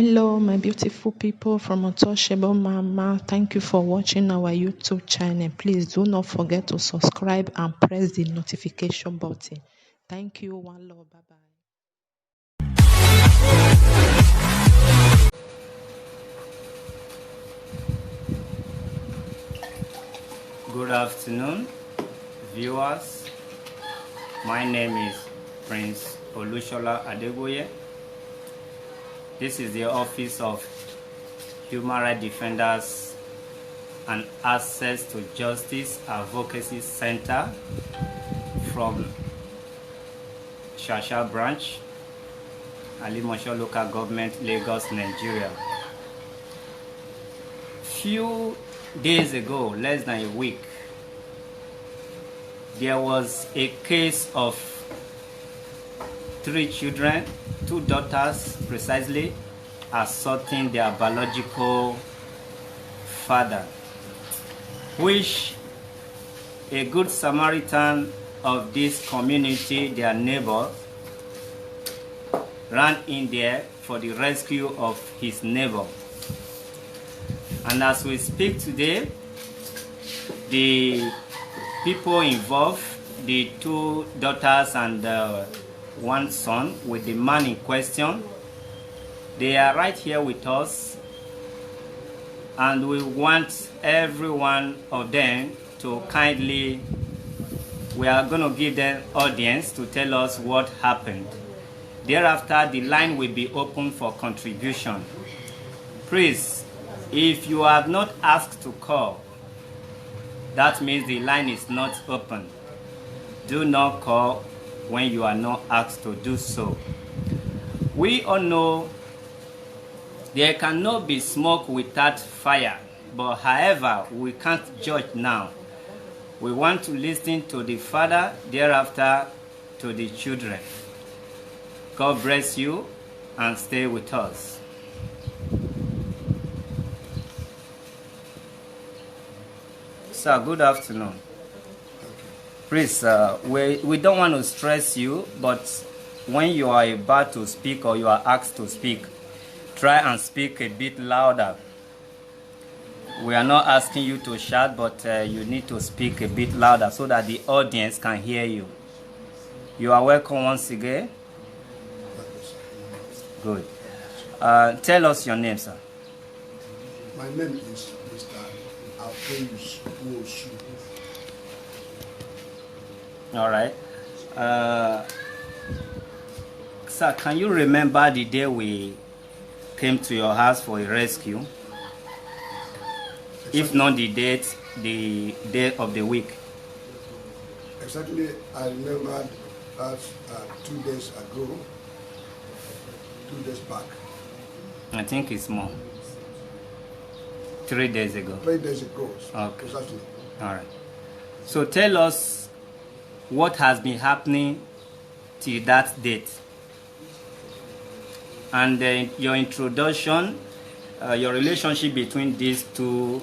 Hello, my beautiful people from Untouchable Mama. Thank you for watching our YouTube channel. Please do not forget to subscribe and press the notification button. Thank you. One love. Bye bye. Good afternoon, viewers. My name is Prince Olushola Adeboye. This is the Office of Human Rights Defenders and Access to Justice Advocacy Center from Shasha Branch, Alimosho Local Government, Lagos, Nigeria. Few days ago, less than a week, there was a case of 3 children, 2 daughters precisely, assaulting their biological father, which a good Samaritan of this community, their neighbor, ran in there for the rescue of his neighbor. And as we speak today, the people involved, the 2 daughters and 1 son with the man in question, they are right here with us, and we want every one of them to kindly, we are going to give them audience to tell us what happened. Thereafter, the line will be open for contribution. Please, if you have not asked to call, that means the line is not open. Do not call when you are not asked to do so. We all know there cannot be smoke without fire, but however, we can't judge now. We want to listen to the father, thereafter to the children. God bless you and stay with us. Sir, good afternoon. Please, we don't want to stress you, but when you are about to speak or you are asked to speak, try and speak a bit louder. We are not asking you to shout, but you need to speak a bit louder so that the audience can hear you. You are welcome once again. Good. Tell us your name, sir. My name is Mr Alpheus. All right. Sir, can you remember the day we came to your house for a rescue? Exactly. If not the date, the day of the week. Exactly, I remember that 2 days ago, 2 days back. I think it's more. 3 days ago. 3 days ago. Okay. Exactly. All right. So tell us what has been happening till that date. And your introduction, your relationship between these 2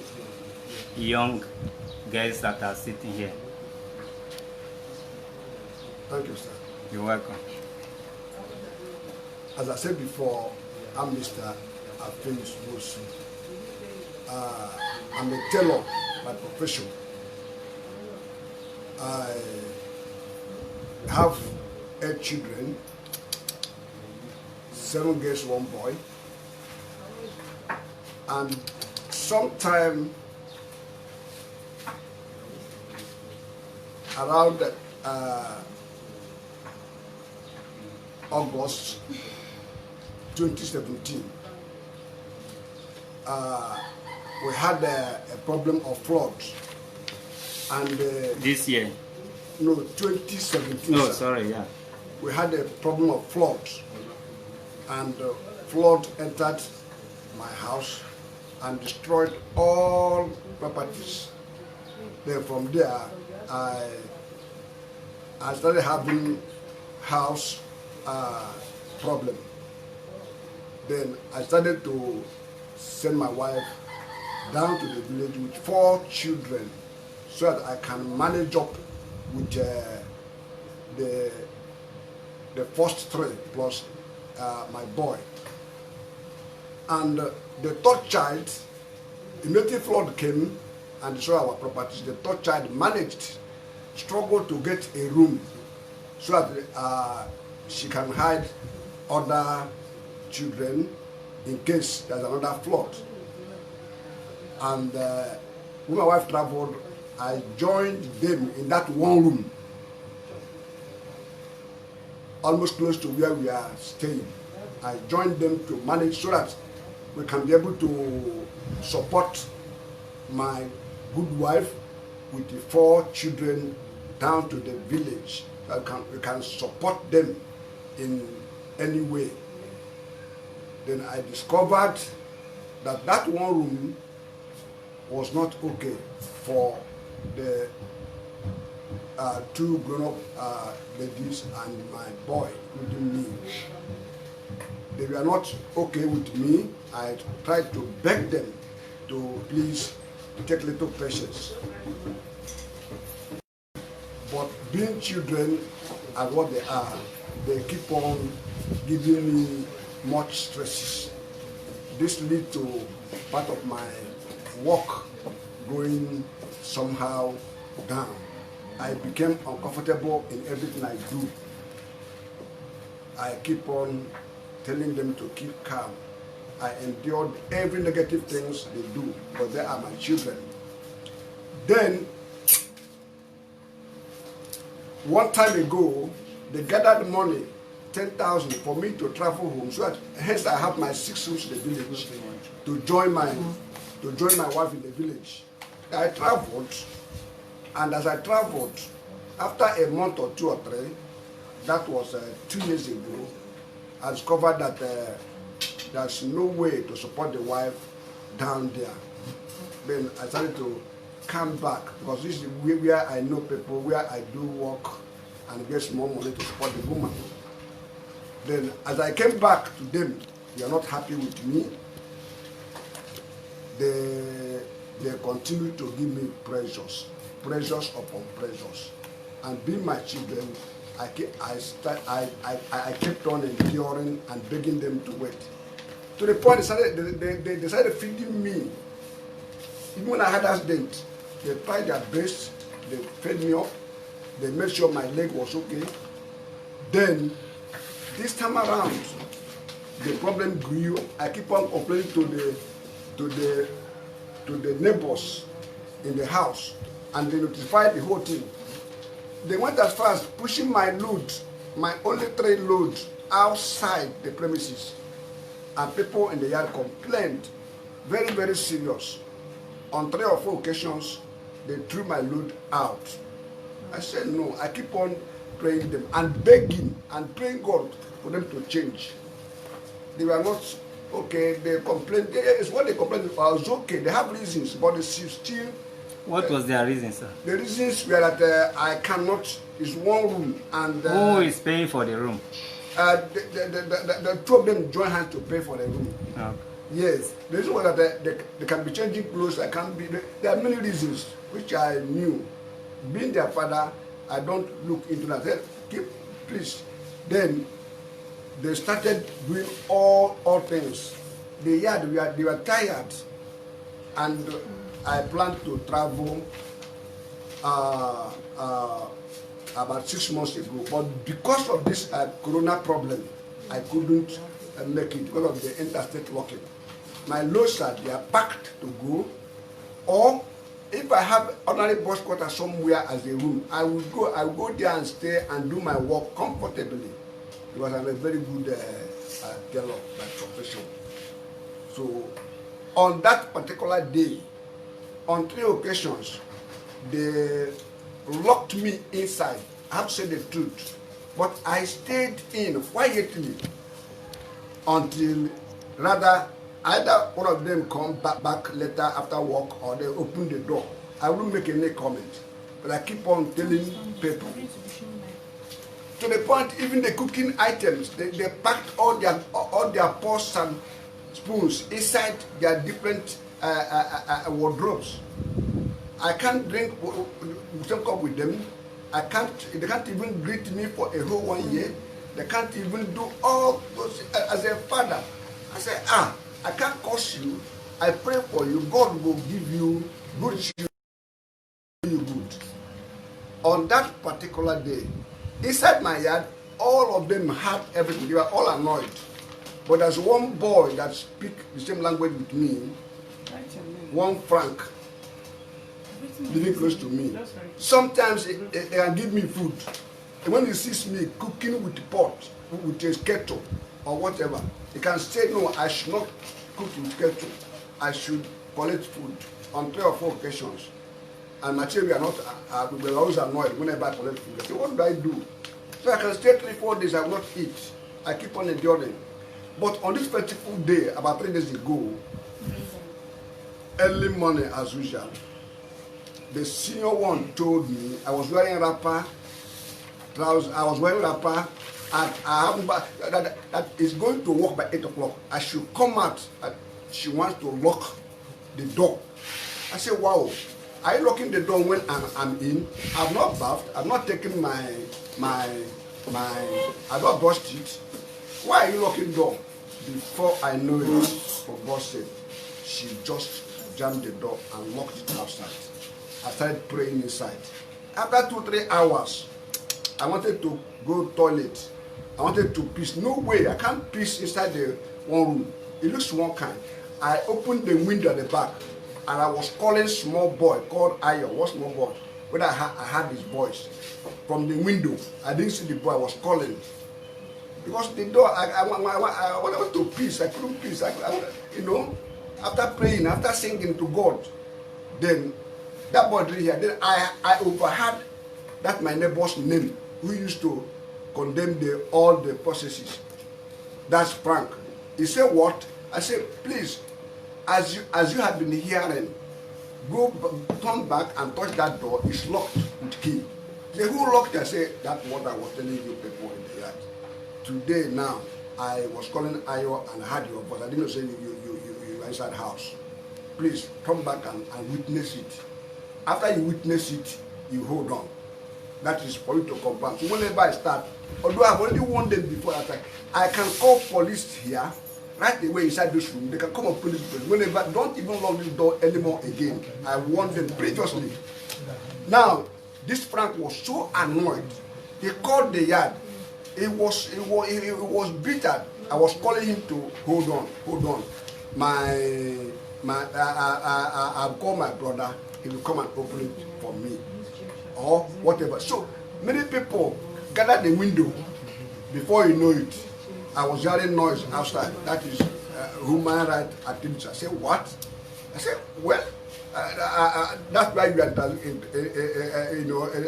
young girls that are sitting here. Thank you, sir. You're welcome. As I said before, I'm Mr Alpheus. I'm a tailor by profession. I have 8 children, 7 girls, 1 boy. And sometime around August 2017, we had a problem of flood. And this year? No, 2017. No, sir. sorry, yeah. We had a problem of flood, and flood entered my house and destroyed all properties. Then from there, I started having house problem. Then I started to send my wife down to the village with 4 children so that I can manage up with the first 3 plus my boy. And the third child, immediately flood came and destroyed our properties. The third child struggled to get a room so that she can hide other children in case there's another flood. And when my wife traveled, I joined them in that one room, almost close to where we are staying. I joined them to manage so that we can be able to support my good wife with the 4 children down to the village. So we can support them in any way. Then I discovered that that one room was not okay for the 2 grown-up ladies and my boy, including me. They were not okay with me. I tried to beg them to please take little patience. But being children and what they are, they keep on giving me much stresses. This leads to part of my work going somehow down. I became uncomfortable in everything I do. I keep on telling them to keep calm. I endured every negative things they do, but they are my children. Then, one time ago, they gathered money, 10,000 for me to travel home, so that hence I have my 6 rooms in the village to join my wife in the village. I traveled, and as I traveled, after a month or 2 or 3, that was 2 years ago, I discovered that there's no way to support the wife down there. Then I started to come back, because this is where I know people, where I do work and get small money to support the woman. Then as I came back to them, they are not happy with me. They continue to give me pressures upon pressures. And being my children, I kept on enduring and begging them to wait. To the point they decided feeding me. Even when I had accident, they tried their best, they fed me up, they made sure my leg was okay. Then, this time around, the problem grew. I keep on complaining to the neighbors in the house, and they notified the whole thing. They went as far as pushing my load, my only 3 loads, outside the premises. And people in the yard complained, very, very serious. On 3 or 4 occasions, they threw my load out. I said no. I keep on praying them and begging and praying God for them to change. They were not okay. They complained. It's what they complained about. I was okay. They have reasons, but they still. What was their reason, sir? The reasons were that I cannot. It's one room, and who is paying for the room? The 2 of them join hands to pay for the room. Okay. Yes, the reason was that they can be changing clothes. I can't be. There are many reasons which I knew. Being their father, I don't look into that. I said, please. Then they started doing all things. They were tired, and I planned to travel about 6 months ago. But because of this corona problem, I couldn't make it because of the interstate locking. My loads they are packed to go, or if I have ordinary bus quarter somewhere as a room, I will go there and stay and do my work comfortably, because I'm a very good teller by profession. So on that particular day, on 3 occasions, they locked me inside. I have to say the truth, but I stayed in quietly until rather either one of them come back later after work, or they open the door. I won't make any comment, but I keep on telling people. To the point, even the cooking items, they packed all their pots and spoons inside their different wardrobes. I can't drink cup with them. They can't even greet me for a whole 1 year. They can't even do all those as a father. I said, I can't curse you. I pray for you. God will give you good children. You good. On that particular day, inside my yard, all of them had everything. They were all annoyed. But there's one boy that speaks the same language with me, one Frank, living close to me. Sometimes they can give me food. And when he sees me cooking with pot, with a kettle or whatever, he can say, no, I should not cook with kettle. I should collect food on 3 or 4 occasions. And my children we are always annoyed whenever I collect food. I say, what do I do? So I can stay 3 or 4 days, I will not eat. I keep on enduring. But on this particular day, about 3 days ago, early morning as usual, the senior one told me I was wearing a wrapper, trousers, I was wearing a wrapper, and that is going to work by 8 o'clock. I should come out, and she wants to lock the door. I said, wow, are you locking the door when I'm in? I've not bathed, I've not taken I've not brushed it. Why are you locking the door? Before I know it, for God's sake, she just jammed the door and locked it outside. I started praying inside. After 2-3 hours, I wanted to go toilet. I wanted to piss. No way, I can't piss inside the one room. It looks one kind. I opened the window at the back, and I was calling small boy called Ayo. What small boy? But I had his voice from the window. I didn't see the boy. I was calling because the door. I wanted to piss. I couldn't piss. You know, after praying, after singing to God, then that boy didn't hear. Then I overheard that my neighbor's name, who used to condemn all the processes. That's Frank. He said, what? I said, please, as you have been hearing, turn back and touch that door. It's locked with key. He said, who locked it? I said, that's what I was telling you people in the yard. Today now, I was calling Ayo and I heard your voice. I didn't say you inside the house. Please come back and witness it. After you witness it, you hold on. That is for you to confirm. So whenever I start, although I've already warned them before that I can call police here right away inside this room. They can come and police. Whenever, don't even lock this door anymore again. I warned them previously. Now, this Frank was so annoyed. He called the yard. He was bitter. I was calling him to hold on. I'll call my brother. He will come and open it for me, or whatever. So many people gather the window. Before you know it, I was hearing noise outside. That is human rights activities. I said, what? I said, well, that's why you are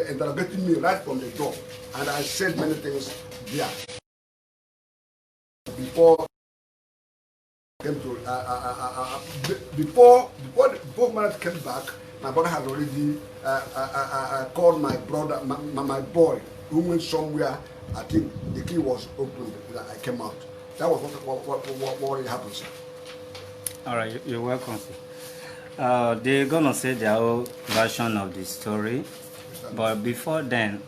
interrogating me right from the door. And I said many things there. Before man came back, my brother had already called my brother, my boy, who went somewhere. I think the key was opened. I came out. That was what happened, sir. All right, you're welcome, sir. They're gonna say their own version of the story, but before then,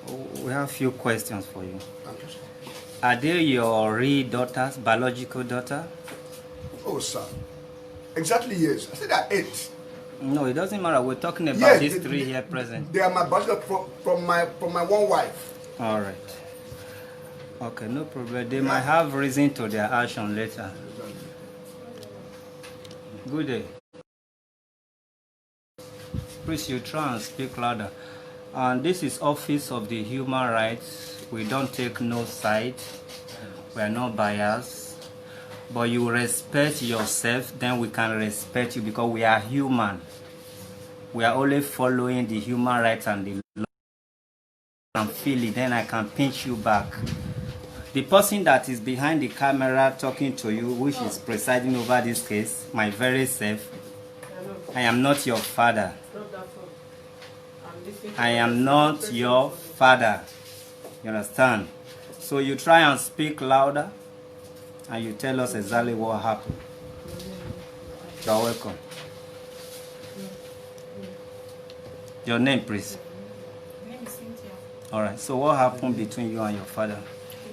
we have a few questions for you. Thank you, sir. Are they your real daughters, biological daughter? Oh, sir. Exactly, yes. I said there are 8. No, it doesn't matter. We're talking about these 3 here present. They are my biological from my one wife. All right. Okay, no problem. They might have reason to their action later. Good day. Please, you try and speak louder. And this is Office of the Human Rights. We don't take no side. We are not biased. But you respect yourself, then we can respect you because we are human. We are only following the human rights and the law. And feel it, then I can pinch you back. The person that is behind the camera talking to you, which is presiding over this case, my very self, I am not your father. I am not your father. You understand? So you try and speak louder and you tell us exactly what happened. You're welcome. Your name, please. My name is Cynthia. All right. So what happened between you and your father?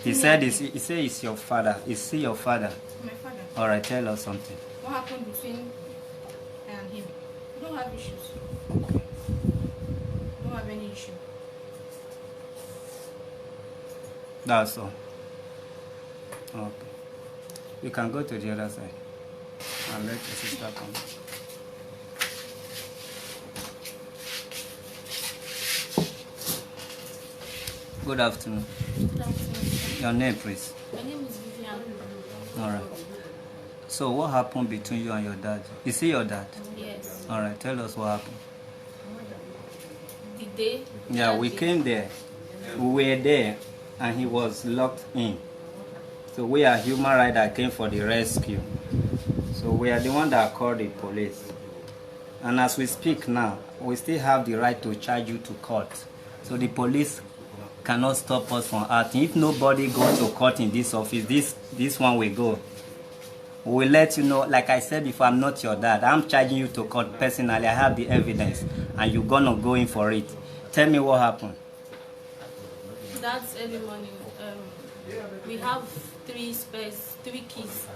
He said it's your father. Is he your father? My father. All right. Tell us something. One what happened between I and him. We don't have issues. Okay. We don't have any issue. That's all. Okay. You can go to the other side and let your sister come. Good afternoon. Good afternoon. Your name, please. My name is Vivian. All right. So what happened between you and your dad? Is he your dad? Yes. All right. Tell us what happened. The day. Yeah, that we day- came there. We were there, and he was locked in. So we are human rights that came for the rescue. So we are the one that called the police. And as we speak now, we still have the right to charge you to court. So the police cannot stop us from acting. If nobody goes to court in this office, this one will go. We will let you know. Like I said before, I'm not your dad. I'm charging you to court personally. I have the evidence, and you're gonna go in for it. Tell me what happened. That's early morning. We have three keys.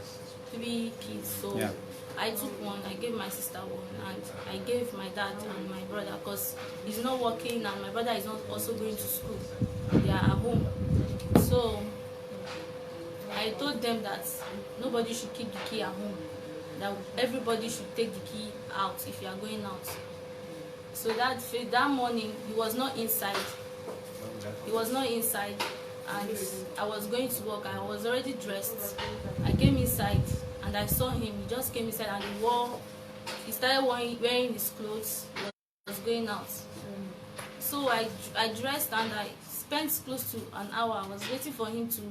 So Yeah. I took one, I gave my sister one, and I gave my dad and my brother because he's not working and my brother is not also going to school. They are at home. So I told them that nobody should keep the key at home. That everybody should take the key out if you are going out. So that morning he was not inside. He was not inside, and I was going to work. I was already dressed. I came inside and I saw him. He just came inside and he started wearing his clothes. He was going out. So I dressed and I spent close to an hour. I was waiting for him to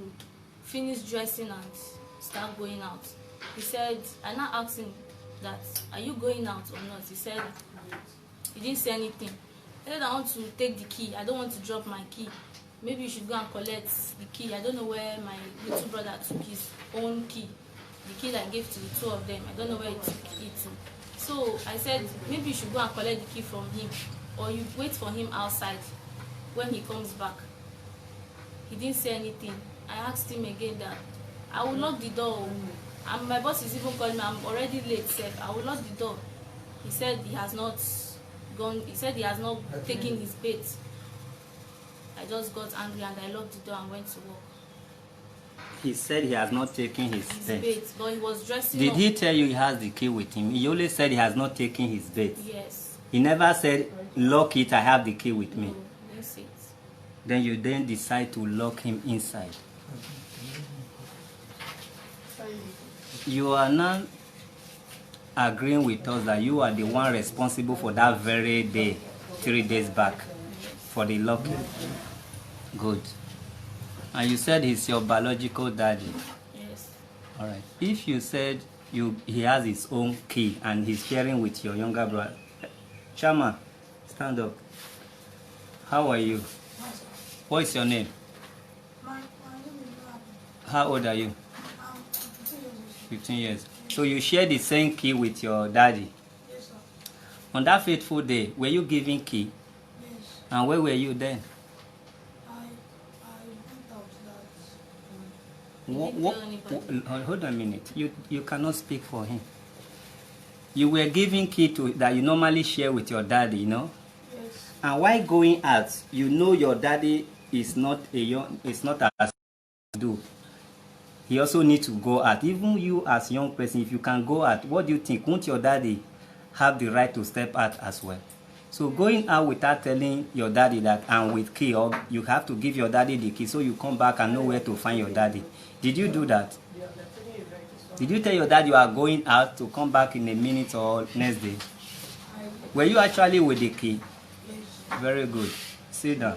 finish dressing and start going out. He said, I now asked him that, are you going out or not? He said, he didn't say anything. I said, I want to take the key. I don't want to drop my key. Maybe you should go and collect the key. I don't know where my little brother took his own key. The key that I gave to the two of them. I don't know where he took it to. So I said, maybe you should go and collect the key from him. Or you wait for him outside when he comes back. He didn't say anything. I asked him again that I will lock the door. And my boss is even calling me. I'm already late, sir. I will lock the door. He said he has not gone. He said he has not taken his bait. I just got angry and I locked the door and went to work. He said he has not taken his bait. Bait, but he was dressing Did up. he tell you he has the key with him? He only said he has not taken his bait. Yes. He never said, lock it, I have the key with me. No, that's it. Then you then decide to lock him inside. You are now agreeing with us that you are the one responsible for that very day, 3 days back, for the locking. Good. And you said he's your biological daddy. Yes. All right. If you said he has his own key and he's sharing with your younger brother, Chama, stand up. How are you? What is your name? My name is How old are you? I'm 15 years. So you share the same key with your daddy. Yes, sir. On that fateful day, were you giving key? Yes. And where were you then? I went out that. What, didn't tell hold on a minute. You cannot speak for him. You were giving key to that you normally share with your daddy, you know? Yes. And while going out, you know your daddy is not as do. He also needs to go out. Even you as a young person, if you can go out, what do you think? Won't your daddy have the right to step out as well? So going out without telling your daddy that I'm with key, or you have to give your daddy the key so you come back and know where to find your daddy. Did you do that? Did you tell your dad you are going out to come back in a minute or next day? Were you actually with the key? Very good. Sit down.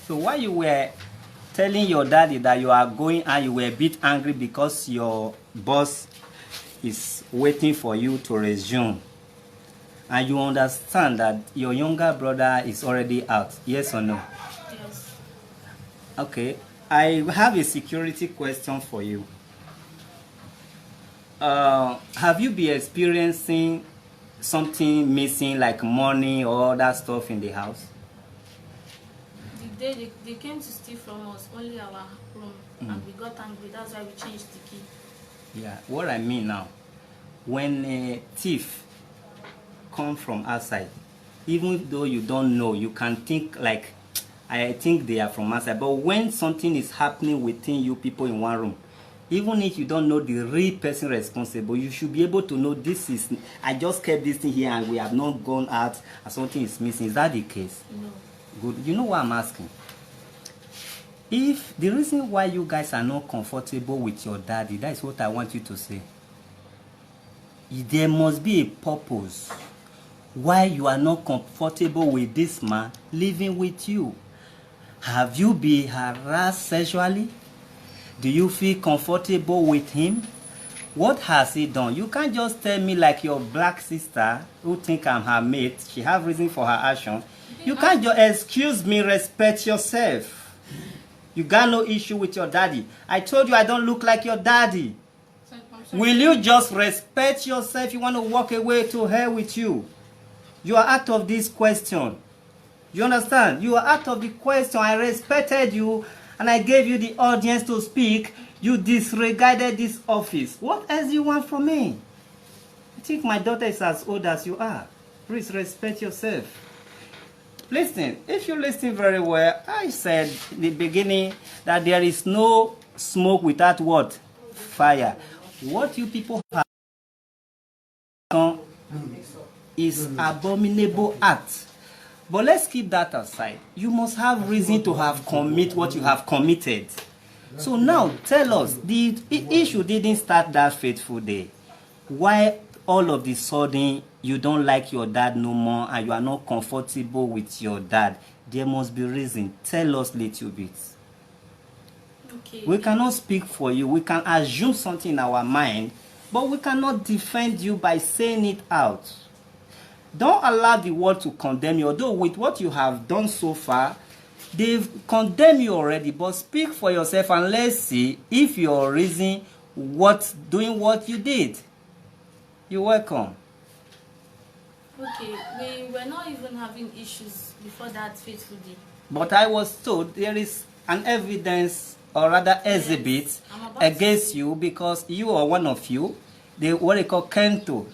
So while you were telling your daddy that you are going and you were a bit angry because your boss is waiting for you to resume, and you understand that your younger brother is already out, yes or no? Yes. Okay, I have a security question for you. Have you been experiencing something missing like money or other stuff in the house? The day they came to steal from us, only our room, and we got angry. That's why we changed the key. Yeah, what I mean now, when a thief come from outside, even though you don't know, you can think like, I think they are from outside. But when something is happening within you people in one room, even if you don't know the real person responsible, you should be able to know this is, I just kept this thing here and we have not gone out and something is missing. Is that the case? No. Good. You know what I'm asking? If the reason why you guys are not comfortable with your daddy, that is what I want you to say. There must be a purpose why you are not comfortable with this man living with you. Have you been harassed sexually? Do you feel comfortable with him? What has he done? You can't just tell me like your black sister who think I'm her mate, she have reason for her action. You can't just, excuse me, respect yourself. You got no issue with your daddy. I told you I don't look like your daddy. Will you just respect yourself? You want to walk away to hell with you. You are out of this question. You understand? You are out of the question. I respected you and I gave you the audience to speak. You disregarded this office. What else do you want from me? I think my daughter is as old as you are. Please respect yourself. Listen, if you listen very well, I said in the beginning that there is no smoke without what? Fire. What you people have done is abominable act. But let's keep that aside. You must have reason to have commit what you have committed. So now tell us, the issue didn't start that fateful day. Why all of the sudden you don't like your dad no more and you are not comfortable with your dad? There must be reason. Tell us a little bit. Okay. We cannot speak for you. We can assume something in our mind, but we cannot defend you by saying it out. Don't allow the world to condemn you. Although with what you have done so far, they've condemned you already. But speak for yourself and let's see if your reason doing what you did. You're welcome. Okay, we were not even having issues before that fateful day. But I was told there is an evidence, or rather exhibit, against you because you are one of you. What they call Kento.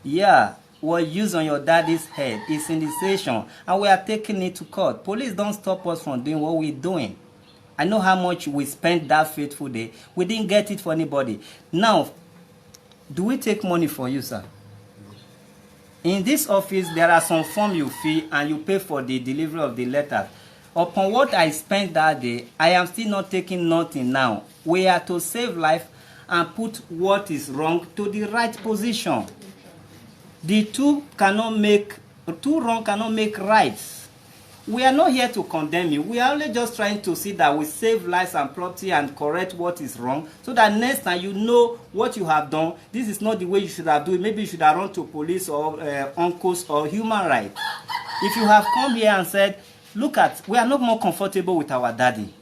Yeah, was used on your daddy's head. It's in the station, and we are taking it to court. Police don't stop us from doing what we're doing. I know how much we spent that fateful day. We didn't get it for anybody. Now, do we take money for you, sir? In this office, there are some forms you fill and you pay for the delivery of the letter. Upon what I spent that day, I am still not taking nothing now. We are to save life and put what is wrong to the right position. The two wrong cannot make right. We are not here to condemn you. We are only just trying to see that we save lives and property and correct what is wrong so that next time you know what you have done. This is not the way you should have done it. Maybe you should have run to police or uncles or human rights. If you have come here and said, look we are not more comfortable with our daddy.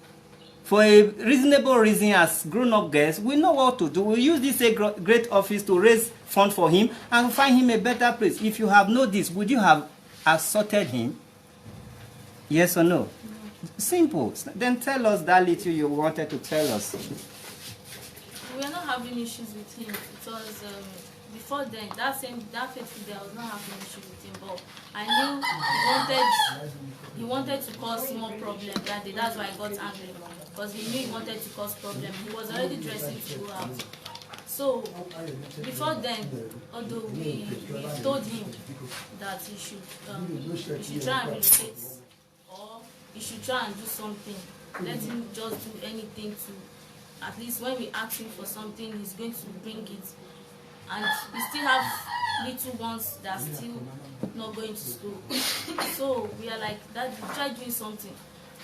For a reasonable reason as grown-up girls, we know what to do. We use this great office to raise funds for him and find him a better place. If you have known this, would you have assaulted him? Yes or no? No. Simple. Then tell us that little you wanted to tell us. We are not having issues with him because before then, that fateful day, I was not having issues with him. But I knew he wanted to cause more problem that day. That's why I got angry because he knew he wanted to cause problem. He was already dressing to go out. So before then, although we told him that he should try and relocate. You should try and do something. Let him just do anything to, at least when we ask him for something, he's going to bring it. And we still have little ones that are still not going to school. So we are like, Dad, try doing something.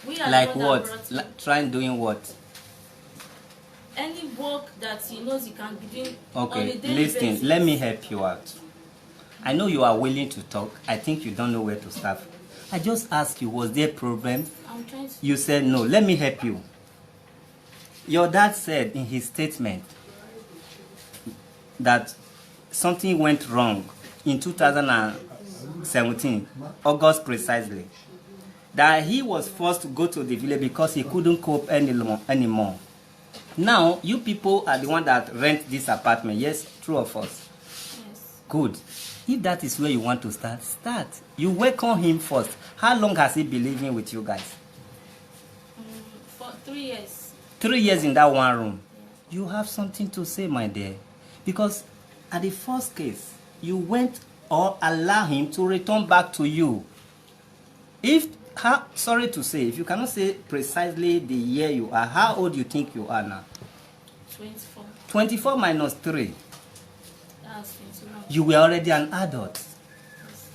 We are like what? Try doing what? Any work that he knows he can be doing. Okay, on a daily basis. Let me help you out. I know you are willing to talk. I think you don't know where to start. I just asked you, was there a problem? I'm trying to. You said no. Let me help you. Your dad said in his statement that something went wrong in 2017, August precisely. That he was forced to go to the village because he couldn't cope anymore. Now, you people are the one that rent this apartment. Yes, true of us. Good. If that is where you want to start, start. You welcome him first. How long has he been living with you guys? For 3 years. 3 years in that one room. You have something to say, my dear. Because at the first case, you went or allow him to return back to you. Sorry to say, if you cannot say precisely the year you are, how old do you think you are now? 24. 24 minus 3. That's 21. You were already an adult,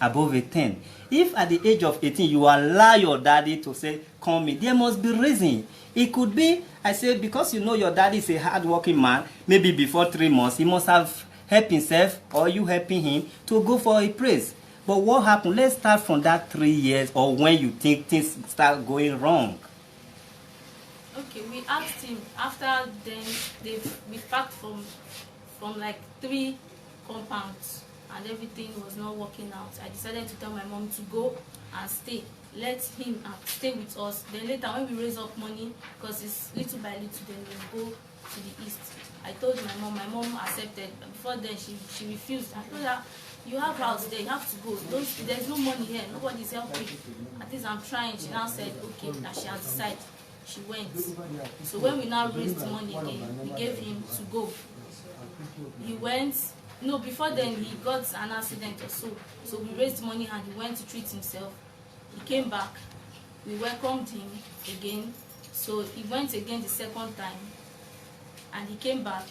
above 18. If at the age of 18 you allow your daddy to say, come in, there must be reason. It could be, I say, because you know your daddy is a hard-working man, maybe before 3 months, he must have helped himself or you helping him to go for a praise. But what happened? Let's start from that 3 years or when you think things start going wrong. Okay, we asked him after then we packed from like 3 compounds and everything was not working out. I decided to tell my mom to go and stay. Let him stay with us. Then later when we raise up money, because it's little by little, then we'll go to the east. I told my mom accepted. Before then she refused. I told her, you have house there, you have to go. There's no money here, nobody's helping. At least I'm trying. She now said, okay, that she has decided. She went. So when we now raised money again, we gave him to go. He went. No, before then he got an accident or so. So we raised money and he went to treat himself. He came back. We welcomed him again. So he went again the second time. And he came back.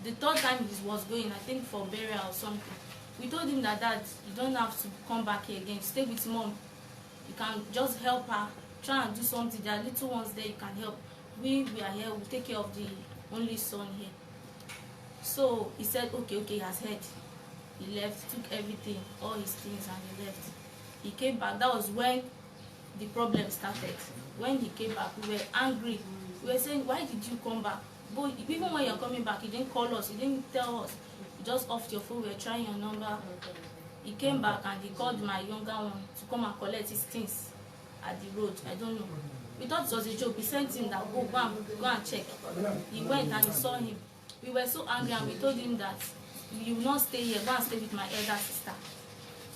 The third time he was going, I think for burial or something. We told him that, Dad, you don't have to come back here again. Stay with Mom. You can just help her. Try and do something. There are little ones there you can help. We are here. We'll take care of the only son here. So he said, okay, he has heard. He left, took everything, all his things, and he left. He came back. That was when the problem started. When he came back, we were angry. We were saying, why did you come back? But even when you're coming back, you didn't call us. You didn't tell us. You just offed your phone. We were trying your number. He came back and he called my younger one to come and collect his things at the road. I don't know. We thought it was a joke. We sent him that go and check. He went and he saw him. We were so angry and we told him that you will not stay here. Go and stay with my elder sister.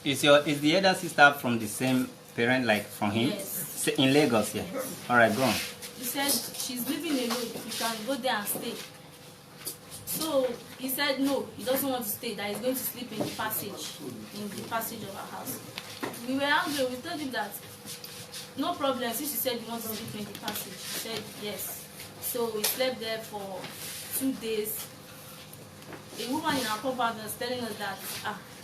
Is the elder sister from the same parent like from him? Yes. In Lagos, yeah. Yes. All right, go on. He said she's living alone. You can go there and stay. So he said no, he doesn't want to stay. That he's going to sleep in the passage of our house. We were angry. We told him that no problem. Since he said he wants to sleep in the passage, he said yes. So we slept there for 2 days. A woman in our compound was telling us that,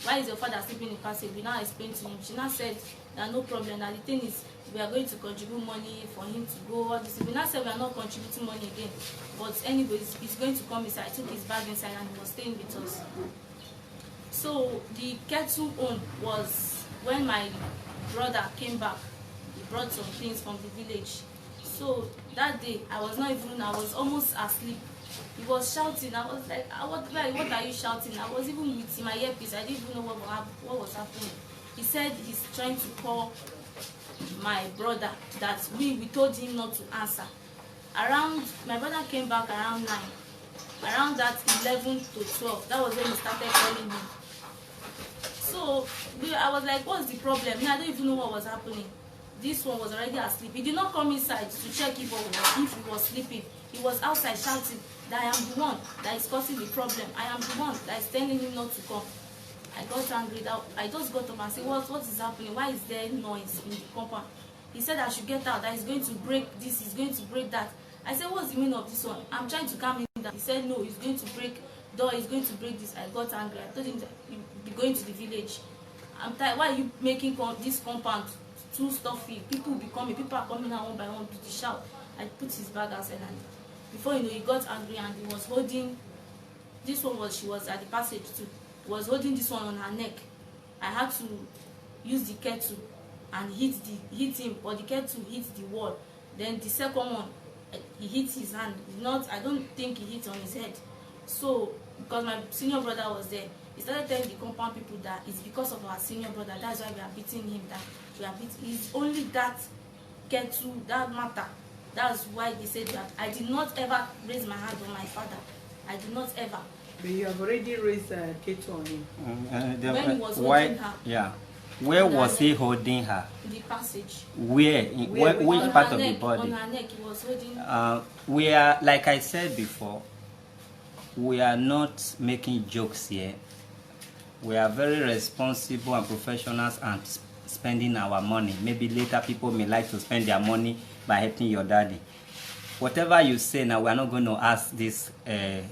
why is your father sleeping in the passage? We now explained to him. She now said that no problem. That the thing is, we are going to contribute money for him to go. All this. We now said we are not contributing money again. But anyway, he's going to come inside. I took his bag inside and he was staying with us. So the kettle on was when my brother came back. He brought some things from the village. So that day, I was almost asleep. He was shouting. I was like, what are you shouting? I was even with my earpiece. I didn't even know what was happening. He said he's trying to call my brother, that we told him not to answer. My brother came back around 9. Around that 11 to 12, that was when he started calling me. So I was like, what's the problem? I don't even know what was happening. This one was already asleep. He did not come inside to check if he was sleeping. He was outside shouting that I am the one that is causing the problem. I am the one that is telling him not to come. I got angry. I just got up and said, what is happening? Why is there noise in the compound? He said I should get out, that he's going to break this, he's going to break that. I said, what's the meaning of this one? I'm trying to calm him down. He said, no, he's going to break door, he's going to break this. I got angry. I told him that he'll be going to the village. I'm tired. Why are you making this compound too stuffy? People will be coming. People are coming out one by one to shout. I put his bag outside and before you know, he got angry and he was holding, she was at the passage too. He was holding this one on her neck. I had to use the kettle and hit him, but the kettle hit the wall. Then the second one, he hit his hand. I don't think he hit on his head. So, because my senior brother was there, he started telling the compound people that it's because of our senior brother. That's why we are beating him. It's only that kettle, that matter. That's why they said that I did not ever raise my hand on my father. I did not ever. But you have already raised Ketu on him. When he was holding her. Yeah. Where was he holding her? The passage. Where? Which part of the body? On her neck, he was holding. We are, like I said before, we are not making jokes here. We are very responsible and professionals and spending our money. Maybe later people may like to spend their money by helping your daddy. Whatever you say now, we are not going to ask this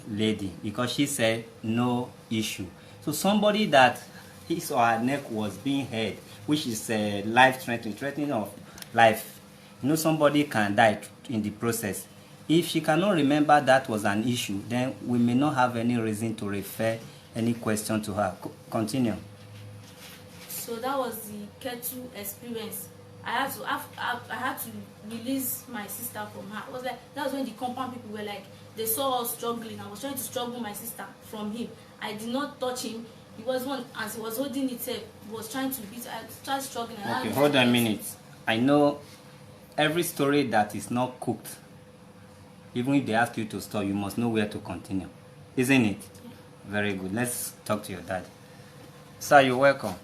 lady because she said no issue. So somebody that his or her neck was being held, which is life-threatening of life. You know, somebody can die in the process. If she cannot remember that was an issue, then we may not have any reason to refer any question to her. Continue. So that was the Ketu experience. I had to release my sister from her. It was like that was when the compound people were like, they saw us struggling. I was trying to struggle my sister from him. I did not touch him. He was one, as he was holding it up, he was trying to beat. I started struggling. Okay, hold on a minute. I know every story that is not cooked, even if they ask you to stop, you must know where to continue. Isn't it? Yeah. Very good. Let's talk to your dad. Sir, you're welcome.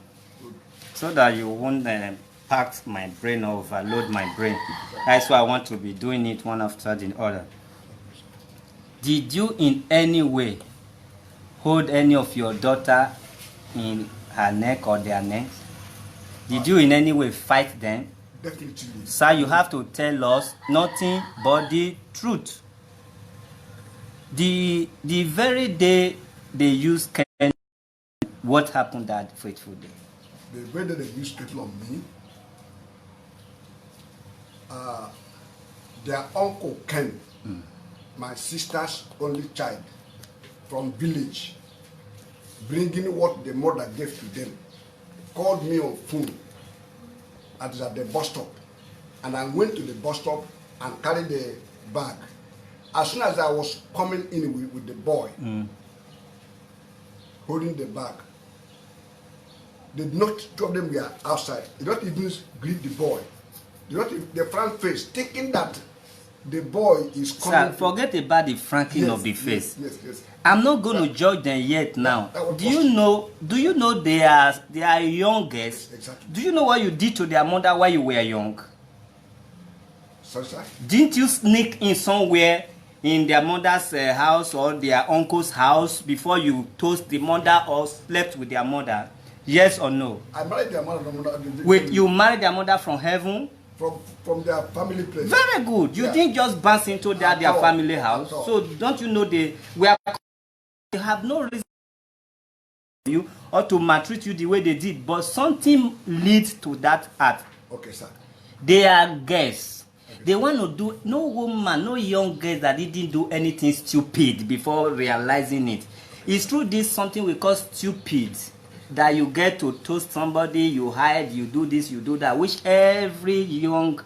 So that you won't pack my brain or overload my brain. That's why I want to be doing it one after the other. Did you in any way hold any of your daughter in her neck or their necks? Did you in any way fight them? Definitely. Sir, you have to tell us nothing but the truth. The very day they used Ken, what happened that fateful day? The way that they used Kettle on me, their uncle Ken, my sister's only child, from village, bringing what the mother gave to them, called me on phone at the bus stop. And I went to the bus stop and carried the bag. As soon as I was coming in with the boy, holding the bag, two of them were outside. They don't even greet the boy. The front face, thinking that the boy is coming. Sir, forget about the franking of the face. Yes. I'm not going to judge them yet now. Do you know they are youngest? Exactly. Do you know what you did to their mother while you were young? Sorry, sir? Didn't you sneak in somewhere in their mother's house or their uncle's house before you toast the mother or slept with their mother? Yes or no? I married their mother. Wait, you married their mother from heaven? From their family place. Very good. You didn't just bounce into their family house. So don't you know they have no reason to you or to maltreat you the way they did, but something leads to that act. Okay, sir. They are guests. Okay. They want to do, no woman, no young girl that didn't do anything stupid before realizing it. It's through this something we call stupid that you get to toast somebody, you hide, you do this, you do that, which every young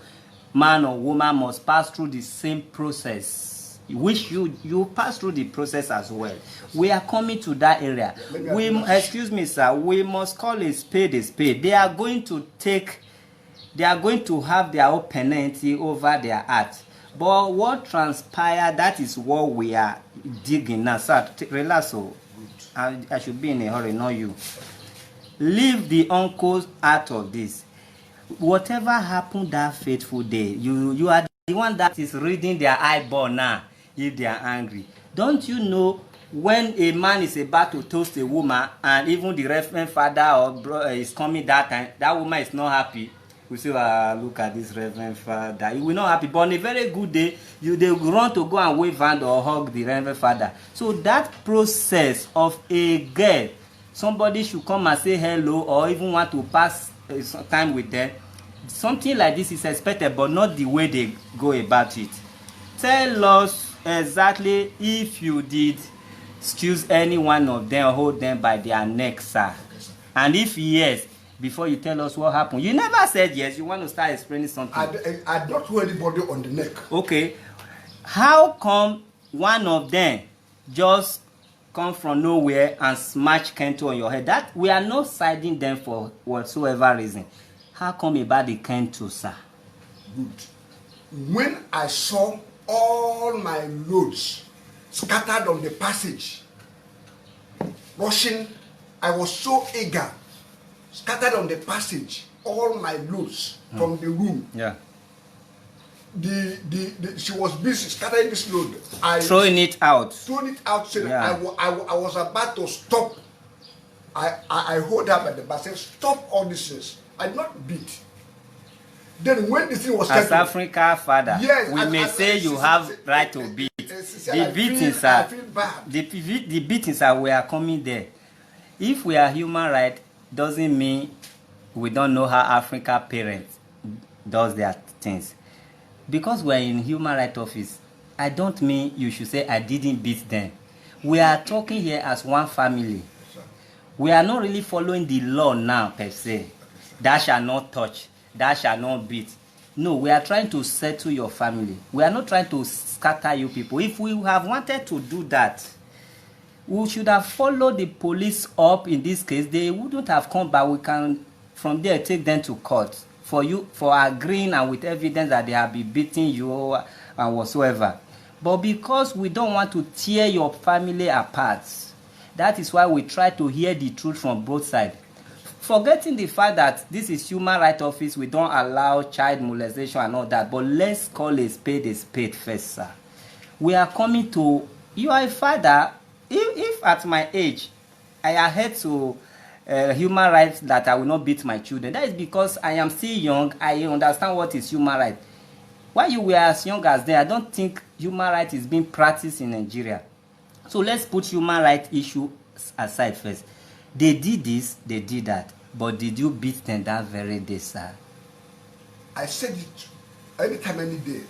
man or woman must pass through the same process, which you pass through the process as well. We are coming to that area. Excuse me, sir, we must call a spade a spade. They are going to have their own penalty over their act. But what transpired, that is what we are digging now. Sir, relax. So I should be in a hurry, not you. Leave the uncles out of this. Whatever happened that fateful day, you are the one that is reading their eyeball now if they are angry. Don't you know when a man is about to toast a woman and even the reverend father or brother is coming that time, that woman is not happy? We say, look at this reverend father. He will not happy. But on a very good day, they run to go and wave hand or hug the reverend father. So that process of a girl, somebody should come and say hello or even want to pass some time with them. Something like this is expected, but not the way they go about it. Tell us exactly if you did choose any one of them or hold them by their neck, sir. And if yes, before you tell us what happened. You never said yes. You want to start explaining something. I don't hold anybody on the neck. Okay. How come one of them just come from nowhere and smash Kento on your head? That we are not siding them for whatsoever reason. How come about the Kento, sir? Good. When I saw all my loads scattered on the passage, rushing. I was so eager, scattered on the passage, all my loads from the room. Yeah. She was busy scattering this load. Throwing it out. Throwing it out. So Yeah. I was about to stop. I hold her by the back, said, "Stop all this things." I did not beat. Then when the thing was as settled, Africa father, yes, we may say you have right to beat. The beatings I are feel bad. the beatings are we are coming there. If we are human right, doesn't mean we don't know how Africa parents does their things. Because we are in human right office, I don't mean you should say I didn't beat them. We are talking here as one family. We are not really following the law now per se. Thou shall not touch, thou shall not beat. No, we are trying to settle your family. We are not trying to scatter you people. If we have wanted to do that, we should have followed the police up in this case. They wouldn't have come back. We can from there take them to court for agreeing and with evidence that they have been beating you and whatsoever. But because we don't want to tear your family apart, that is why we try to hear the truth from both sides. Forgetting the fact that this is human rights office, we don't allow child molestation and all that. But let's call a spade first, sir. We are coming to, you are a father. If at my age, I adhere to human rights that I will not beat my children, that is because I am still young. I understand what is human right. While you were as young as them, I don't think human right is being practiced in Nigeria. So let's put human rights issue aside first. They did this, they did that. But did you beat them that very day, sir? I said it anytime, any day.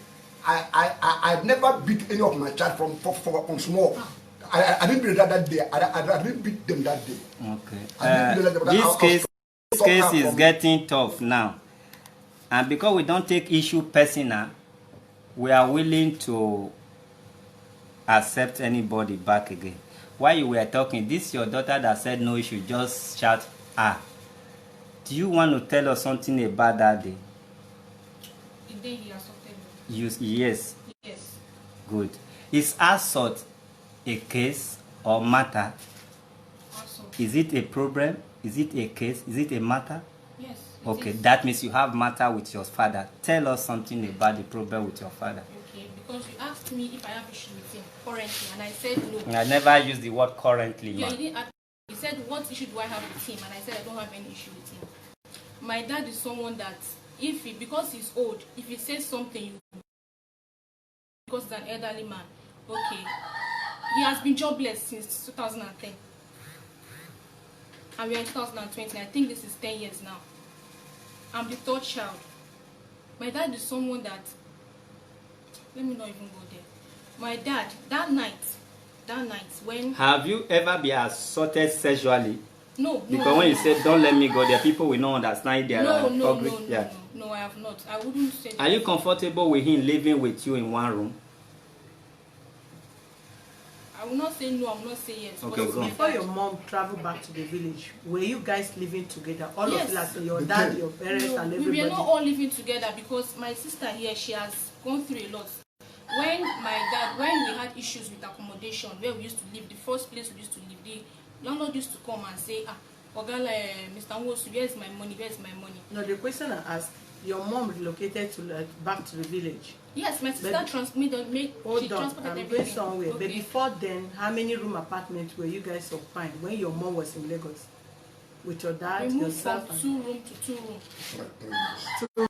I've never beat any of my child from small. I didn't beat them that day. I didn't beat them that day. Okay. This case is getting tough now. And because we don't take issue personal, we are willing to accept anybody back again. While you were talking, this your daughter that said no, you should just shout, ah. Do you want to tell us something about that day? The day he assaulted me. Yes. Yes. Good. Is assault a case or matter? Assault. Is it a problem? Is it a case? Is it a matter? Yes. Okay, that means you have matter with your father. Tell us something about the problem with your father. Okay, because you asked me if I have issue with him currently, and I said no. I never used the word currently, Yeah, man. you didn't ask. He said, what issue do I have with him? And I said, I don't have any issue with him. My dad is someone that, because he's old, if he says something, because he's an elderly man, okay, he has been jobless since 2010. And we are in 2020, I think this is 10 years now. I'm the third child. My dad is someone that, let me not even go there. My dad, that night when... Have you ever been assaulted sexually? No. Because when you say don't let me go there, people will not understand they are ugly. No, I have not. I wouldn't say that. Are you comfortable with him living with you in one room? I will not say no, I will not say yes. Okay, go on. Before your mom traveled back to the village, were you guys living together? All Yes. of you, like your dad, your parents, No, and we everybody? were not all living together because my sister here, she has gone through a lot. When we had issues with accommodation, where we used to live, the first place we used to live, the landlord used to come and say, Ogala, Mr. Nwosu, where's my money? No, the question I asked, your mom relocated to back to the village. Yes, my sister transported I'm everything. going somewhere. Okay. But before then, how many room apartments were you guys occupying when your mom was in Lagos? With your dad, We moved from yourself, 2 room to 2 room.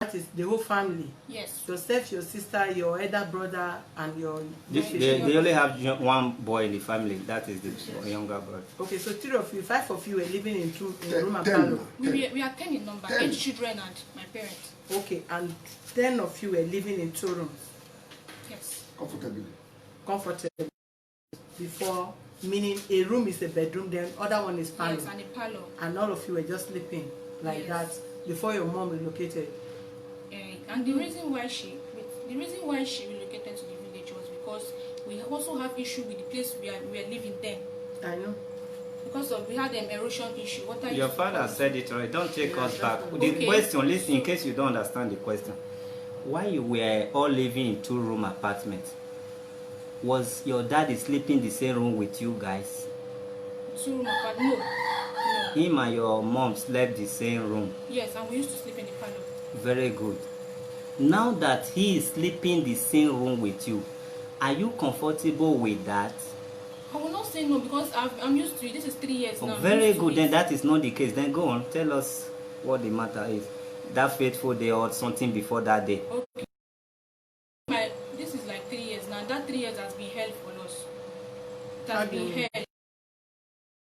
that is the whole family. Yes. Yourself, your sister, your elder brother, and your... They only have one boy in the family. That is the younger brother. Okay, so 5 of you were living in room and 10. parlor. We are 10 in number, 8 children and my parents. Okay, and 10 of you were living in 2 rooms. Yes. Comfortable. Before, meaning a room is a bedroom, then other one is parlor. Yes, and a parlor. And all of you were just sleeping like that before your mom relocated. And the reason why she relocated to the village was because we also have issue with the place we are living then. I know. Because we had an erosion issue. Your father said it already. Don't take us back. The Okay. question, listen, in case you don't understand the question. Why you were all living in 2-room apartments? Was your daddy sleeping in the same room with you guys? 2-room apartment. No. Him and your mom slept the same room. Yes, and we used to sleep in the parlor. Very good. Now that he is sleeping the same room with you, are you comfortable with that? I will not say no because I'm used to it. This is 3 years now. Very good. Then that is not the case. Then go on. Tell us what the matter is. That fateful day or something before that day. Okay. This is like 3 years now. That 3 years has been hell for us. It has been hell.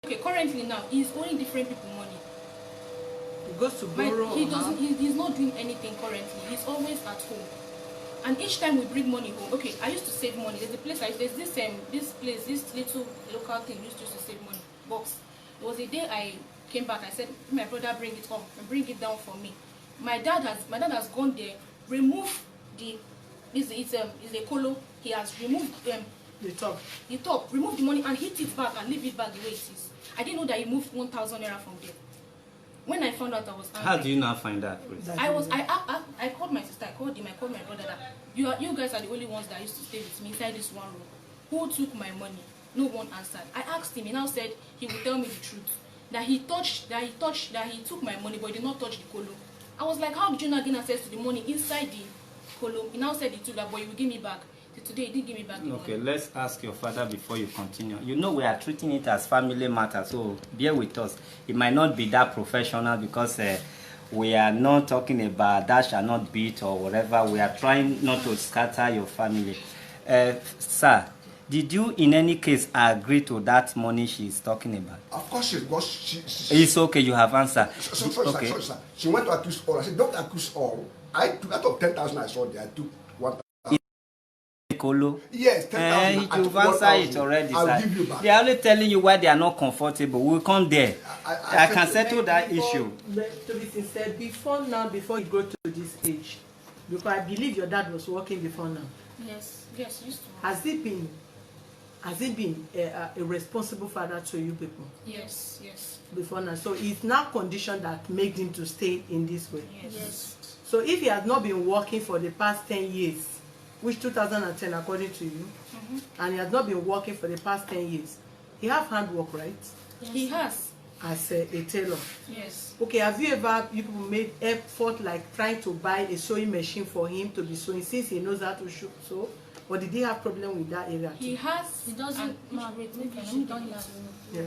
Okay, currently now he's owing different people money. He goes to borrow. He's not doing anything currently. He's always at home. And each time we bring money home, okay, I used to save money. There's a place, there's this place, this little local thing used to save money box. There was a day I came back. I said, my brother, bring it up and bring it down for me. My dad has gone there, removed it's a colo. He has removed the top, remove the money and hit it back and leave it back the way it is. I didn't know that he moved 1,000 naira from there. When I found out, I was angry. How do you not find that? I called my sister, I called him, I called my brother that you guys are the only ones that used to stay with me inside this one room. Who took my money? No one answered. I asked him, he now said he would tell me the truth. That he took my money, but he did not touch the colo. I was like, how did you not gain access to the money inside the colo? He now said he took that, but he will give me back. Today he didn't give me back the money. Okay, let's ask your father before you continue. You know we are treating it as family matter, so bear with us. It might not be that professional because we are not talking about that shall not beat or whatever. We are trying not to scatter your family. Sir, did you in any case agree to that money she is talking about? Of course, she it's okay, you have answered. Sorry, sir. She went to accuse all. I said, don't accuse all. I took out of 10,000 I saw there, I took 1,000. Colo. Yes, 10,000. You've answered it already, I'll sir. give you back. They are only telling you why they are not comfortable. We'll come there. I can settle that issue. To be sincere, before you go to this age, because I believe your dad was working before now. Yes, used to. Has he been a responsible father to you people? Yes. Before now, so it's now condition that made him to stay in this way. Yes. So if he has not been working for the past 10 years, which 2010 according to you, and he has not been working for the past 10 years, he have handwork, right? Yes. He has. As a tailor. Yes. Okay, have you people made effort like trying to buy a sewing machine for him to be sewing since he knows how to sew? Or did he have problem with that area too? He has. He doesn't. Yeah.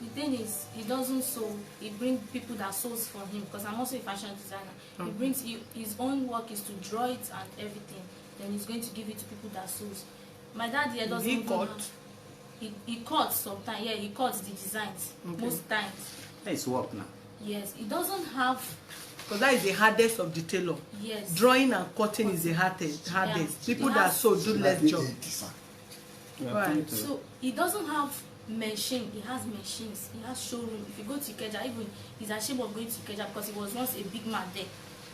The thing is, he doesn't sew. He brings people that sews for him because I'm also a fashion designer. He brings his own work is to draw it and everything. Then he's going to give it to people that sews. My dad here doesn't. He cut. He cuts sometimes. Yeah, he cuts the designs most times. It's work now. Yes, he doesn't have. Because that is the hardest of the tailor. Yes. Drawing and cutting is the hardest. Yeah. People that sew do less job. Right. So he doesn't have machine. He has machines. He has showroom. If you go to Ikeja, even he's ashamed of going to Ikeja because he was once a big man there.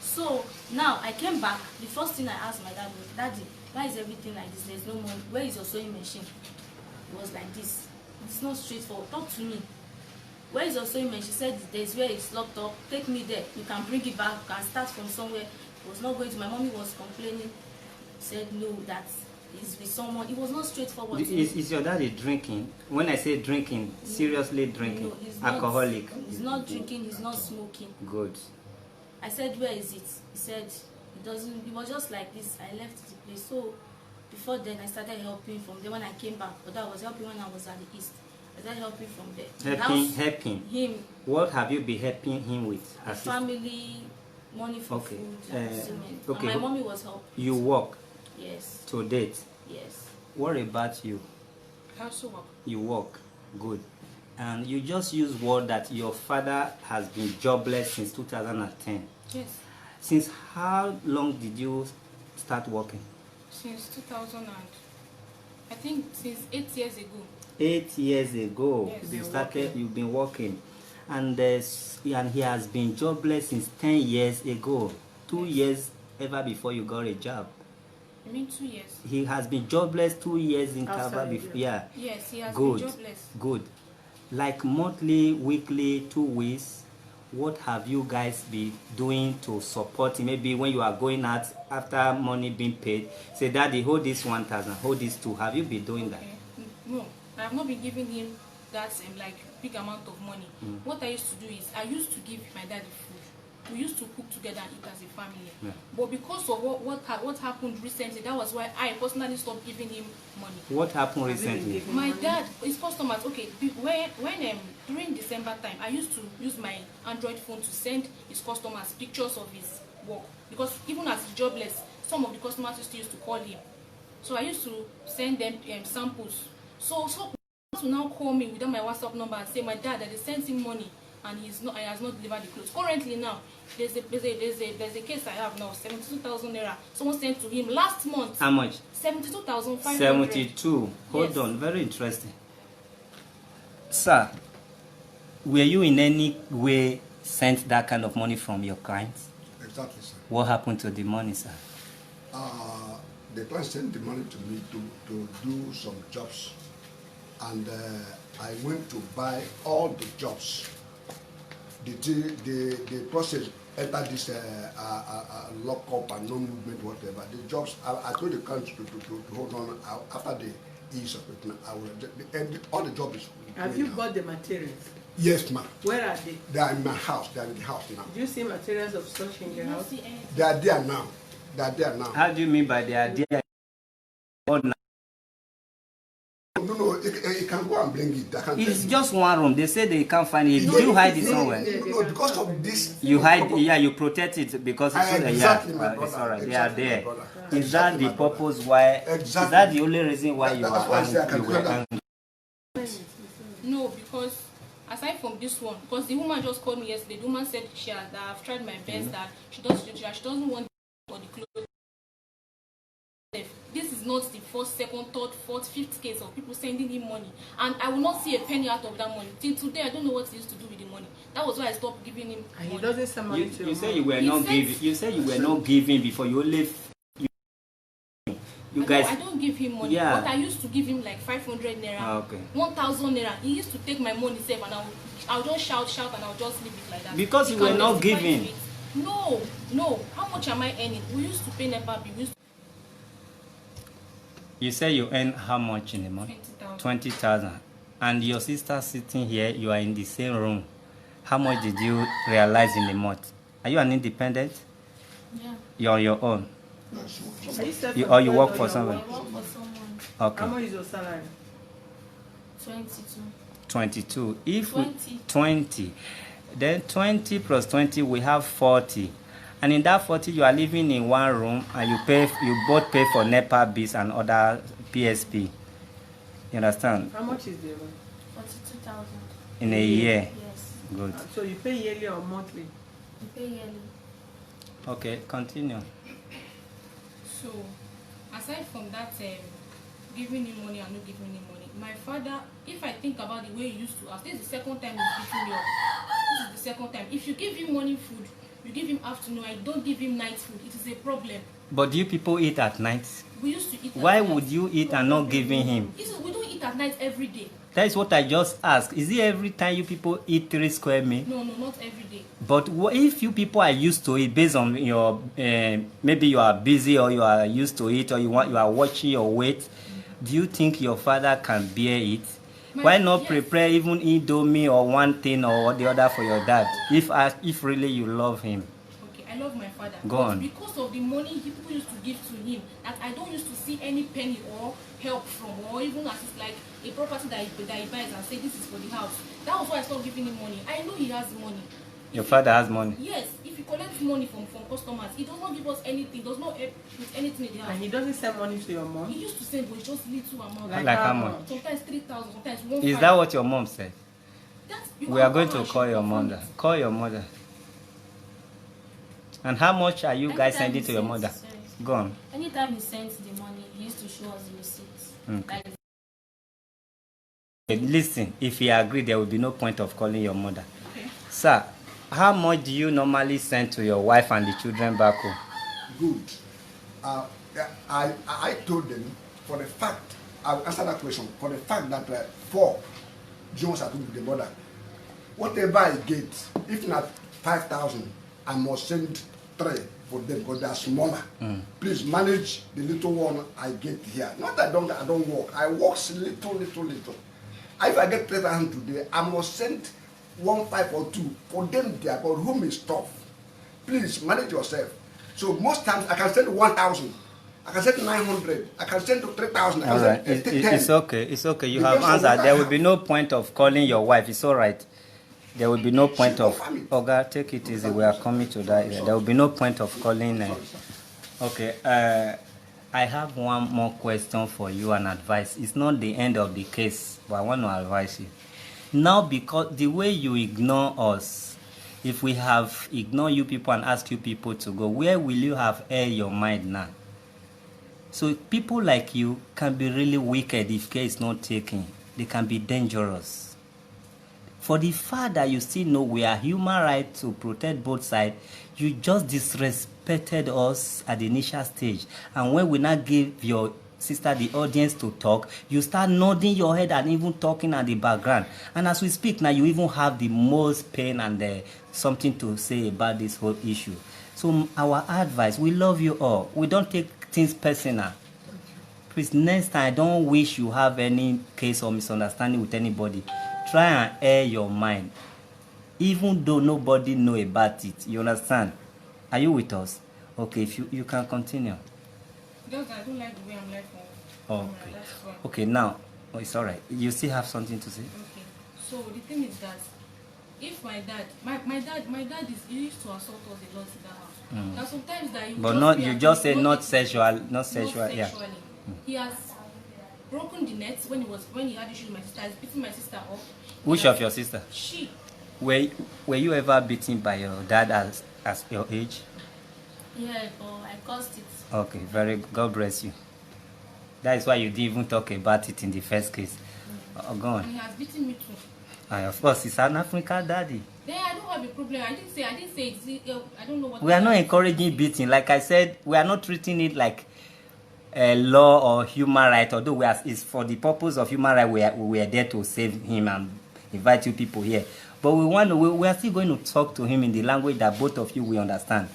So now I came back. The first thing I asked my dad was, Daddy, why is everything like this? There's no money. Where is your sewing machine? It was like this. It's not straightforward. Talk to me. Where is your sewing machine? She said there's where it's locked up. Take me there. You can bring it back. You can start from somewhere. It was not going to. My mommy was complaining. Said no, that is with someone. It was not straightforward. Is your daddy drinking? When I say drinking, seriously drinking? No, he's alcoholic? Not, he's not drinking. He's not smoking. Good. I said, where is it? He said, it doesn't. It was just like this. I left the place. So before then, I started helping from there when I came back. But I was helping when I was at the east. I started helping from there. Helping him. What have you been helping him with? Family, money for food, and okay. And my mommy was helping. You work? Yes. To date? Yes. What about you? I also work. You work. Good. And you just use word that your father has been jobless since 2010. Yes. Since how long did you start working? Since 2000 and I think since 8 years ago. 8 years ago, yes. You've been working, and he has been jobless since 10 years ago. 2 years ever before you got a job. I mean 2 years. He has been jobless 2 years in cover before. Yeah. Yes, he has Good. been jobless. Good. Like monthly, weekly, 2 weeks. What have you guys been doing to support him? Maybe when you are going out after money being paid, say, Daddy, hold this 1,000, hold this 2. Have you been doing that? No, I have not been giving him that like big amount of money, what I used to do is I used to give my dad the food. We used to cook together and eat as a family. Yeah. But because of what happened recently, that was why I personally stopped giving him money. What happened recently? My dad, his customers, okay, when during December time, I used to use my Android phone to send his customers pictures of his work, because even as he's jobless, some of the customers used to call him. So I used to send them samples. So to now call me without my WhatsApp number and say my dad that they sent him money and he has not delivered the clothes. Currently now, there's a case I have now, 72,000 naira. Someone sent to him last month. How much? 72,500. 72. Hold on, very interesting. Sir, were you in any way sent that kind of money from your clients? Exactly, sir. What happened to the money, sir? The client sent the money to me to do some jobs, and I went to buy all the jobs. The process entered this lock up and no movement, whatever. The jobs, I told the client to hold on after the ease of it. All the jobs. Have you bought the materials? Yes, ma'am. Where are they? They are in my house. They are in the house now. Do you see materials of such in your house? They are there now. They are there now. How do you mean by the idea? No, you can go and bring it. I can It's tell you. just one room. They say they can't find it. Do you hide it somewhere? No, because of this. You hide, yeah, you protect it because it's Exactly, yeah, my brother. it's all right. They Exactly, are my there. brother. Is that Exactly, the my brother. purpose why? Exactly. Is that the only reason why you That's why I say I can were tell that. angry? No, because aside from this one, because the woman just called me yesterday, the woman said that I've tried my best, that she doesn't want for the clothes. This is not the first, second, third, fourth, fifth case of people sending him money, and I will not see a penny out of that money. Till today, I don't know what he used to do with the money. That was why I stopped giving him And money. he doesn't send money to You your say mom. you were not giving. You say you were not giving before you live. You guys. I don't give him money, Yeah. but I used to give him like 500 naira, Okay. 1,000 naira. He used to take my money, save, and I'll just shout, and I'll just leave it like that. Because He you were can not testify to giving. it. No. How much am I earning? We used to pay NEPA bill. We used to You say you earn how much in a month? 20,000. 20,000. And your sister sitting here, you are in the same room. How much did you realize in a month? Are you an independent? Yeah. You're on your own. Are you self-employed Or you work for you're someone? I work for someone. How Okay. much is your salary? 22. 22. If 20. 20, then 20 plus 20, we have 40. And in that 40, you are living in one room, and you both pay for NEPA bills and other PSP. You understand? How much is the rent? 42,000. In a year. Yes. Good. So you pay yearly or monthly? We pay yearly. Okay, continue. So, aside from that, giving him money and not giving him money, my father, if I think about the way he used to ask, this is the second time he's beating me up. This is the second time. If you give him morning food, you give him afternoon, I don't give him night food, it is a problem. But do you people eat at night? We used to eat at Why night. would you eat and not giving him? We don't eat at night every day. That is what I just asked. Is it every time you people eat 3 square meal? No, not every day. But if you people are used to it based on your, maybe you are busy or you are used to it or you are watching your weight, do you think your father can bear it? Why not prepare even Indomie or one thing or the other for your dad if really you love him? Okay, I love my father. Go But on. because of the money people used to give to him, that I don't used to see any penny or help from, or even as it's like a property that he buys and say this is for the house. That was why I stopped giving him money. I know he has money. Your father has money. Yes, if he collects money from customers, he does not give us anything, does not help with anything in the house. And he doesn't send money to your mom? He used to send, but it's just little amount. Like how much? Sometimes 3,000, sometimes 1,500. Is that what your mom said? You We can are going to and call she your confirm mother. it. Call your mother. And how much are you guys Anytime sending he to your sends- mother? sorry. Go on. Anytime he sends the money, he used to show us the receipts. Okay. Like, Listen, if he agreed, there will be no point of calling your mother. okay. Sir, how much do you normally send to your wife and the children back home? Good. I told them for the fact, I'll answer that question, for the fact that 4 Jones are with the mother. Whatever I get, if not 5,000, I must send 3 for them because they are smaller. Please manage the little one I get here. Not that I don't work. I work little. If I get 3,000 today, I must send 1,500 or 2 for them there, but whom is tough. Please manage yourself. So most times I can send 1,000, I can send 900, I can send to 3,000. All right, it's okay, it's okay. You have answered. There will be no point of calling your wife. It's all right. There will be no point of. Oga, take it easy. We are coming to that. There will be no point of calling. Okay. I have one more question for you and advice. It's not the end of the case, but I want to advise you. Now, because the way you ignore us, if we have ignored you people and asked you people to go, where will you have air your mind now? So people like you can be really wicked if care is not taken. They can be dangerous. For the fact that you still know we are human rights to protect both sides, you just disrespected us at the initial stage. And when we now give your sister the audience to talk, you start nodding your head and even talking at the background. And as we speak now, you even have the most pain and something to say about this whole issue. So our advice, we love you all. We don't take things personal. Please, next time, I don't wish you have any case or misunderstanding with anybody. Try and air your mind, even though nobody know about it. You understand? Are you with us? Okay, if you can continue. Just I don't like the way I'm left. Okay. That's fine. Okay, now it's all right. You still have something to say? Okay. So the thing is that if my dad is, he used to assault us a lot in that house. Now sometimes that he But just not, be you at- just say not it- sexual, not yeah. sexually. He has broken the net when he had issues with my sister. He's beating my sister up. Which of your sister? She. Were you ever beaten by your dad as your age? Yeah, but I caused it. Okay, very good. God bless you. That is why you didn't even talk about it in the first case. Go on. And he has beaten me too. And of course, he's an African daddy. Then I don't have a problem. I didn't say I don't know what. We are not encouraging beating. Like I said, we are not treating it like a law or human right. Although it's for the purpose of human right, we are there to save him and invite you people here. But we are still going to talk to him in the language that both of you will understand.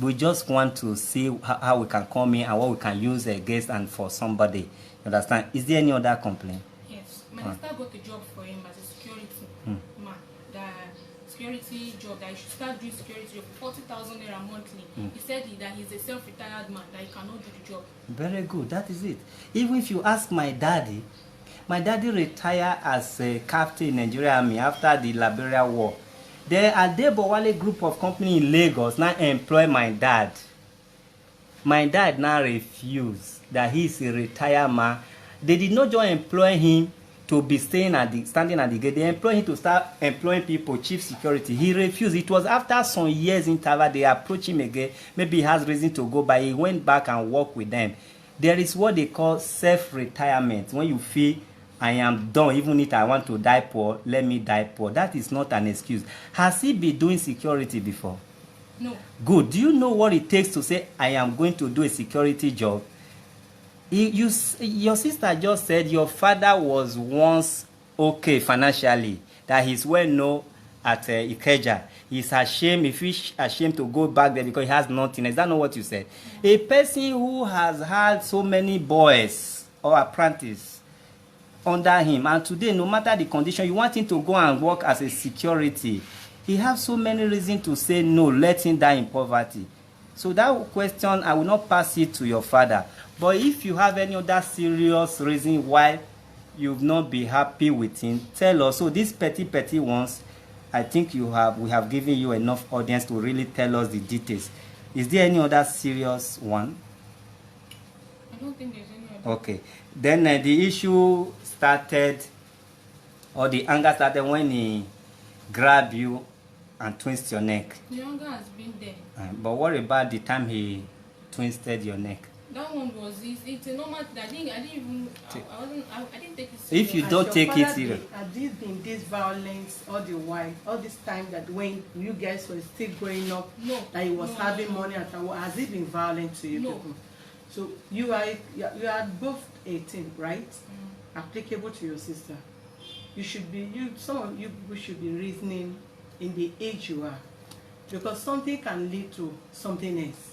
We just want to see how we can come in and what we can use against and for somebody. You understand? Is there any other complaint? Yes, my sister got a job for him as a security man. The security job that he should start doing security job for 40,000 naira monthly. He said that he's a self-retired man that he cannot do the job. Very good. That is it. Even if you ask my daddy retired as a captain in Nigerian Army after the Liberia War. There are Debowale group of company in Lagos now employ my dad. My dad now refused that he is a retired man. They did not just employ him to be standing at the gate. They employed him to start employing people, chief security. He refused. It was after some years interval they approached him again. Maybe he has reason to go, but he went back and worked with them. There is what they call self-retirement. When you feel I am done, even if I want to die poor, let me die poor. That is not an excuse. Has he been doing security before? No. Good. Do you know what it takes to say, I am going to do a security job? Your sister just said your father was once okay financially, that he's well known at Ikeja. He's ashamed, if he's ashamed to go back there because he has nothing. Is that not what you said? A person who has had so many boys or apprentices under him, and today, no matter the condition, you want him to go and work as a security, he has so many reasons to say no, let him die in poverty. So that question, I will not pass it to your father. But if you have any other serious reason why you've not been happy with him, tell us. So these petty ones, I think we have given you enough audience to really tell us the details. Is there any other serious one? I don't think there's any other. Okay. Then the issue started, or the anger started when he grabbed you and twisted your neck. The anger has been there. But what about the time he twisted your neck? That one was it's a normal thing. I didn't take it serious. If you don't take it serious. Has this been this violence all the while, all this time that when you guys were still growing up, No. that he was having money at all, has it been violent to you No. people? So you are both 18, right? Applicable to your sister. You should be some of you people should be reasoning in the age you are, because something can lead to something else.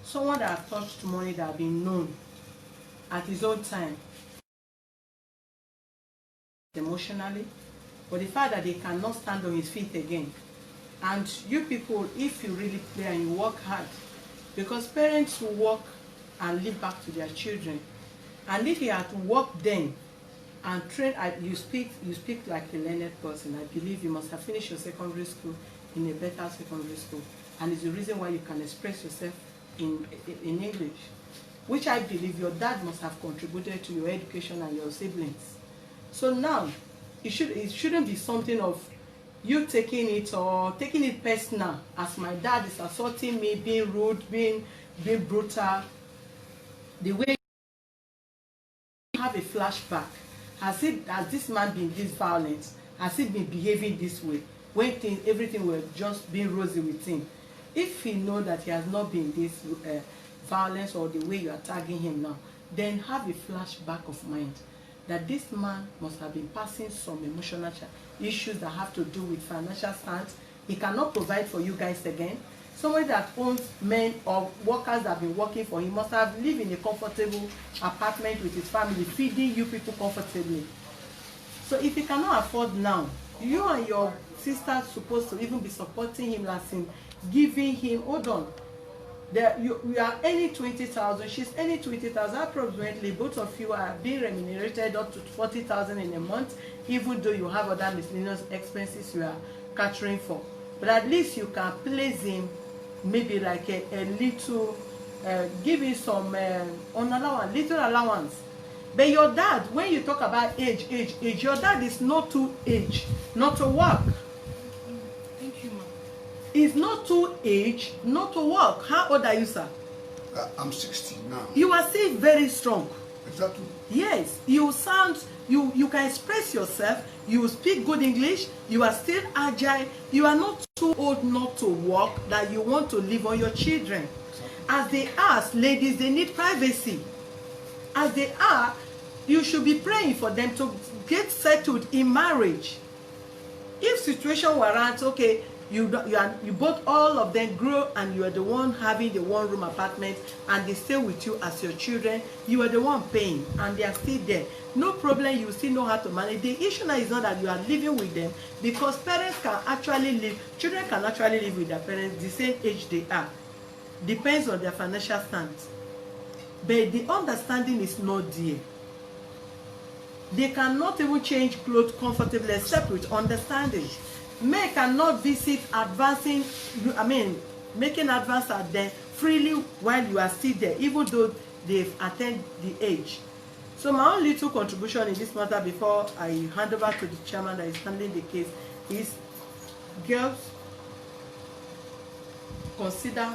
Someone that has touched money that has been known at his own time emotionally, but the fact that they cannot stand on his feet again. And you people, if you really play and you work hard, because parents will work and live back to their children, and if you have to work then and train, you speak like a learned person. I believe you must have finished your secondary school in a better secondary school, and it's the reason why you can express yourself in English, which I believe your dad must have contributed to your education and your siblings. So now, it shouldn't be something of you taking it personal, as my dad is assaulting me, being rude, being brutal. The way you have a flashback, has this man been this violent? Has he been behaving this way? When everything was just being rosy with him. If he know that he has not been this violence or the way you are tagging him now, then have a flashback of mind that this man must have been passing some emotional issues that have to do with financial stance. He cannot provide for you guys again. Somebody that owns men or workers that have been working for him must have lived in a comfortable apartment with his family, feeding you people comfortably. So if he cannot afford now, you and your sister are supposed to even be supporting him, like in giving him, hold on, you are earning 20,000, she's earning 20,000, approximately both of you are being remunerated up to 40,000 in a month, even though you have other miscellaneous expenses you are catering for. But at least you can place him maybe like a little, give him some little allowance. But your dad, when you talk about age, your dad is not too aged not to work. Thank you, ma'am. He's not too aged not to work. How old are you, sir? I'm 60 now. You are still very strong. Exactly. Yes, you sound, you can express yourself, you speak good English, you are still agile, you are not too old not to work that you want to live on your children. As they are, ladies, they need privacy. As they are, you should be praying for them to get settled in marriage. If situation warrants, okay, you both, all of them grow and you are the one having the one-room apartment and they stay with you as your children, you are the one paying and they are still there. No problem, you still know how to manage. The issue now is not that you are living with them, because parents can actually live, children can actually live with their parents the same age they are. Depends on their financial stance. But the understanding is not there. They cannot even change clothes comfortably except with understanding. Men cannot visit making advance at them freely while you are still there, even though they've attained the age. So my own little contribution in this matter before I hand over to the chairman that is handling the case is, girls, consider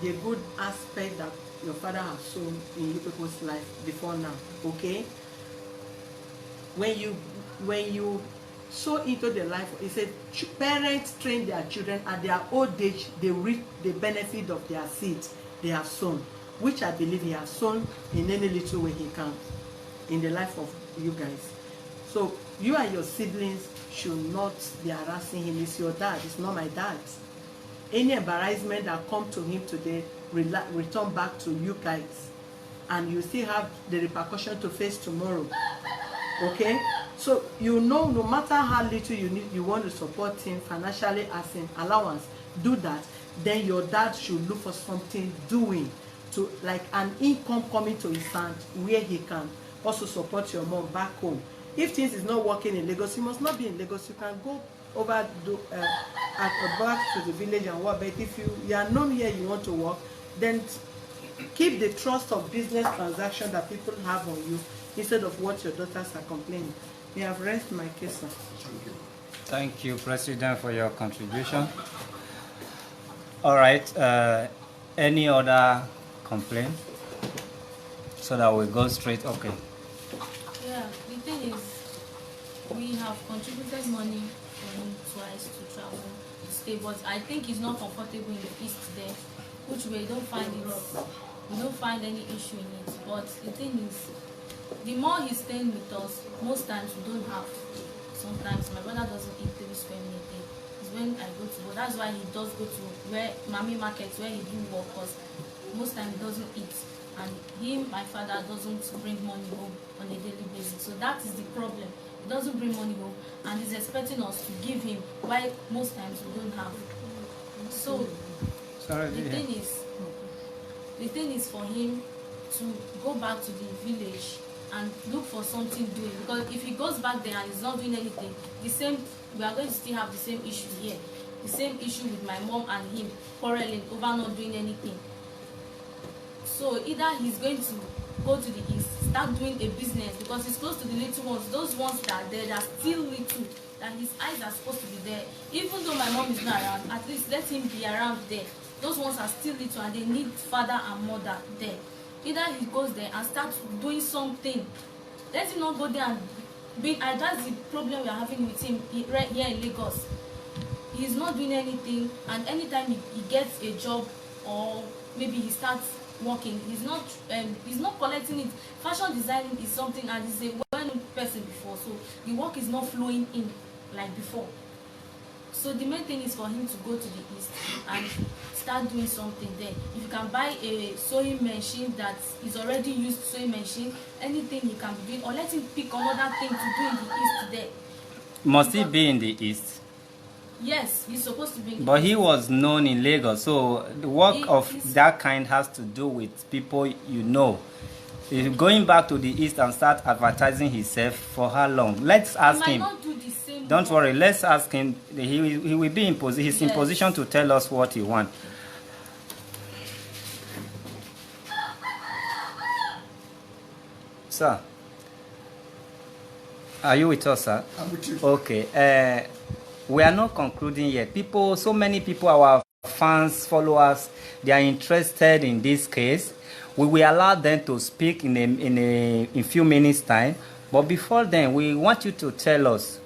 the good aspect that your father has shown in you people's life before now, okay? When you so into the life, he said parents train their children at their old age, they reap the benefit of their seed they have sown, which I believe he has sown in any little way he can in the life of you guys. So you and your siblings should not be harassing him. It's your dad, it's not my dad. Any embarrassment that come to him today return back to you guys, and you still have the repercussion to face tomorrow. Okay, so you know, no matter how little you want to support him financially as an allowance, do that. Then your dad should look for something doing, to like an income coming to his hand where he can also support your mom back home. If things is not working in Lagos, you must not be in Lagos. You can go over back to the village and work. But if you are known here, you want to work, then keep the trust of business transaction that people have on you, instead of what your daughters are complaining. We have raised my case, sir. Thank you. Thank you, President, for your contribution. All right. Any other complaint? So that we go straight. Okay. Yeah, the thing is, we have contributed money for him twice to travel to stay, but I think he's not comfortable in the east there, which we don't find any issue in it. But the thing is, the more he's staying with us, most times we don't have. Sometimes my brother doesn't eat 3 square meals a day. It's when I go to work. That's why he does go to where Mami markets where he do work, because most times he doesn't eat. And him, my father, doesn't bring money home on a daily basis. So that is the problem. He doesn't bring money home, and he's expecting us to give him, while most times we don't have. So the thing is for him to go back to the village and look for something doing, because if he goes back there and he's not doing anything, we are going to still have the same issue here, the same issue with my mom and him quarreling over not doing anything. So either he's going to go to the east, start doing a business, because he's close to the little ones, those ones that are there, that are still little, that his eyes are supposed to be there. Even though my mom is not around, at least let him be around there. Those ones are still little and they need father and mother there. Either he goes there and starts doing something. Let him not go there and that's the problem we are having with him right here in Lagos. He's not doing anything, and anytime he gets a job, or maybe he starts working, he's not collecting it. Fashion designing is something, and he's a well-known person before, so the work is not flowing in like before. So the main thing is for him to go to the east and start doing something there. If you can buy a sewing machine that is already used sewing machine, anything he can be doing, or let him pick another thing to do in the east there. Must he be in the east? Yes, he's supposed to be in the But east. he was known in Lagos, so the work of that kind has to do with people you know. If going back to the east and start advertising himself, for how long? Let's ask him. He might not do the same Don't work. worry, let's ask him. He will be in position. He's in Yes. position to tell us what he wants. Sir, are you with us, sir? I'm with you. Okay. We are not concluding yet. So many people, our fans, followers, they are interested in this case. We will allow them to speak in a few minutes' time. But before then, we want you to tell us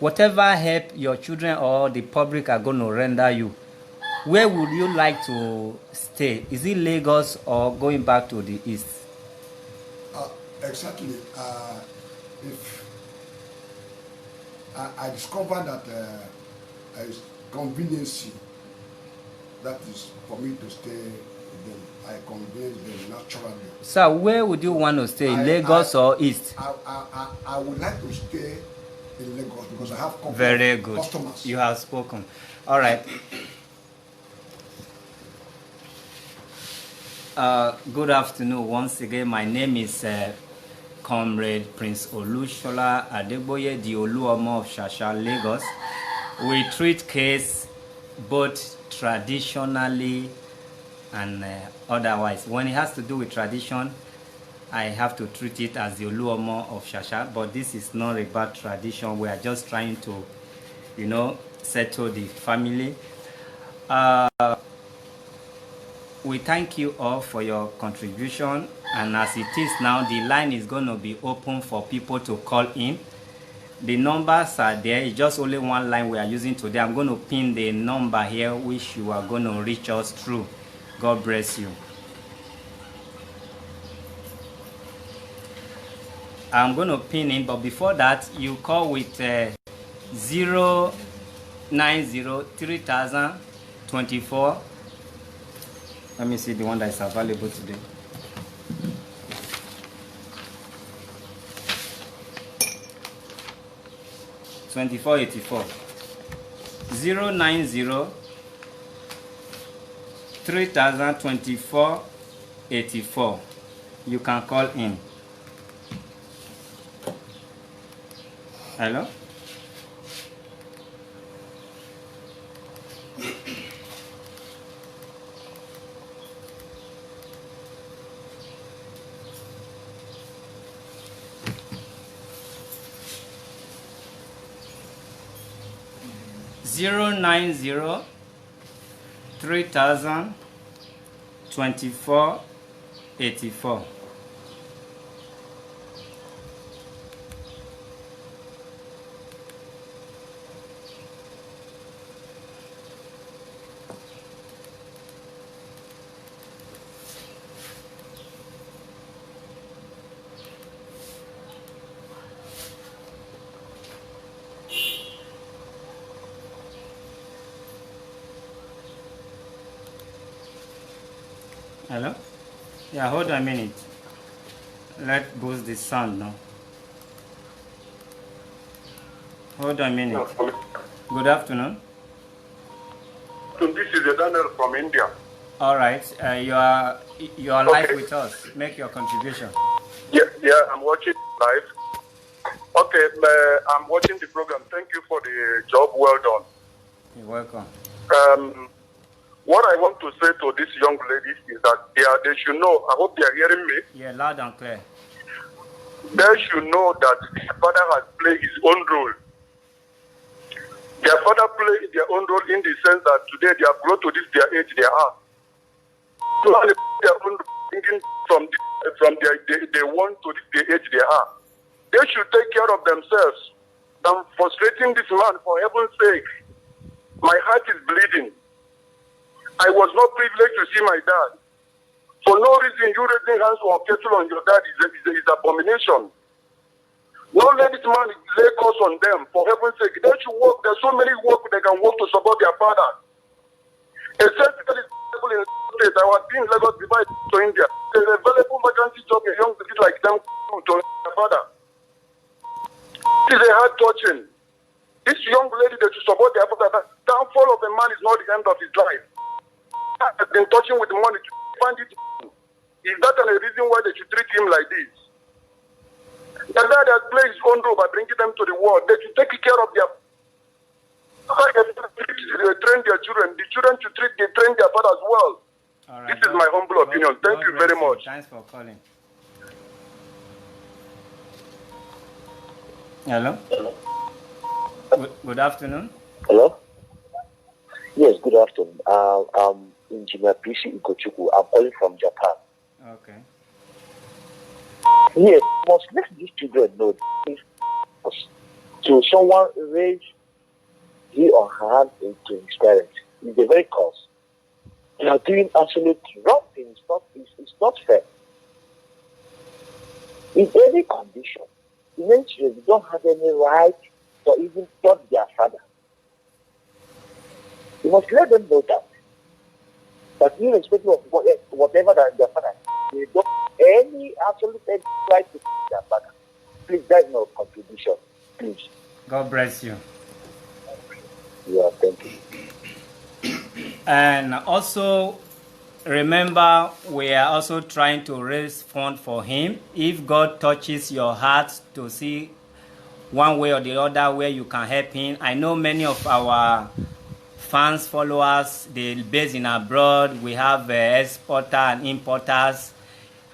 whatever help your children or the public are going to render you. Where would you like to stay? Is it Lagos or going back to the east? Exactly. If I discovered that there is convenience, that is for me to stay with them. I convince them naturally. Sir, where would you want to stay? Lagos or east? I would like to stay in Lagos because I have Very good. customers. You have spoken. All right. Good afternoon once again. My name is Comrade Prince Olushola Adeboye, the Oluomo of Shasha, Lagos. We treat case both traditionally and otherwise. When it has to do with tradition, I have to treat it as the Oluomo of Shasha, but this is not about tradition. We are just trying to, settle the family. We thank you all for your contribution, and as it is now, the line is going to be open for people to call in. The numbers are there. It's just only one line we are using today. I'm going to pin the number here which you are going to reach us through. God bless you. I'm going to pin in, but before that, you call with 0903024. Let me see the one that is available today. $24.84. 090302484. You can call in. Hello? Zero 2484. Hello? Yeah, hold on a minute. Let's boost the sound now. Hold on a minute. Good afternoon. This is Daniel from India. All right. You are live with us. Make your contribution. Yeah, I'm watching live. Okay, I'm watching the program. Thank you for the job. Well done. You're welcome. What I want to say to these young ladies is that they should know, I hope they are hearing me. Yeah, loud and clear. They should know that their father has played his own role. Their father played their own role in the sense that today they have grown to this their age they are. So their own thinking from they want to the age they are. They should take care of themselves. I'm frustrating this man, for heaven's sake. My heart is bleeding. I was not privileged to see my dad. For no reason, you raising hands or kettle on your dad is abomination. Don't let this man lay curse on them, for heaven's sake. They should work. There's so many work they can work to support their father. Especially people in the state. I was being Lagos divided to India. There's a valuable vacancy job a young kid like them to their father. It is a hard touching. This young lady that should support their father, the downfall of a man is not the end of his life. Has been touching with the money to find it. Is that a reason why they should treat him like this? The dad has played his own role by bringing them to the world. They should take care of their. They train their children. The children should train their father as well. All right. This is my humble opinion. Thank you very much. Thanks for calling. Hello. Good afternoon. Hello? Yes, good afternoon. I'm Engineer PC Ikochukwu. I'm calling from Japan. Okay. Yes, must let these children know this. To someone raise he or her hand into his parents is a very cause. They are doing absolutely wrong thing. It's not fair. In any condition, eventually they don't have any right to even touch their father. You must let them know that. But irrespective of whatever that their father, they don't have any absolute right to touch their father. Please, that's no contribution. Please. God bless you. Yeah, thank you. And also, remember, we are also trying to raise funds for him. If God touches your heart to see one way or the other where you can help him. I know many of our fans, followers, they're based in abroad. We have exporters and importers.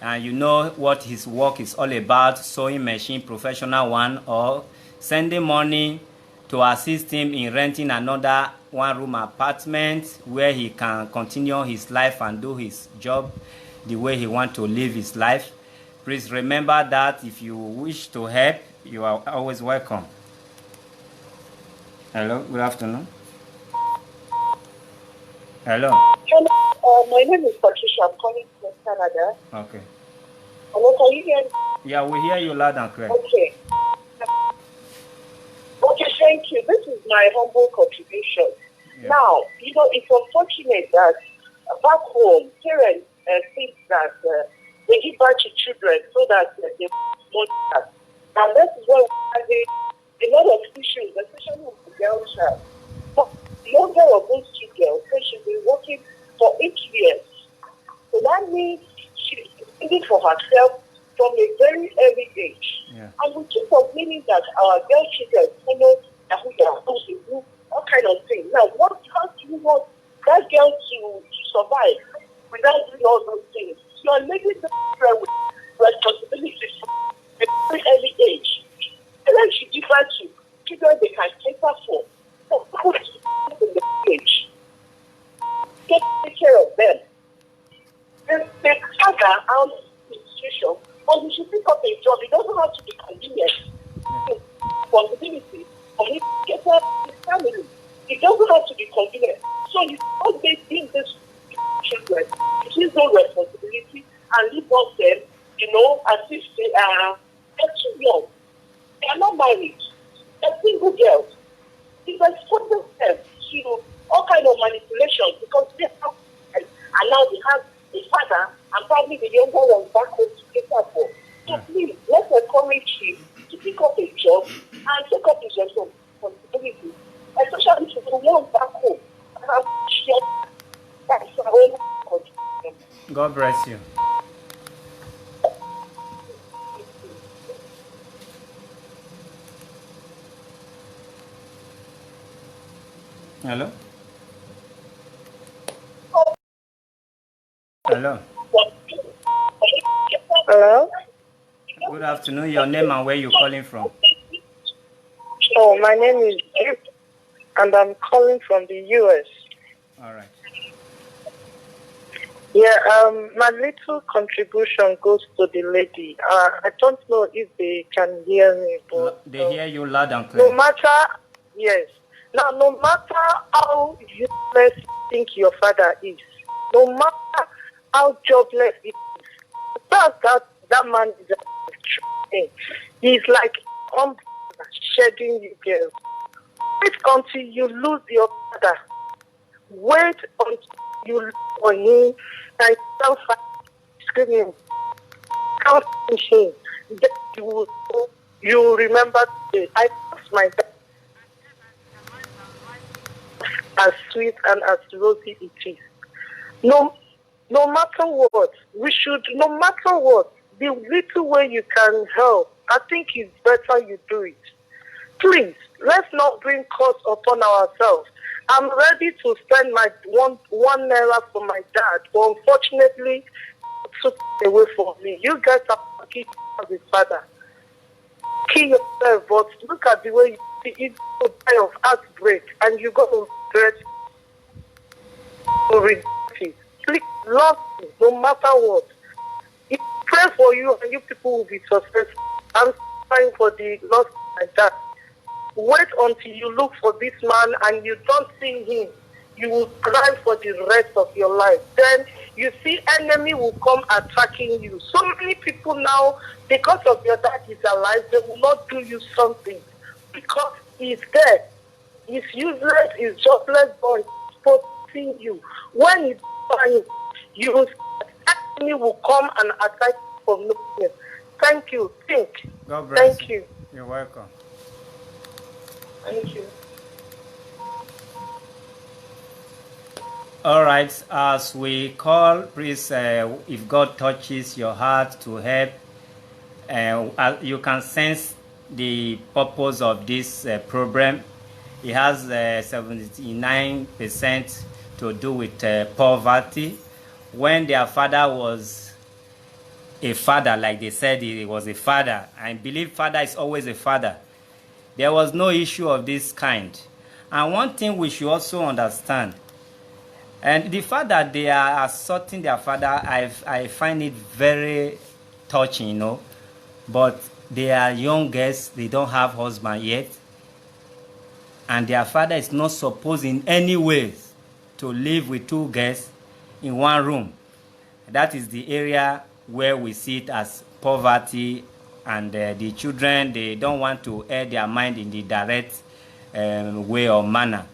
And you know what his work is all about, sewing machine, professional one, or sending money to assist him in renting another one-room apartment where he can continue his life and do his job the way he wants to live his life. Please remember that if you wish to help, you are always welcome. Hello, good afternoon. Hello. Hello, my name is Patricia. I'm calling from Canada. Okay. Hello, can you hear me? Yeah, we hear you loud and clear. Okay. Okay, thank you. This is my humble contribution. Yeah. Now, it's unfortunate that back home, parents think that they give birth to children so that they want that. And this is why we have a lot of issues, especially with the girl child. But the younger of those two girls, they should be working for 8 years. So that means she's thinking for herself from a very early age. Yeah. And we keep complaining that our girl children follow who they are supposed to do, all kind of things. Now, how do you want that girl to survive without doing all those things? You are making the children with responsibilities from a very early age. And then she give birth to children they can cater for. So, put in the age. Take care of them. The father out the situation, but he should pick up a job. It doesn't have to be convenient. Responsibility for him to get up his family. It doesn't have to be convenient. So you can't give this children his own responsibility and leave off them, as if they're too young. They are not married. They're single girls. It's exposing them to all kind of manipulation because they have and now they have a father and probably the younger one back home to cater for. So please, let's encourage him to pick up a job and take up his want back home. And I'm sure that's my own contribution. God bless you. Hello? Hello. Hello? Good afternoon. Your name and where you calling from? Oh, my name is Jim, and I'm calling from the US. All right. Yeah, my little contribution goes to the lady. I don't know if they can hear me, but They hear you loud and clear. no matter, yes. Now, no matter how useless you think your father is, no matter how jobless he is, that man is a he's like shedding you girls. Wait until you lose your father. Wait until you look for him and start screaming, counting him. Then you will remember today. I lost my dad. As sweet and as rosy it is. No matter what, we should, no matter what, the little way you can help, I think it's better you do it. Please, let's not bring cost upon ourselves. I'm ready to spend my one naira for my dad, but unfortunately, it took it away from me. You guys are lucky as his father. Kill yourself, but look at the way you see it die of heartbreak, and you're going to regret it. Please, love me, no matter what. If I pray for you, and you people will be successful. I'm trying for the loss of my dad. Wait until you look for this man and you don't see him. You will cry for the rest of your life. Then you see enemy will come attacking you. So many people now, because of your dad is alive, they will not do you something. Because he's dead. He's useless, he's jobless, but he's protecting you. When he's dying, enemy will come and attack you from nowhere. Thank you. Think. God bless Thank you. You're welcome. Thank you. All right, as we call, please, if God touches your heart to help, you can sense the purpose of this program. It has 79% to do with poverty. When their father was a father, like they said he was a father, I believe father is always a father. There was no issue of this kind. And one thing we should also understand, and the fact that they are assaulting their father, I find it very touching, you know. But they are young girls, they don't have husband yet. And their father is not supposed in any way to live with two girls in one room. That is the area where we see it as poverty, and the children, they don't want to air their mind in the direct way or manner.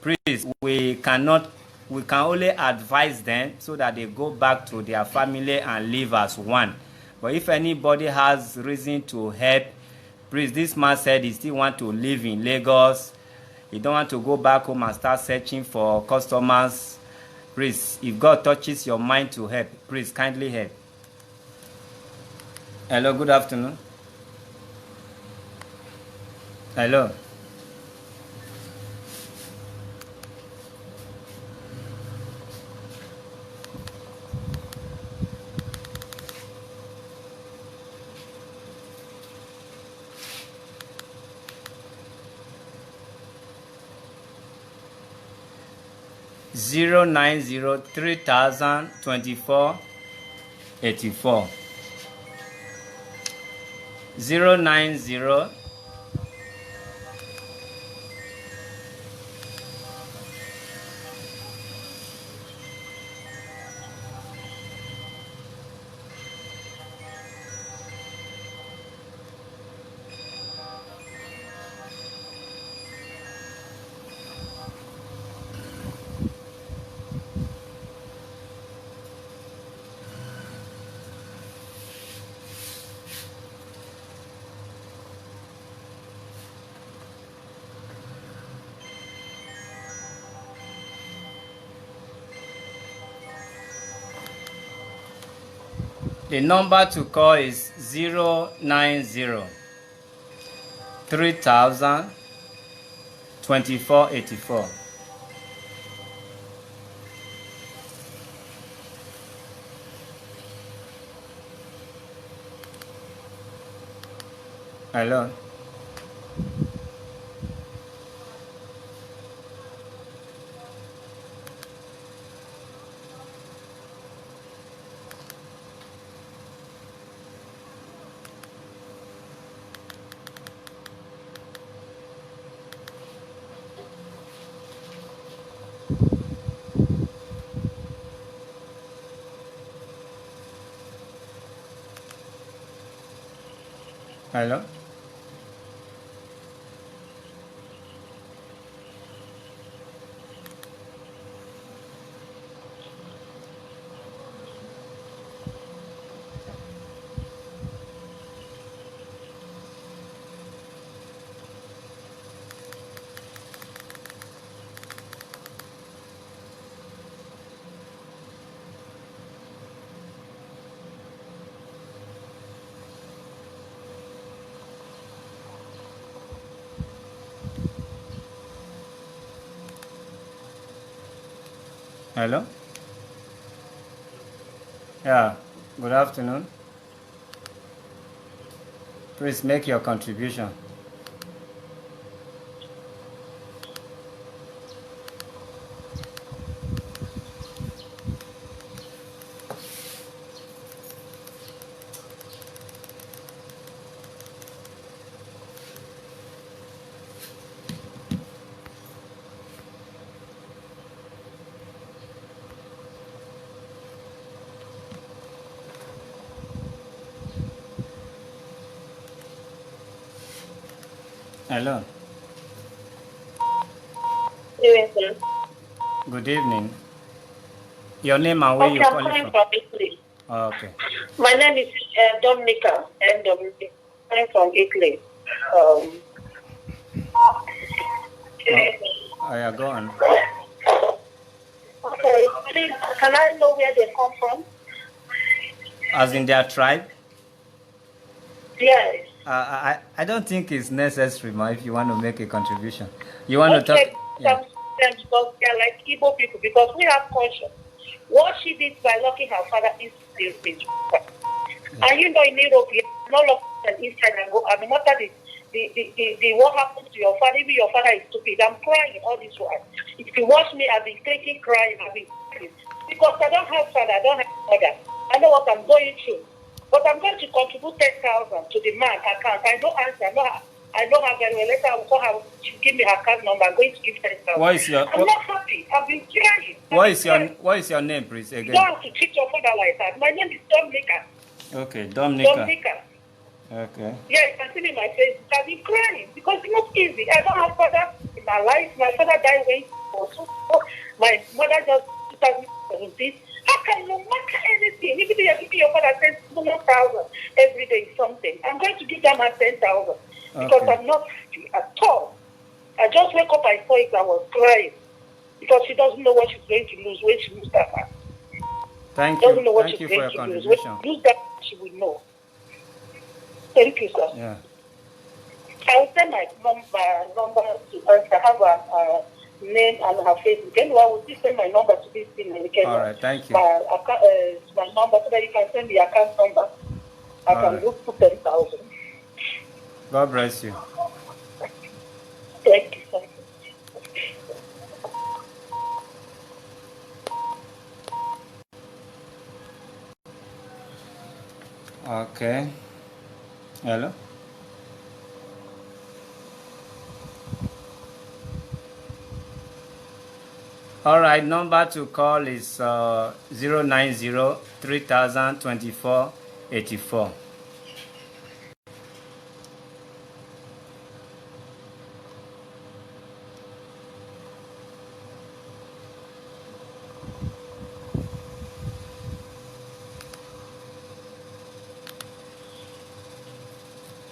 Please, we can only advise them so that they go back to their family and live as one. But if anybody has reason to help, please, this man said he still want to live in Lagos. He don't want to go back home and start searching for customers. Please, if God touches your mind to help, please kindly help. Hello, good afternoon. Hello. Zero 903,024 84 090 The number to call is 090 3000 2484. Hello. Hello. Hello. Yeah. Good afternoon. Please make your contribution. Hello. Yes, Good evening. Your name and where okay, you I'm calling calling from? from Italy. Okay. My name is Dominica, NWD. I'm from Italy. Yeah, go on. Okay, please, can I know where they come from? As in their tribe? Yes. I don't think it's necessary, ma, if you want to make a contribution. You want to talk? Okay, Yeah. because they're like Igbo people, because we have conscience. What she did by locking her father is the And you know, in Europe, you no lock them inside and go. And no matter the what happens to your father, even your father is stupid. I'm crying all this while. If you watch me, I've been taking crying, I've been crying. Because I don't have father, I don't have mother. I know what I'm going through. But I'm going to contribute 10,000 to the man account. I don't answer. I don't have very well. Later, I will call her. She give me her account number. I'm going to give 10,000. What is your? I'm not happy. I've been crying. What is your name, please? You Again. don't have to treat your father like that. My name is Dominica. Okay, Dominica. Dominica. Okay. Yeah, you can see me in my face. I've been crying because it's not easy. I don't have father in my life. My father died when he was so small. My mother just 2017. How can no matter anything? Even if you're giving your father 10,000 every day is something. I'm going to give them a 10,000 because Okay. I'm not happy at all. I just wake up, I saw it, I was crying because she doesn't know what she's going to lose when she loses that man. Thank Doesn't know you. what Thank she's you for going your to lose. When contribution. she loses that, she will know. Thank you, sir. Yeah. I'll send my number to her. I have a name and her face. Then I will just send my number to this thing and you can All right. Thank you. my number so that you can send the account number. I All can right. look for 10,000. God bless you. Thank you, sir. Okay. Hello. All right. Number to call is 090 3000 2484.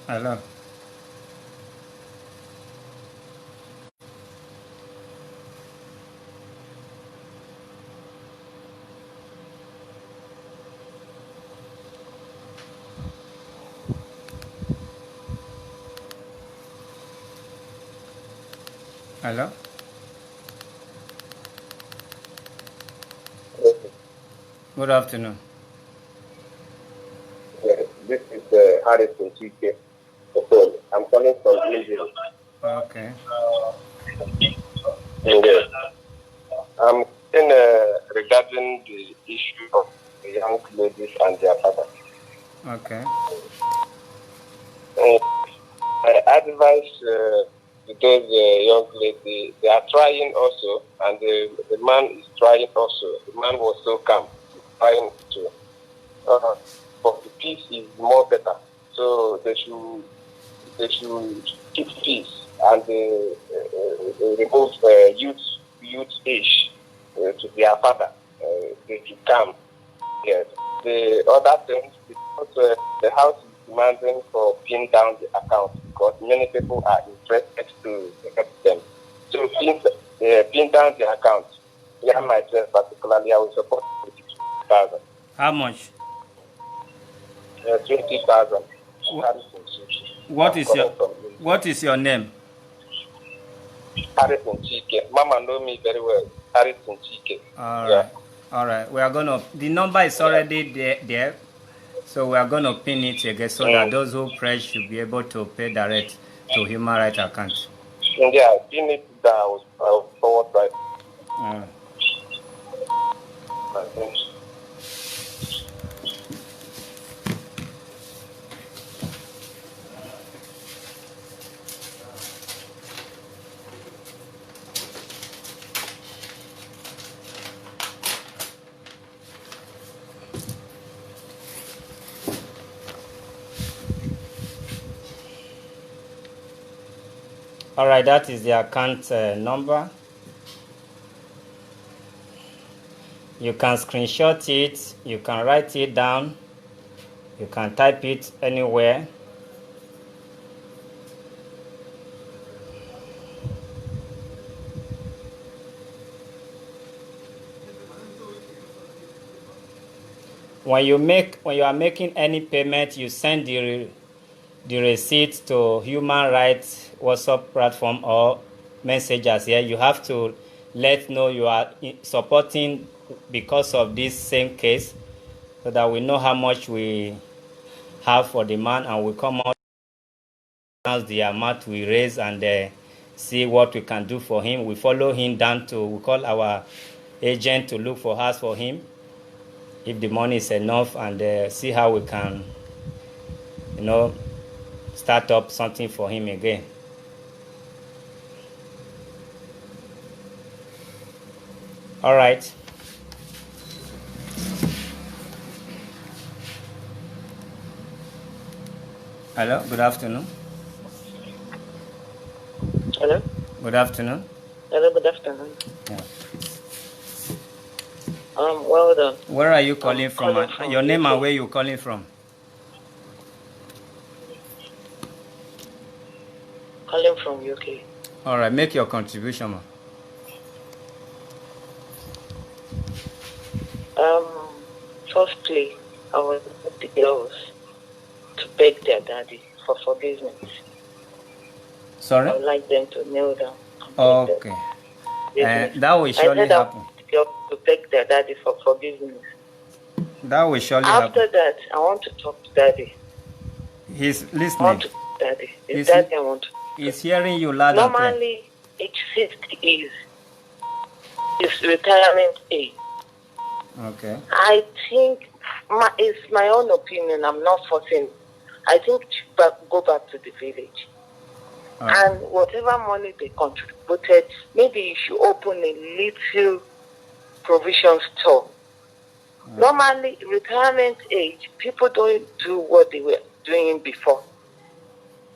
Hello. Hello? Good afternoon. This is Harrison TK. I'm calling from Israel. Okay. Yes. I'm in regarding the issue of the young ladies and their father. Okay. I advise those young ladies, they are trying also, and the man is trying also. The man was so calm, trying to. But the peace is more better. So they should keep peace and remove youth age to their father. They should come. Yes. The other thing, because the house is demanding for pin down the account because many people are interested to help them. So pin down the account. Yeah, myself particularly, I will support 20,000. How much? 20,000. What is your name? Harrison Chike. Mama know me very well. Harrison Chike. All right. We are gonna. The number is already there, so we are gonna pin it again so that those who press should be able to pay direct to human rights account. Yeah, pin it down. Forward right. All right, that is the account number. You can screenshot it, you can write it down, you can type it anywhere. When you are making any payment, you send the receipt to human rights WhatsApp platform or messengers here. You have to let know you are supporting because of this same case, so that we know how much we have for the man, and we come out the amount we raise and see what we can do for him. We follow him down to, we call our agent to look for house for him if the money is enough, and see how we can, start up something for him again. All right. Hello, good afternoon. Hello? Good afternoon. Hello, good afternoon. Yeah. Well done. Where are you calling from? Your name UK. and where you calling from? Calling from UK. All right, make your contribution, ma. Firstly, I would like the girls to beg their daddy for forgiveness. Sorry? I would like them to kneel down. Okay. That will surely happen. The girls to beg their daddy for forgiveness. That will surely happen. After that, I want to talk to daddy. He's listening. I want to talk to daddy. It's daddy I want to talk to. He's hearing you loud and clear. Normally, age 60 is retirement age. Okay. I think it's my own opinion. I'm not forcing. I think go back to the village. And whatever money they contributed, maybe you should open a little provision store. Normally, retirement age, people don't do what they were doing before.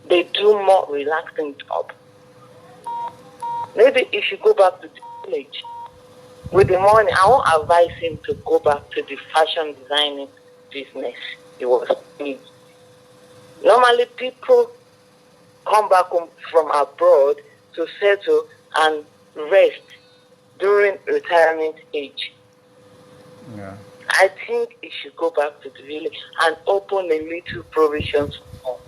They do more relaxing job. Maybe if you go back to the village, with the money, I won't advise him to go back to the fashion designing business he was in. Normally, people come back home from abroad to settle and rest during retirement age. Yeah. I think he should go back to the village and open a little provision store.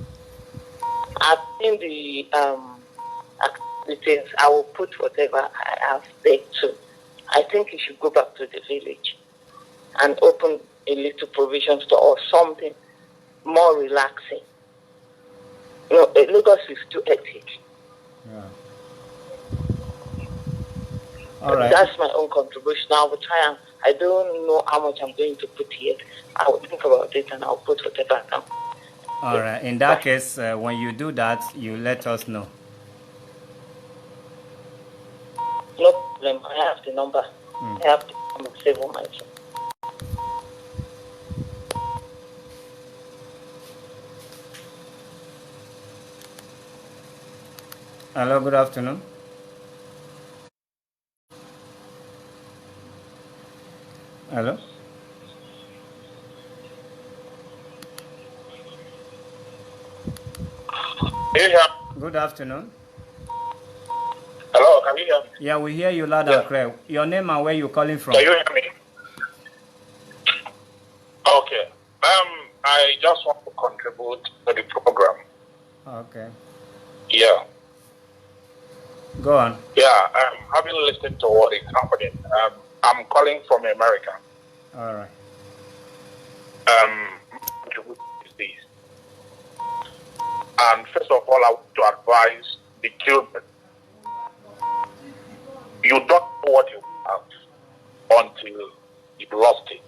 I've seen the details. I will put whatever I have there too. I think you should go back to the village and open a little provision store or something more relaxing. You know, Lagos is too hectic. Yeah. All right. That's my own contribution. I will try and I don't know how much I'm going to put yet. I will think about it and I'll put whatever I can. All right. In that case, when you do that, you let us know. No problem. I have the number. I have the number saved on my phone. Hello, good afternoon. Hello? Can you hear? Good afternoon. Hello, can you hear me? Yeah, we hear you loud and clear. Your name and where you calling from? Can you hear me? Okay. I just want to contribute to the program. Okay. Yeah. Go on. Yeah, having listened to what is happening, I'm calling from America. All right. Contribute to this. And first of all, I want to advise the children. You don't know what you have until you've lost it.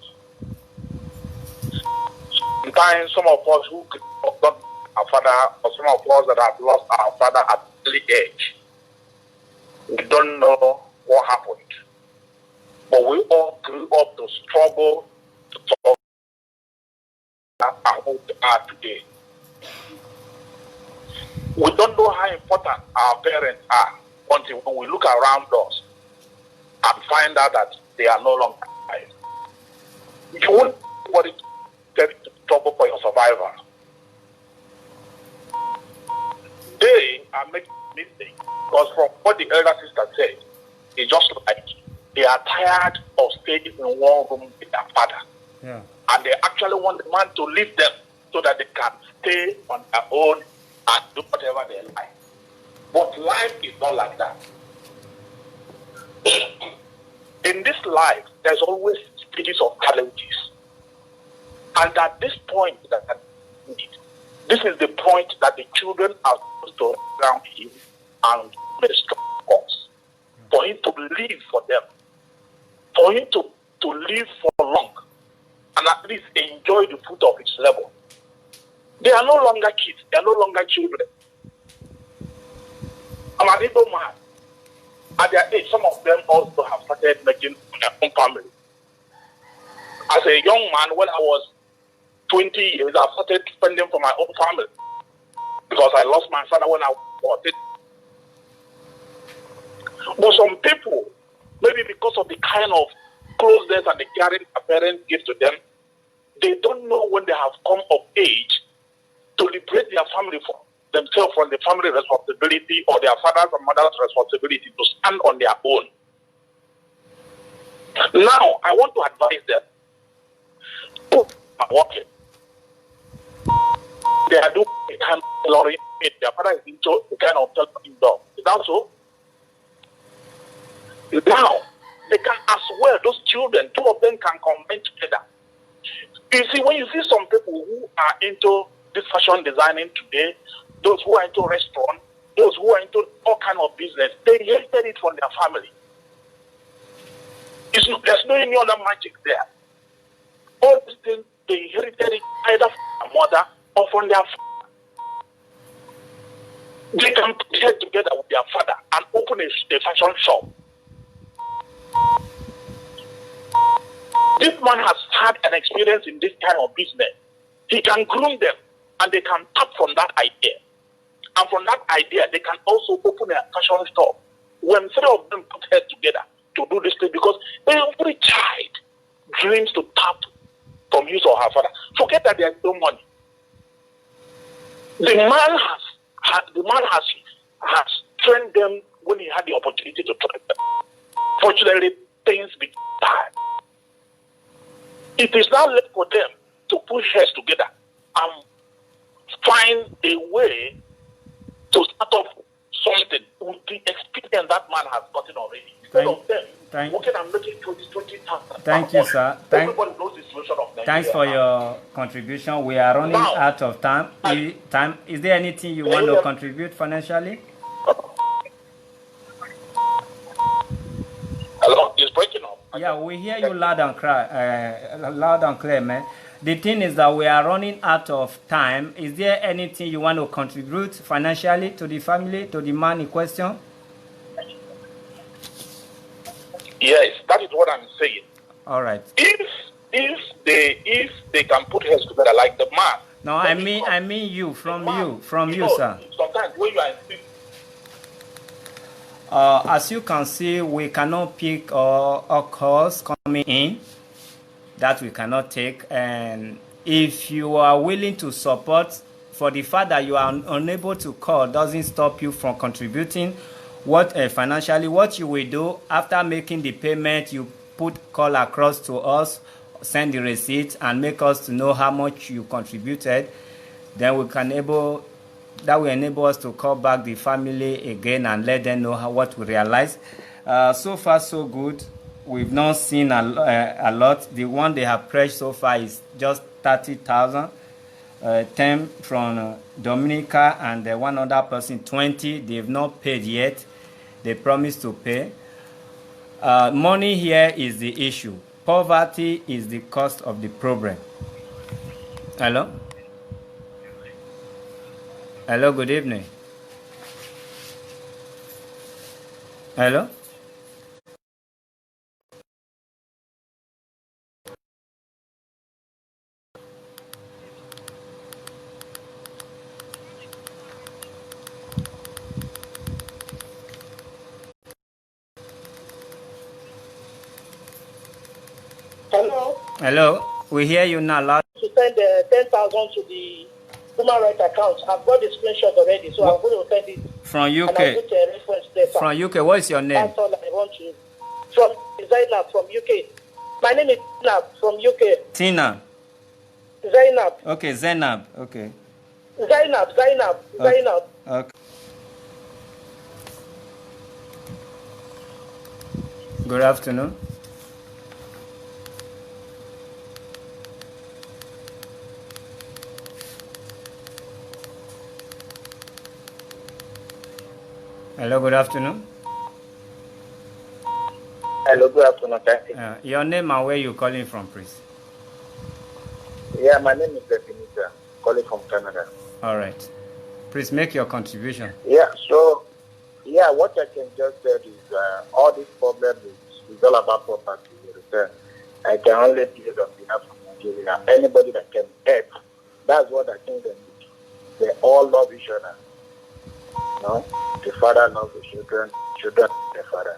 Sometimes some of us who have not our father, or some of us that have lost our father at early age, we don't know what happened. But we all grew up to struggle to survive and who we are today. We don't know how important our parents are until when we look around us and find out that they are no longer alive. You won't want to get into trouble for your survival. They are making mistakes because from what the elder sister said, it's just like they are tired of staying in one room with their father. Yeah. And they actually want the man to leave them so that they can stay on their own and do whatever they like. But life is not like that. In this life, there's always stages of challenges. And at this point, this is the point that the children are supposed to run around him and make a strong cause for him to live for them, for him to live for long, and at least enjoy the fruit of his labor. They are no longer kids, they are no longer children. I'm an able man. At their age, some of them also have started making their own family. As a young man, when I was 20 years, I started spending for my own family because I lost my father when I was 14. But some people, maybe because of the kind of closeness and the caring their parents give to them, they don't know when they have come of age to liberate their family from themselves from the family responsibility or their fathers and mothers' responsibility to stand on their own. Now, I want to advise them who are working. They are doing a kind of tailoring. Their father is into a kind of tailoring job. Is that so? Now, they can as well, those children, two of them can combine together. You see, when you see some people who are into this fashion designing today, those who are into restaurant, those who are into all kind of business, they inherited it from their family. There's no any other magic there. All these things, they inherited it either from their mother or from their father. They can put head together with their father and open a fashion shop. This man has had an experience in this kind of business. He can groom them and they can tap from that idea. And from that idea, they can also open a fashion store. When three of them put heads together to do this thing, because every child dreams to tap from his or her father. Forget that there is no money. The man has trained them when he had the opportunity to train them. Fortunately, things became hard. It is now left for them to put heads together and find a way to start off something with the experience that man has gotten already. Instead of them working and making 20,000. Thank you, sir. Everybody knows the situation of Nigeria. Thanks for your contribution. We are running out of time. Is there anything you want to contribute financially? Hello, it's breaking up. Yeah, we hear you loud and clear, man. The thing is that we are running out of time. Is there anything you want to contribute financially to the family, to the man in question? Yes, that is what I'm saying. All right. If they can put heads together like the man. No, I mean you, from you, sir. Sometimes when you are in as you can see, we cannot pick all calls coming in that we cannot take. And if you are willing to support, for the fact that you are unable to call doesn't stop you from contributing. What financially, what you will do after making the payment, you put call across to us, send the receipt, and make us to know how much you contributed. Then we can that will enable us to call back the family again and let them know what we realize. So far, so good. We've not seen a lot. The one they have pressed so far is just 30,000. 10 from Dominica, and one other person 20. They've not paid yet. They promised to pay. Money here is the issue. Poverty is the cost of the problem. Hello? Hello, good evening. Hello? Hello? Hello, we hear you now loud. To send 10,000 to the human rights account. I've got the screenshot already, so I'm going to send it. From UK. And I'll put a reference there. From UK, what is your name? That's all I want to. From Zainab from UK. My name is Zainab from UK. Tina. Zainab. Okay, Zainab. Okay. Zainab. Okay. Good afternoon. Hello, good afternoon. Hello, good afternoon. Thank you. Your name and where you calling from, please? Yeah, my name is Ebenezer, calling from Canada. All right. Please make your contribution. Yeah, so, what I can just tell is all this problem is all about property. I can only do it on behalf of Nigeria. Anybody that can help, that's what I think they need. They all love each other. No? The father loves the children, children love the father.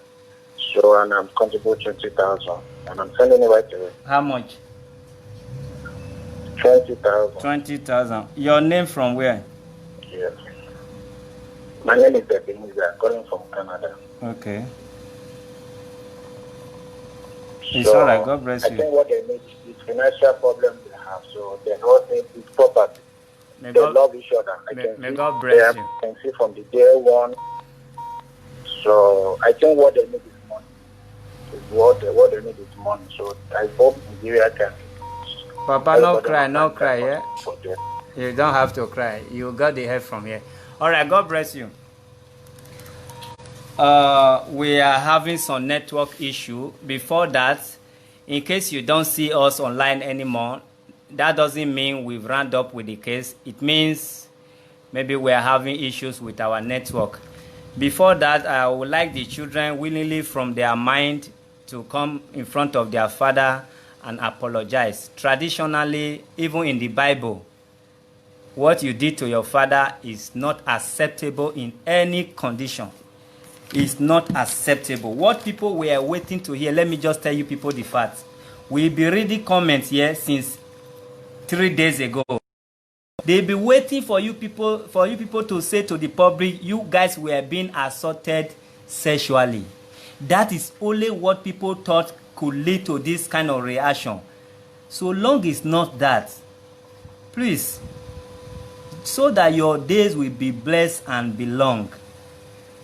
So, and I'm contributing 20,000, and I'm sending it right away. How much? 20,000. 20,000. Your name from where? Yes. My name is Ebenezer, calling from Canada. Okay. It's all right. God bless you. I think what they need is financial problem they have, so they don't need this property. They love each other. May God bless you. I can see from the day one. So I think what they need is money. What they need is money. So I hope Nigeria can. Papa, no cry, yeah? You don't have to cry. You got the help from here. All right, God bless you. We are having some network issue. Before that, in case you don't see us online anymore, that doesn't mean we've rounded up with the case. It means maybe we are having issues with our network. Before that, I would like the children willingly from their mind to come in front of their father and apologize. Traditionally, even in the Bible, what you did to your father is not acceptable in any condition. It's not acceptable. What people were waiting to hear, let me just tell you people the facts. We'll be reading comments here since 3 days ago. They'll be waiting for you people to say to the public, you guys were being assaulted sexually. That is only what people thought could lead to this kind of reaction. So long it's not that, please, so that your days will be blessed and be long,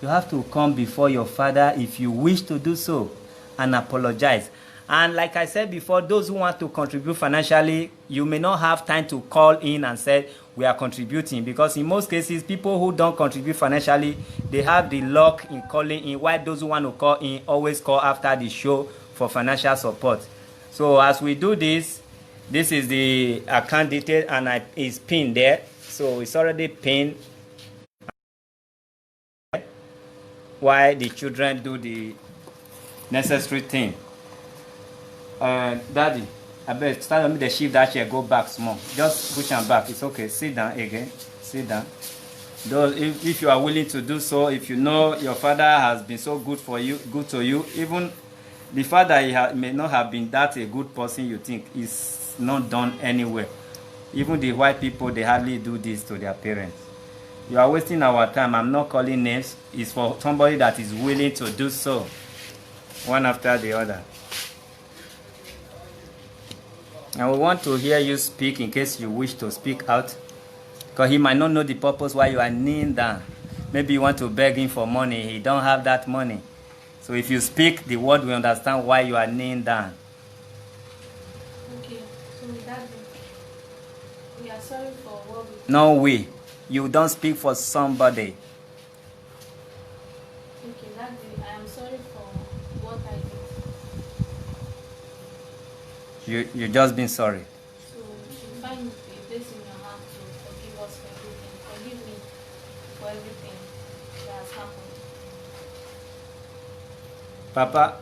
You have to come before your father if you wish to do so and apologize. And like I said before, those who want to contribute financially, you may not have time to call in and say, we are contributing, because in most cases, people who don't contribute financially, they have the luck in calling in, while those who want to call in always call after the show for financial support. So as we do this, this is the account detail, and it's pinned there. So it's already pinned while the children do the necessary thing. Daddy, I bet start on me the shift that chair, go back small. Just push them back. It's okay. Sit down again. Sit down. Though if you are willing to do so, if you know your father has been so good for you, good to you, even the father may not have been that a good person you think, is not done anywhere. Even the white people, they hardly do this to their parents. You are wasting our time. I'm not calling names. It's for somebody that is willing to do so, one after the other. And we want to hear you speak in case you wish to speak out, because he might not know the purpose why you are kneeling down. Maybe you want to beg him for money. He don't have that money. So if you speak, the word will understand why you are kneeling down. Okay, so with that, we are sorry for what we... No, we. You don't speak for somebody. Okay, that day, I am sorry for what I did. You just been sorry. So you find a place in your heart to forgive us for everything. Forgive me for everything that has happened. Papa,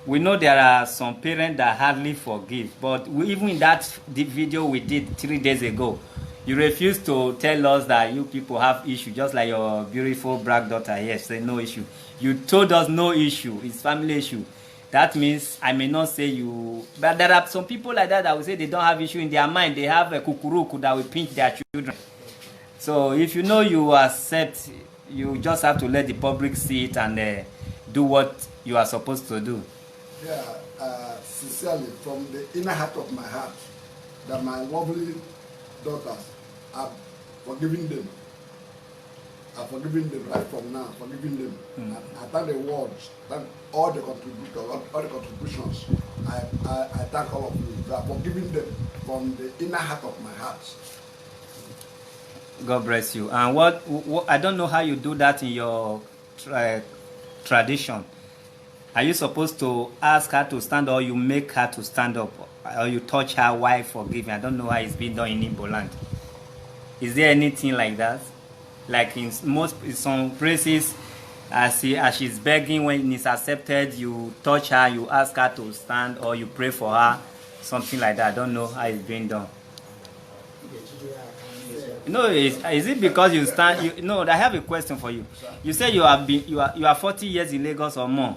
we know there are some parents that hardly forgive, but even in that video we did 3 days ago, you refused to tell us that you people have issue, just like your beautiful black daughter here said no issue. You told us no issue, it's family issue. That means I may not say you, but there are some people like that will say they don't have issue in their mind. They have a kukuruku that will pinch their children. So if you know you accept, you just have to let the public see it and do what you are supposed to do. Yeah, sincerely, from the inner heart of my heart, that my lovely daughters, I've forgiven them. I've forgiven them right from now, forgiving them. And I thank the words, thank all the contributors, all the contributions. I thank all of you. So I've forgiven them from the inner heart of my heart. God bless you. And what I don't know how you do that in your tradition. Are you supposed to ask her to stand, or you make her to stand up, or you touch her while forgiving? I don't know how it's been done in Igbo land. Is there anything like that? Like in some places, as she's begging, when it's accepted, you touch her, you ask her to stand, or you pray for her, something like that. I don't know how it's being done. No, is it because you stand? No, I have a question for you. You say you are 40 years in Lagos or more.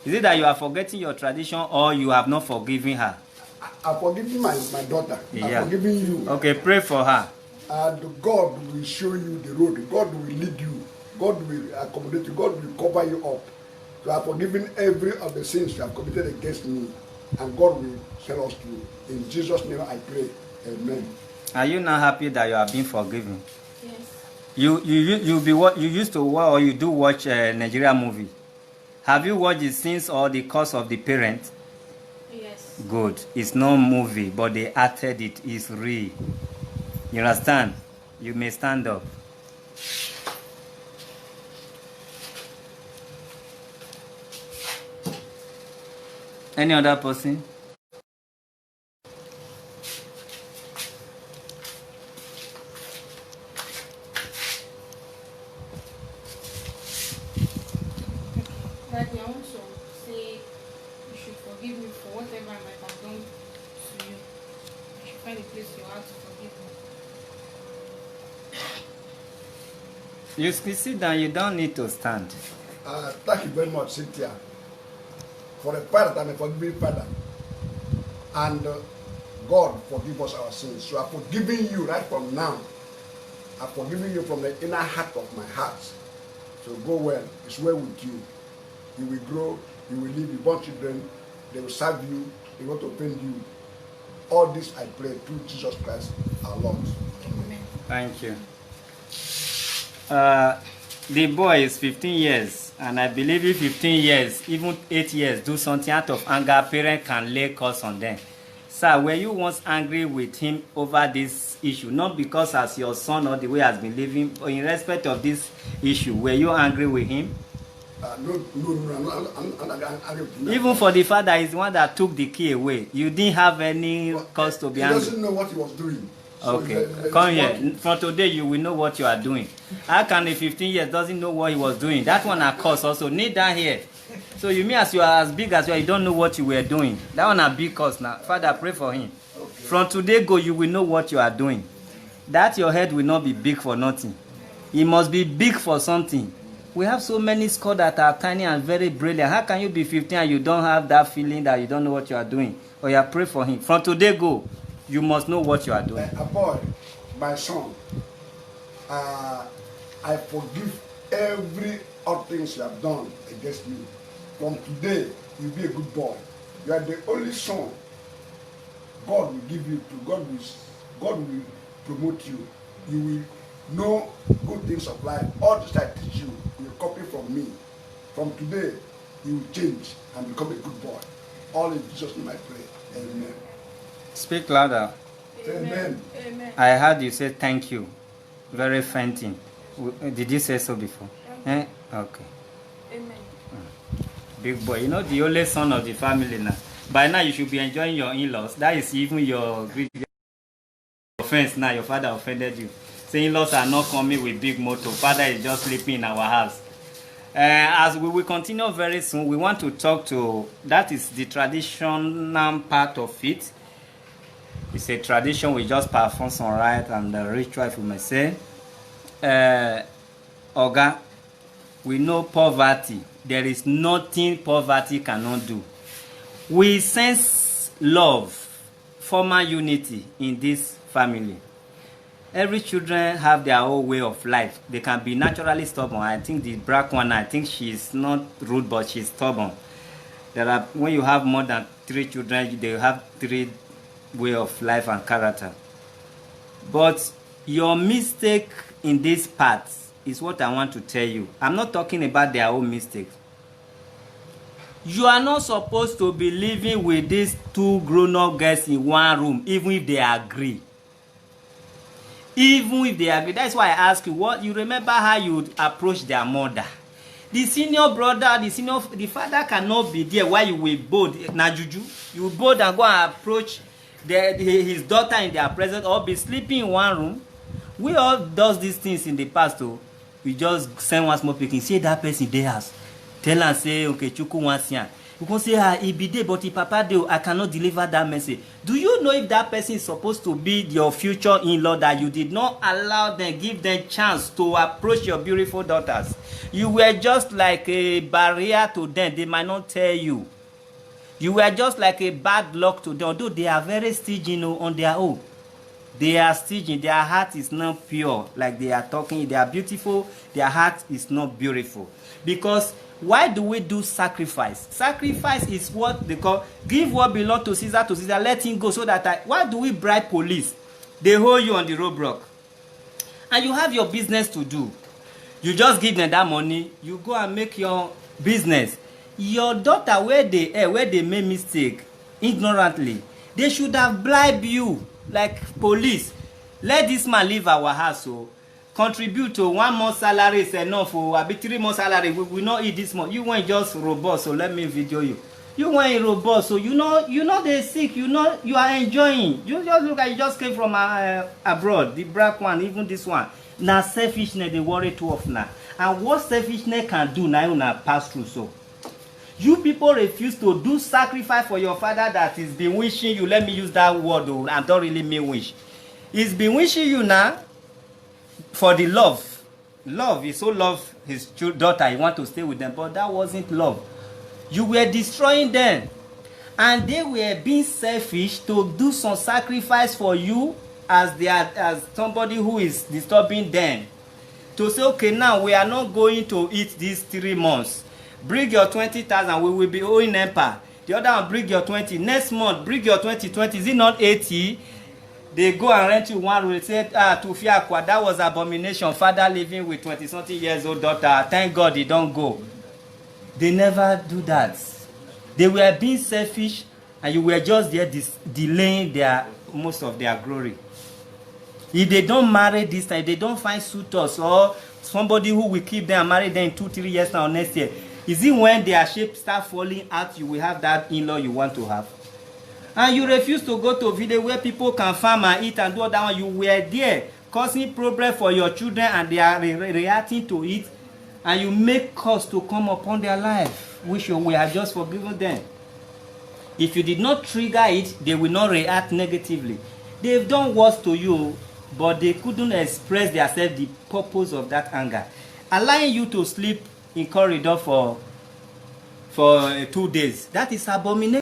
Is it that you are forgetting your tradition, or you have not forgiven her? I'm forgiving my daughter. Yeah. I'm forgiving you. Okay, pray for her. And God will show you the road. God will lead you. God will accommodate you. God will cover you up. So I'm forgiving every of the sins you have committed against me. And God will tell us to. In Jesus' name I pray. Amen. Are you not happy that you have been forgiven? Yes. You used to watch, or you do watch a Nigeria movie. Have you watched the sins or the cause of the parent? Yes. Good. It's no movie, but they acted it. It's real. You understand? You may stand up. Any other person? Daddy, I want to say you should forgive me for whatever I might have done to you. You should find a place in your heart to forgive me. You sit down, you don't need to stand. Thank you very much, Cynthia. For the part I'm a forgiving father. And God forgive us our sins. So I'm forgiving you right from now. I'm forgiving you from the inner heart of my heart. So go well. It's well with you. You will grow, you will live, you born children, they will serve you, they want to offend you. All this I pray through Jesus Christ our Lord. Thank you. The boy is 15 years, and I believe if 15 years, even 8 years, do something out of anger, parents can lay curse on them. Sir, were you once angry with him over this issue? Not because as your son or the way he has been living, but in respect of this issue, were you angry with him? No, I'm not angry with him. Even for the father, he's the one that took the key away. You didn't have any cause to be angry. He doesn't know what he was doing. Okay, come here. From today, you will know what you are doing. How can a 15 years doesn't know what he was doing? That one, of course, also need down here. So you mean as you are as big as you don't know what you were doing? That one a big cause now. Father, pray for him. Okay. From today go, you will know what you are doing. That your head will not be big for nothing. It must be big for something. We have so many scholars that are tiny and very brilliant. How can you be 15 and you don't have that feeling that you don't know what you are doing? Or you pray for him. From today go, you must know what you are doing. Boy, my son, I forgive every odd things you have done against me. From today, you'll be a good boy. You are the only son God will give you to. God will promote you. You will know good things of life. All this I teach you, you will copy from me. From today, you will change and become a good boy. All in Jesus' name I pray. Amen. Speak louder. Amen. Amen. I heard you say thank you. Very fainting. Did you say so before? Okay. Amen. Big boy, you know the only son of the family now. By now you should be enjoying your in-laws. That is even your offense now. Your father offended you. Saying in-laws are not coming with big motor. Father is just sleeping in our house. As we will continue very soon, we want to talk to, that is the traditional part of it. It's a tradition we just perform some rite and the ritual, if we may say. Oga, we know poverty. There is nothing poverty cannot do. We sense love, formal unity in this family. Every children have their own way of life. They can be naturally stubborn. I think the black one, I think she's not rude, but she's stubborn. There are, when you have more than 3 children, they have 3 way of life and character. But your mistake in this part is what I want to tell you. I'm not talking about their own mistakes. You are not supposed to be living with these 2 grown-up girls in one room, even if they agree. Even if they agree. That's why I ask you, what you remember how you would approach their mother. The senior brother, the father cannot be there while you will bold. Najuju, you will bold and go and approach his daughter in their presence, or be sleeping in one room. We all does these things in the past. Oh, we just send one small picking, say that person there has. Tell and say, okay, Chuku wants here. You can say, he be there, but if Papa do, I cannot deliver that message. Do you know if that person is supposed to be your future in-law, that you did not allow them, give them chance to approach your beautiful daughters? You were just like a barrier to them. They might not tell you. You were just like a bad luck to them, although they are very stingy on their own. They are stingy. Their heart is not pure, like they are talking. They are beautiful. Their heart is not beautiful. Because why do we do sacrifice? Sacrifice is what they call, give what belongs to Caesar, let him go, so that why do we bribe police? They hold you on the roadblock. And you have your business to do. You just give them that money, you go and make your business. Your daughter, where they made mistake, ignorantly, they should have bribed you, like police. Let this man leave our house, so contribute to 1 month salary is enough, or a bit 3 months salary, we will not eat this month. You want just robust, so let me video you. You want robust, so you know they're sick, you know you are enjoying. You just look at, you just came from abroad, the black one, even this one. Now selfishness, they worry too often now. And what selfishness can do now, you pass through so. You people refuse to do sacrifice for your father that has been wishing you. Let me use that word, though, I don't really mean wish. He's been wishing you now for the love. Love, he so love his daughter, he want to stay with them, but that wasn't love. You were destroying them. And they were being selfish to do some sacrifice for you as somebody who is disturbing them. To say, okay, now we are not going to eat these 3 months. Bring your 20,000, we will be owing empire. The other one, bring your 20. Next month, bring your 20. Is it not 80? They go and rent you one room. They say, Tufiakwa, that was abomination. Father living with 20-something years old daughter. Thank God he don't go. They never do that. They were being selfish, and you were just there delaying most of their glory. If they don't marry this time, they don't find suitors or somebody who will keep them and marry them in 2-3 years now or next year. Is it when their shape start falling out, you will have that in-law you want to have? And you refuse to go to a village where people can farm and eat and do all that one. You were there causing problem for your children, and they are reacting to it, and you make curse to come upon their life, which we have just forgiven them. If you did not trigger it, they will not react negatively. They've done worse to you, but they couldn't express themselves the purpose of that anger. Allowing you to sleep in corridor for 2 days, that is abomination.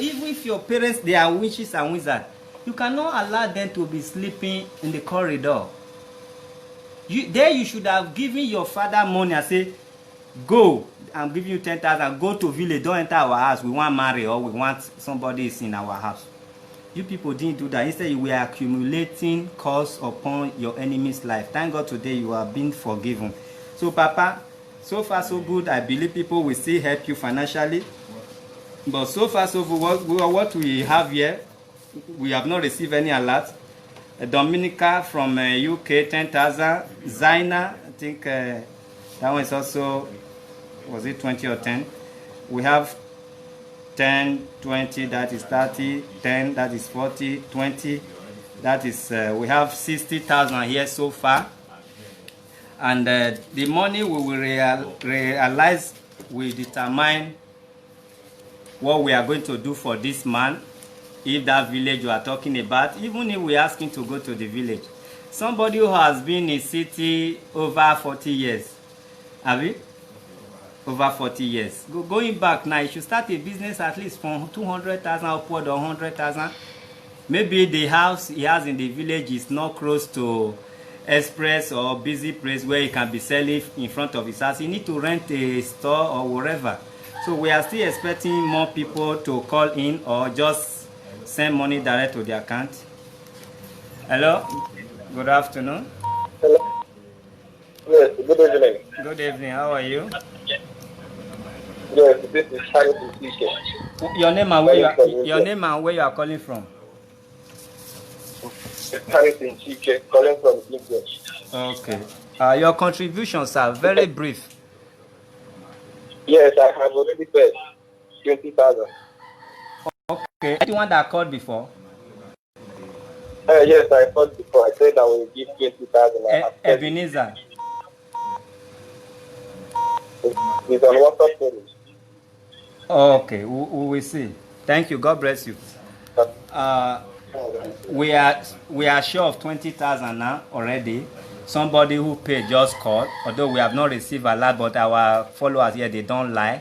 Even if your parents, they are witches and wizards, you cannot allow them to be sleeping in the corridor. You should have given your father money and say, go, I'm giving you 10,000, go to village, don't enter our house, we want marry, or we want somebody is in our house. You people didn't do that. Instead, you were accumulating curse upon your enemy's life. Thank God today you are being forgiven. So Papa, so far so good. I believe people will still help you financially. But so far so good, what we have here, we have not received any alert. Dominica from UK, 10,000. Zaina, I think that one is also, was it 20 or 10? We have 10, 20, that is 30, 10, that is 40, 20, that is, we have 60,000 here so far. And the money we will realize will determine what we are going to do for this man. If that village you are talking about, even if we ask him to go to the village. Somebody who has been in city over 40 years, have you? Over 40 years. Going back now, you should start a business at least from 200,000 upward or 100,000. Maybe the house he has in the village is not close to express or busy place where he can be selling in front of his house. He need to rent a store or wherever. So we are still expecting more people to call in or just send money direct to the account. Hello, good afternoon. Hello. Yes, good evening. Good evening, how are you? Yes, this is Harry from CK. Your name and where you are calling from? Harry from CK, calling from English. Okay. Your contributions are very brief. Yes, I have already paid 20,000. Okay. The one that called before? Yes, I called before. I said I will give 20,000. Ebenezer. It's on WhatsApp page. Okay, we will see. Thank you. God bless you. We are sure of 20,000 now already. Somebody who paid just called, although we have not received a lot, but our followers here, they don't lie.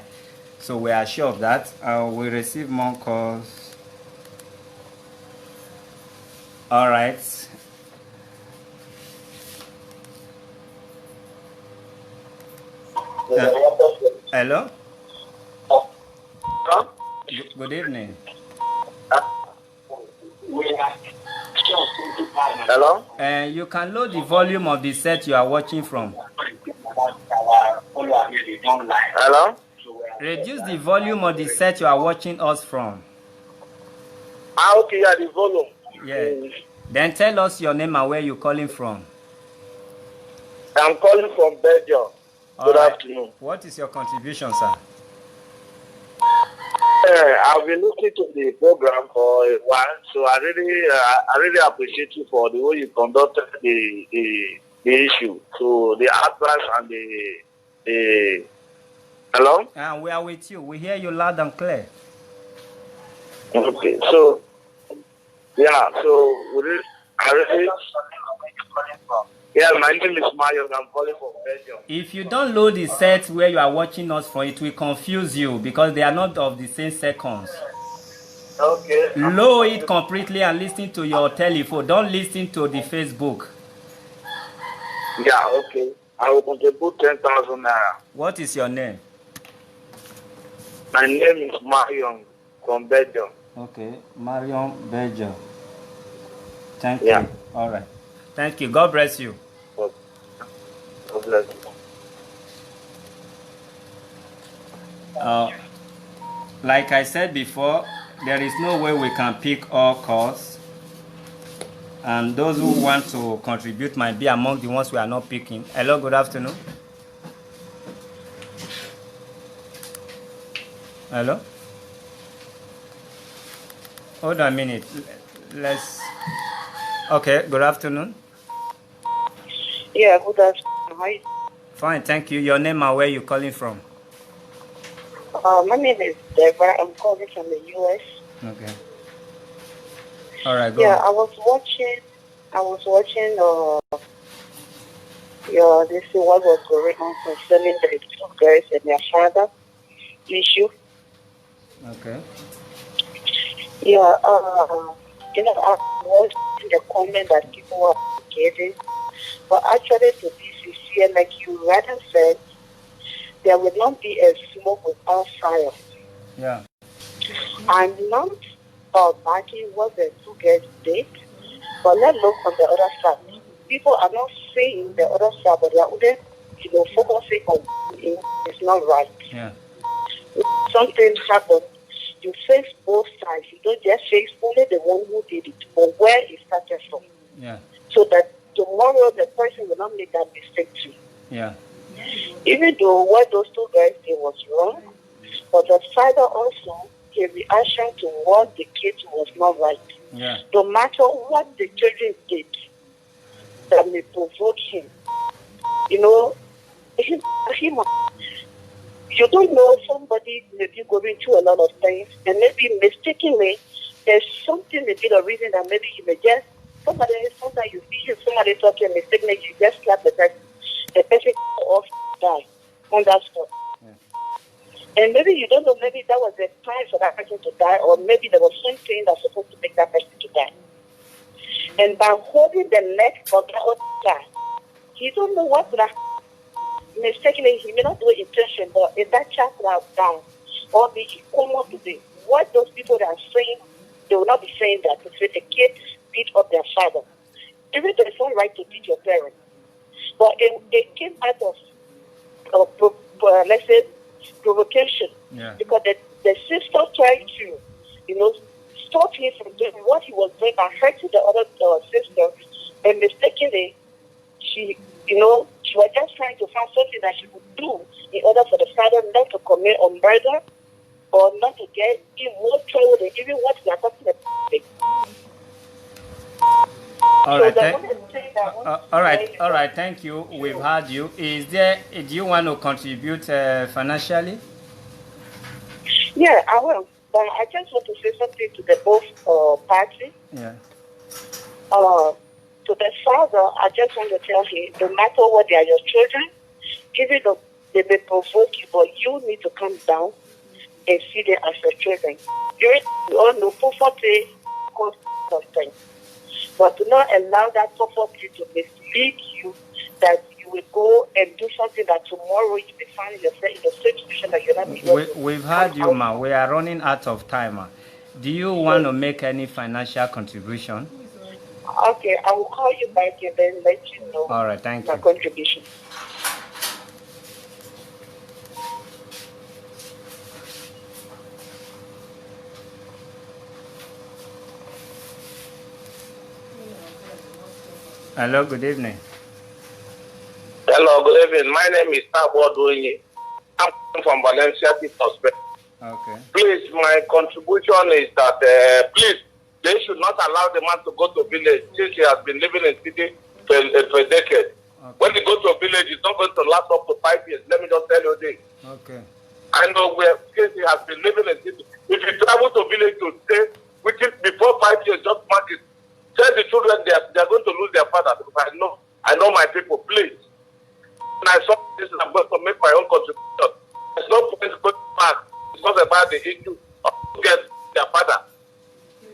So we are sure of that. We receive more calls. All right. Hello? Good evening. Hello? You can lower the volume of the set you are watching from. Hello? Reduce the volume of the set you are watching us from. Okay, yeah, the volume. Yeah. Then tell us your name and where you're calling from. I'm calling from Belgium. Good afternoon. What is your contribution, sir? I've been listening to the program for a while, so I really appreciate you for the way you conducted the issue. So the advice and the hello? And we are with you. We hear you loud and clear. Okay, so yeah, so yeah, my name is Mario. I'm calling from Belgium. If you don't load the set where you are watching us from, it will confuse you because they are not of the same seconds. Okay. Lower it completely and listen to your telephone. Don't listen to the Facebook. Yeah, okay. I will contribute 10,000 naira. What is your name? My name is Marion from Belgium. Okay, Marion Berger. Thank Yeah. you. All right. Thank you. God bless you. God bless you. Like I said before, there is no way we can pick all calls. And those who want to contribute might be among the ones we are not picking. Hello, good afternoon. Hello? Hold on a minute. Let's... Okay, good afternoon. Yeah, good afternoon. How are you? Fine, thank you. Your name and where you calling from? My name is Deborah. I'm calling from the U.S. Okay. All right, go Yeah, on. I was watching this is what was going on concerning the two girls and their father issue. Okay. Yeah, I was in the comment that people were giving, but actually to be sincere, like you rather said, there will not be a smoke without fire. Yeah. I'm not backing what the two girls did, but let's look on the other side. People are not saying the other side, but they are only, focusing on it. It's not right. Yeah. If something happened, you face both sides. You don't just face only the one who did it, but where it started from. Yeah. So that tomorrow the person will not make that mistake too. Yeah. Even though what those two guys did was wrong, but the father also gave reaction to what the kids was not right. Yeah. No matter what the children did that may provoke him, you don't know, somebody may be going through a lot of things, and maybe mistakenly there's something, maybe the reason that maybe you may just sometimes you see somebody talking mistakenly, you just slap the person off, die on that spot. Yeah. And maybe you don't know, maybe that was the time for that person to die, or maybe there was something that's supposed to make that person to die. And by holding the neck of that other guy, he don't know what would have mistakenly, he may not do it intention, but if that child would have died, or be common today, what those people that are saying, they will not be saying that to say the kid beat up their father. Even though it's not right to beat your parents, but it came out of let's say, provocation. Yeah. Because the sister tried to, stop him from doing what he was doing and hurting the other sister, and mistakenly, she was just trying to find something that she could do in order for the father not to commit a murder or not to get in more trouble than even what we are talking about. All right. Thank you. We've heard you. Do you want to contribute financially? Yeah, I will. But I just want to say something to the both parties. Yeah. To the father, I just want to tell him, no matter what, they are your children, even though they may provoke you, but you need to calm down and see them as your children. You all know poverty causes something, but do not allow that poverty to mislead you that you will go and do something that tomorrow you may find yourself in the same situation that you're not able to. We've heard you, ma. We are running out of time, ma. Do you want to make any financial contribution? Okay, I will call you back and then let you know. All right, thank you. My contribution. Hello, good evening. Hello, good evening. My name is Tabo Doyi. I'm from Valencia, Spain. Okay. Please, my contribution is that, please, they should not allow the man to go to village since he has been living in city for a decade. Okay. When he goes to a village, it's not going to last up to 5 years. Let me just tell you this. Okay. I know since he has been living in city, if you travel to village to stay, which is before 5 years, just mark it. Tell the children they are going to lose their father. Because I know my people, please. When I saw this, I'm going to make my own contribution. There's no point going back. It's not about the issue of get their father.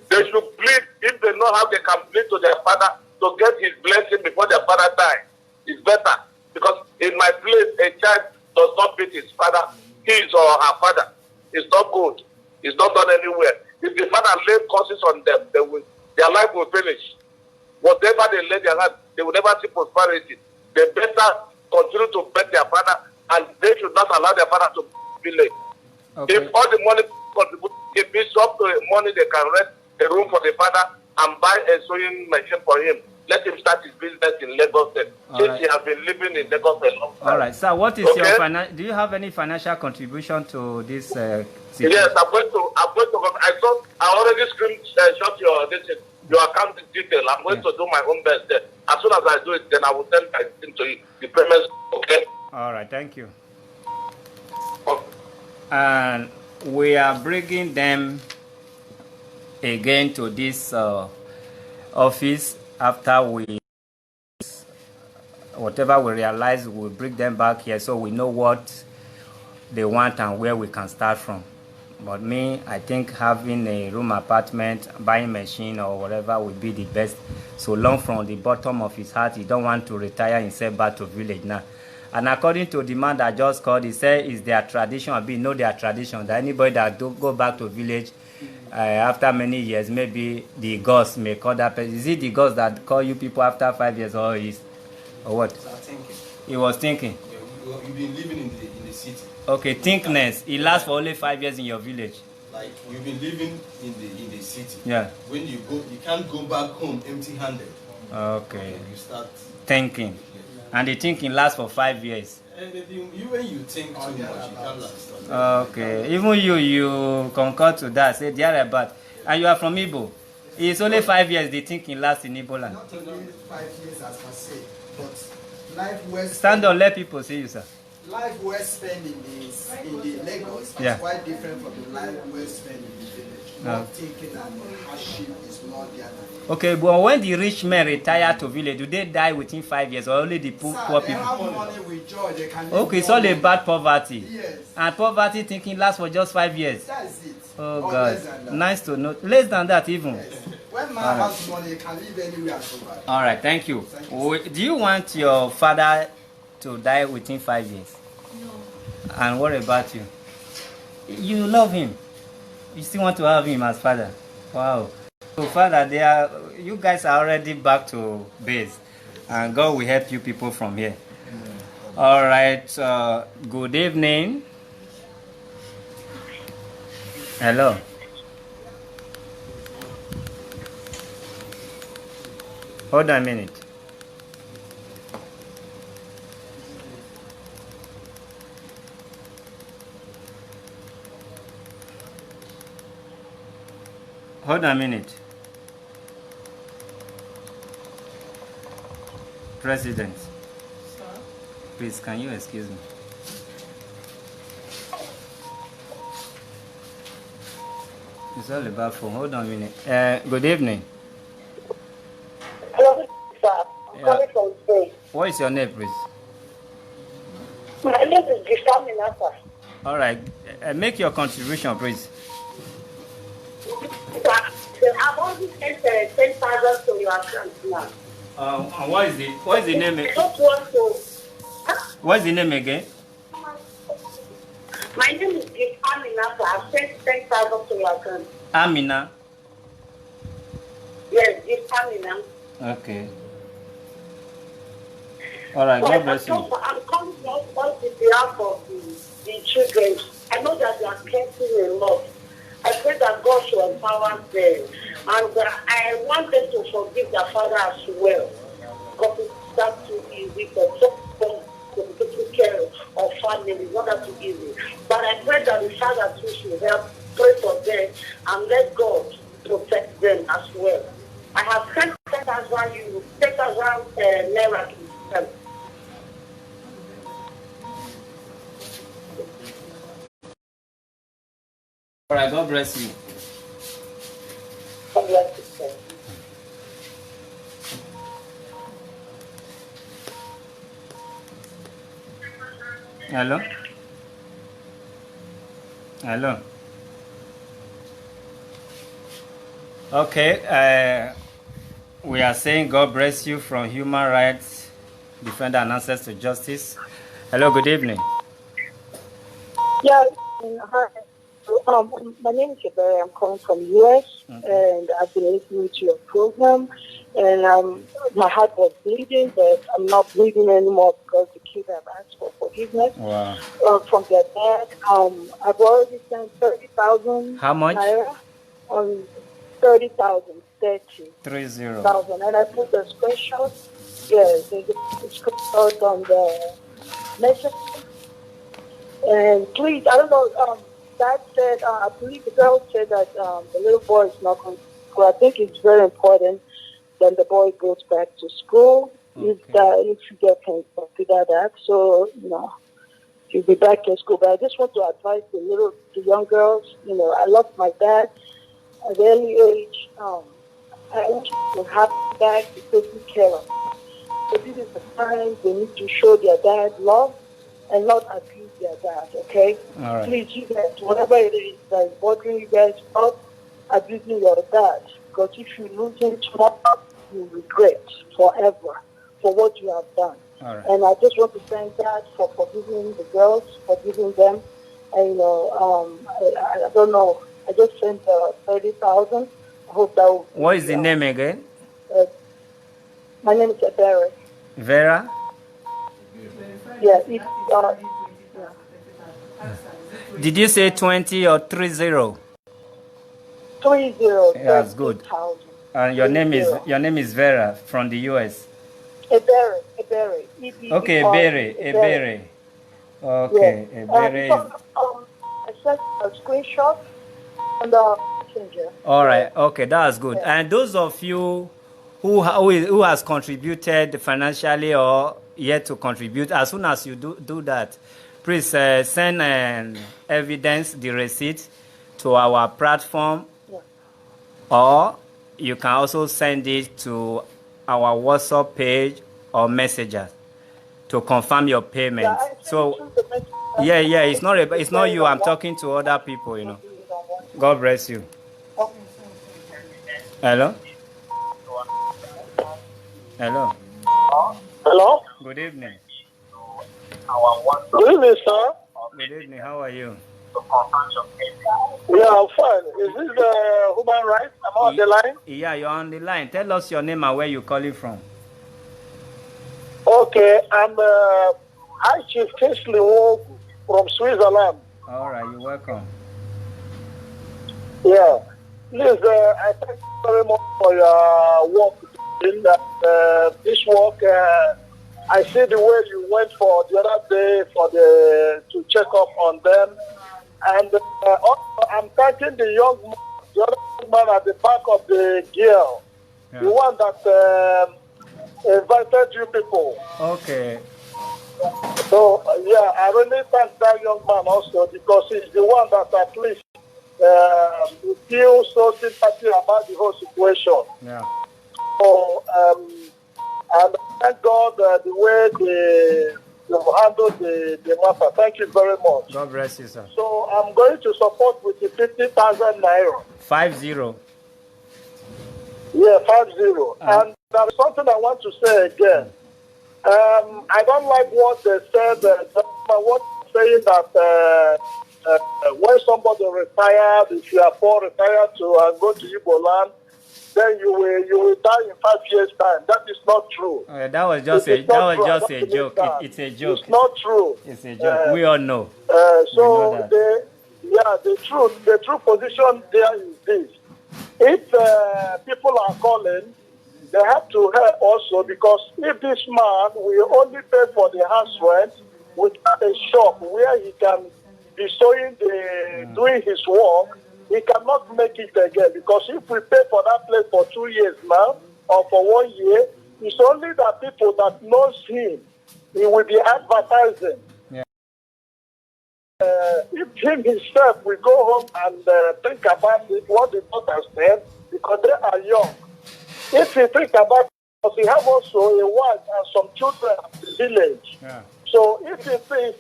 They should plead, if they know how they can plead to their father to get his blessing before their father dies. It's better. Because in my place, a child does not beat his father, his or her father. It's not good. It's not done anywhere. If the father lay curses on them, their life will finish. Whatever they lay their hand, they will never see prosperity. They better continue to beg their father, and they should not allow their father to be late. Okay. If all the money contribute, if it's up to the money, they can rent a room for the father and buy a sewing machine for him. Let him start his business in Lagos. Since he has been living in Lagos a long time. All right. So, what is your financial? Do you have any financial contribution to this? Situation? Yes, I'm going to. I already screenshot your account detail. I'm going to do my own best there. As soon as I do it, then I will send my thing to you. The payments. Okay. All right. Thank you. Okay. And we are bringing them again to this office after whatever we realize, we'll bring them back here so we know what they want and where we can start from. But me, I think having a room apartment, buying machine or whatever will be the best. So long from the bottom of his heart, he don't want to retire himself back to village now. And according to the man that just called, he said it's their tradition, or be know their tradition, that anybody that do go back to village after many years, maybe the gods may call that person. Is it the gods that call you people after 5 years, or what? He was thinking. Yeah, you've been living in the city. Okay, thinkness. It lasts for only 5 years in your village. Like you've been living in the city. Yeah. When you go, you can't go back home empty-handed. Okay. You start thinking, and the thinking lasts for 5 years. When you think too much, you can't last. Okay. Even you concur to that. Say but and you are from Igbo. It's only 5 years the thinking lasts in Igbo land. Not only 5 years as per se, but life well stand up, let people see you, sir. Life well spent in the Lagos is quite different from the life well spent in the village. Not thinking and hardship is more there. Okay, but when the rich men retire to village, do they die within 5 years or only the poor people? They have money with joy. They can okay, it's all about poverty. Yes. And poverty thinking lasts for just 5 years. That's it. Oh God, nice to know. Less than that even. Yes. When man has money, he can live anywhere and survive. All right, thank you. Do you want your father to die within 5 years? No. And what about you? You love him. You still want to have him as father. Wow. So father, you guys are already back to base, and God will help you people from here. All right. Good evening. Hello. Hold on a minute. Hold on a minute. President. Sir? Please, can you excuse me? It's all about phone. Hold on a minute. Good evening. Hello, sir. I'm calling from Spain. What is your name, please? My name is Gishamina, sir. All right. Make your contribution, please. I've already sent 10,000 to your account now. And what is the name? I don't want to. What's the name again? My name is Amina, sir. I've sent 10,000 to your account. Amina. Yes, Amina. Okay. All right. God bless you. I'm calling on behalf of the children. I know that they are caring a lot. I pray that God should empower them. And I want them to forgive their father as well. Because it's not too easy for someone to take care of family. It's not that too easy. But I pray that the father too should help pray for them and let God protect them as well. I have sent 10,000 naira to them. All right, God bless you. God bless you, sir. Hello? Hello? Okay, we are saying God bless you from Human Rights Defender and Access to Justice. Hello, good evening. Yeah, hi. My name is Jabari. I'm calling from the U.S. And I've been listening to your program. And my heart was bleeding, but I'm not bleeding anymore because the kids have asked for forgiveness from their dad. I've already sent 30,000. How much? Naira on 30,000, 30,000. and I put the screenshot. Yes, there's a screenshot on the message. And please, I don't know. Dad said, I believe the girl said that the little boy is not going to school. I think it's very important that the boy goes back to school. If you can consider that, so he'll be back in school. But I just want to advise the young girls. I lost my dad at an early age. I want to have back to take care of. So this is the time they need to show their dad love and not abuse their dad, okay? All right. Please, you guys, whatever it is that is bothering you guys, stop abusing your dad. Because if you lose him tomorrow, you regret forever for what you have done. All right. And I just want to thank God for forgiving the girls, forgiving them. And, I don't know. I just sent 30,000. I hope that will... What is the name again? My name is Vera. Vera? Yeah, Did you say 20 or 30? 30. That's good. And your name is Vera from the US. Ebere. Okay, Ebere. Okay, Ebere. I sent a screenshot on the messenger. All right. Okay, that's good. Yeah. And those of you who has contributed financially or yet to contribute, as soon as you do that, please send evidence, the receipt, to our platform, or you can also send it to our WhatsApp page or Messenger to confirm your payment. Yeah, it's not you. I'm talking to other people. God bless you. Hello. Hello. Good evening. Good evening, sir. Good evening. How are you? Yeah, I'm fine. Is this human rights? I'm on the line. Yeah, you're on the line. Tell us your name and where you're calling from. Okay, I'm High Chief Kingsley Wogu from Switzerland. All right, you're welcome. Yeah. Please, I thank you very much for your work. This work, I see the way you went for the other day to check up on them. And also, I'm thanking the other young man at the back of the girl, the one that invited you people. Okay. So, I really thank that young man also because he's the one that at least feels so sympathy about the whole situation. Yeah. So, and thank God the way they handled the matter. Thank you very much. God bless you, sir. So I'm going to support with the 50,000 naira. 50. Yeah, 50. And there's something I want to say again. I don't like what they said. What saying that when somebody retired, if you are poor, retired to go to Igbo land, then you will die in 5 years' time. That is not true. That was just a joke. It's a joke. It's not true. It's a joke. We all know. So the true position there is this: if people are calling, they have to help also, because if this man will only pay for the house rent without a shop where he can be doing his work, he cannot make it again. Because if we pay for that place for 2 years now, or for 1 year, it's only the people that knows him. He will be advertising. Yeah. If him himself will go home and think about it, what the daughter said, because they are young. If he think about it, because he have also a wife and some children at the village. Yeah. So if he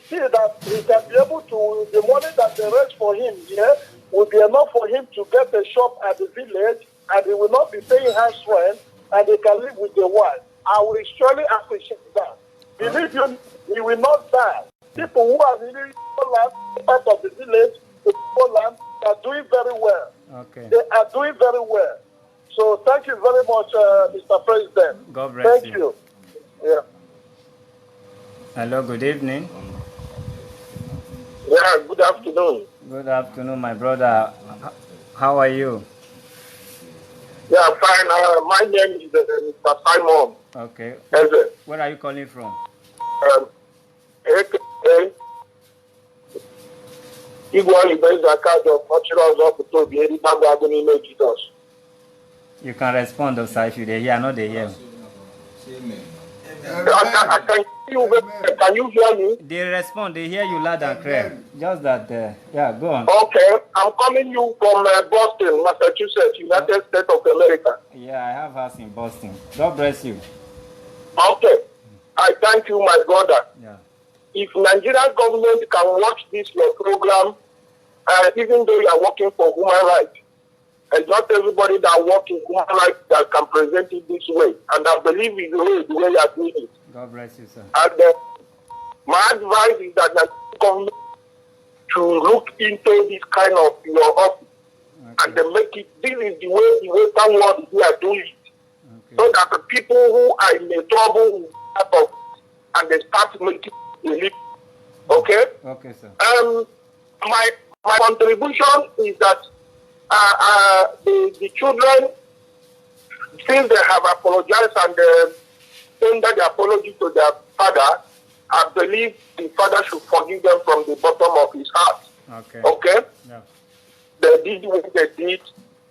see that he can be able to, the money that they raise for him here will be enough for him to get a shop at the village, and he will not be paying house rent, and he can live with the wife. I will surely appreciate that. Believe you, he will not die. People who are really land, part of the village, the land, very well. Okay. They are doing very well. So thank you very much, Mr. President. God bless Thank you. you. Yeah. Hello, good evening. Yeah, good afternoon. Good afternoon, my brother. How are you? Yeah, fine. My name is Mr. Simon. Okay. Eze. Where are you calling from? AKA Igwe Ibeza Card of Cultural Hospital, the Edibango Agonime Jesus. You can respond, sir, if you hear, not they hear. Can you hear me? They respond, they hear you loud and clear. Just that, yeah, go on. Okay, I'm calling you from Boston, Massachusetts, United States of America. Yeah, I have house in Boston. God bless you. Okay, I thank you, my brother. Yeah. If Nigerian government can watch this your program, even though you are working for human rights, and not everybody that works in human rights that can present it this way, and I believe it's the way you are doing it. God bless you, sir. And my advice is that the government to look into this kind of your office, and they make it. This is the way Western world we are doing it, so that the people who are in the trouble will start up and they start making a living. Okay. Okay, sir. My contribution is that the children, since they have apologized and tendered the apology to their father, I believe the father should forgive them from the bottom of his heart. Okay. Okay? Yeah. They did what they did.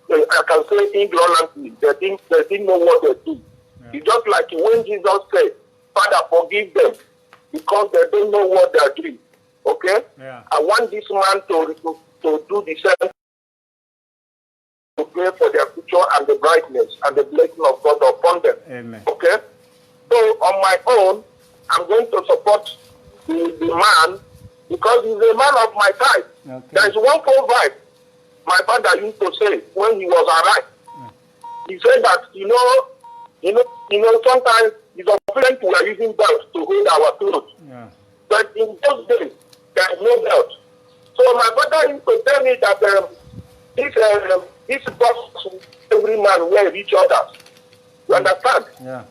I can say ignorantly. They didn't know what they did. Yeah. It's just like when Jesus said, Father, forgive them because they don't know what they are doing. Okay? Yeah. I want this man to do the same, to pray for their future and the brightness and the blessing of God upon them. Amen. Okay? So on my own, I'm going to support the man because he's a man of my type. Okay. There is one proverb my father used to say when he was alive. He said that, sometimes it's often we are using belts to hold our clothes. Yeah. But in those days, there is no belt. So my father used to tell me that this box every man wear each other. You understand? Yeah.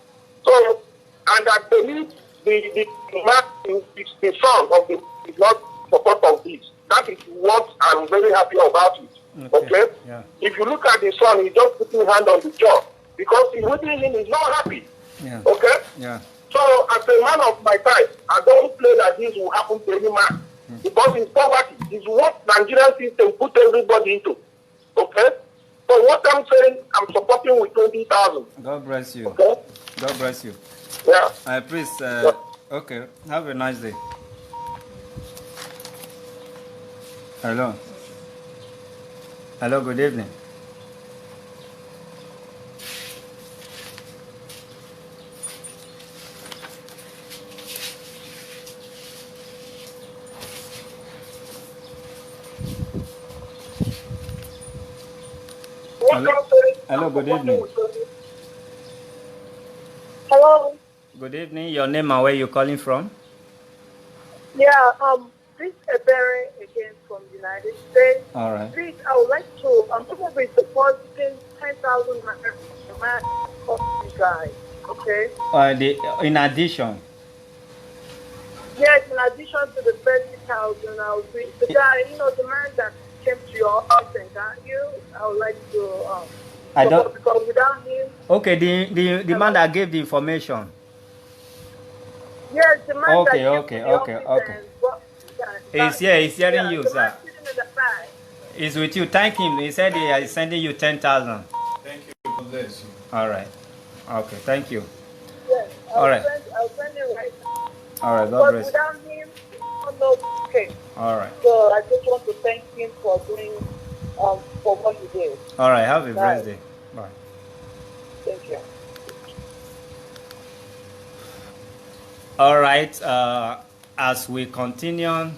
So, and I believe the man is the son of the is not support of this. That is what I'm very happy about it. Okay? Yeah. If you look at the son, he's just putting hand on the jaw because he's within him is not happy. Yeah. Okay? Yeah. So, as a man of my type, I don't play that this will happen to any man. Because in poverty is what Nigerian system put everybody into. Okay? So what I'm saying, I'm supporting with 20,000. God bless you. Okay? God bless you. Yeah. Please, okay, have a nice day. Hello. Hello, good evening. Hello, good evening. Hello. Good evening. Your name and where you calling from? Yeah, this is Ebere again from the United States. All right. Please, I would like to, I'm probably supporting 10,000 for you guys, okay? In addition. Yes, in addition to the 30,000, I would be, the guy, the man that came to your house and got you, I would like to, I don't, because without him. Okay, the man that gave the information. Yes, the man okay, that okay, okay, okay. He's here, he's hearing you, sir. He's with you. Thank him. He said he is sending you 10,000. Thank you. God bless you. All right. Okay, thank you. Yes, all right. I'll send it right now. All right, God bless you. Without him, no, okay. All right. So I just want to thank him for doing, for what he did. All right, have a blessed day. Bye. Thank you. All right, as we continue,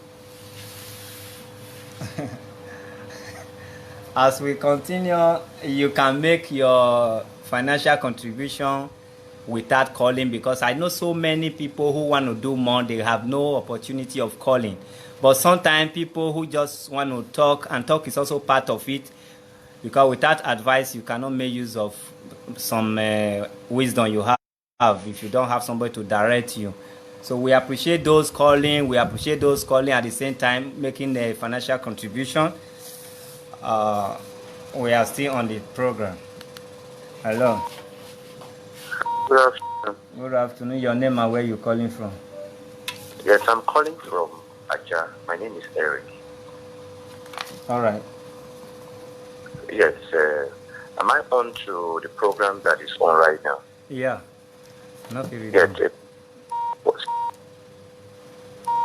you can make your financial contribution without calling, because I know so many people who want to do more, they have no opportunity of calling. But sometimes people who just want to talk, and talk is also part of it, because without advice you cannot make use of some wisdom you have if you don't have somebody to direct you. So we appreciate those calling. We appreciate those calling at the same time making a financial contribution. We are still on the program. Hello. Good afternoon. Good afternoon. Your name and where you calling from? Yes, I'm calling from Aja. My name is Eric. All right. Yes, am I on to the program that is on right now? Yeah. Not really. Yes.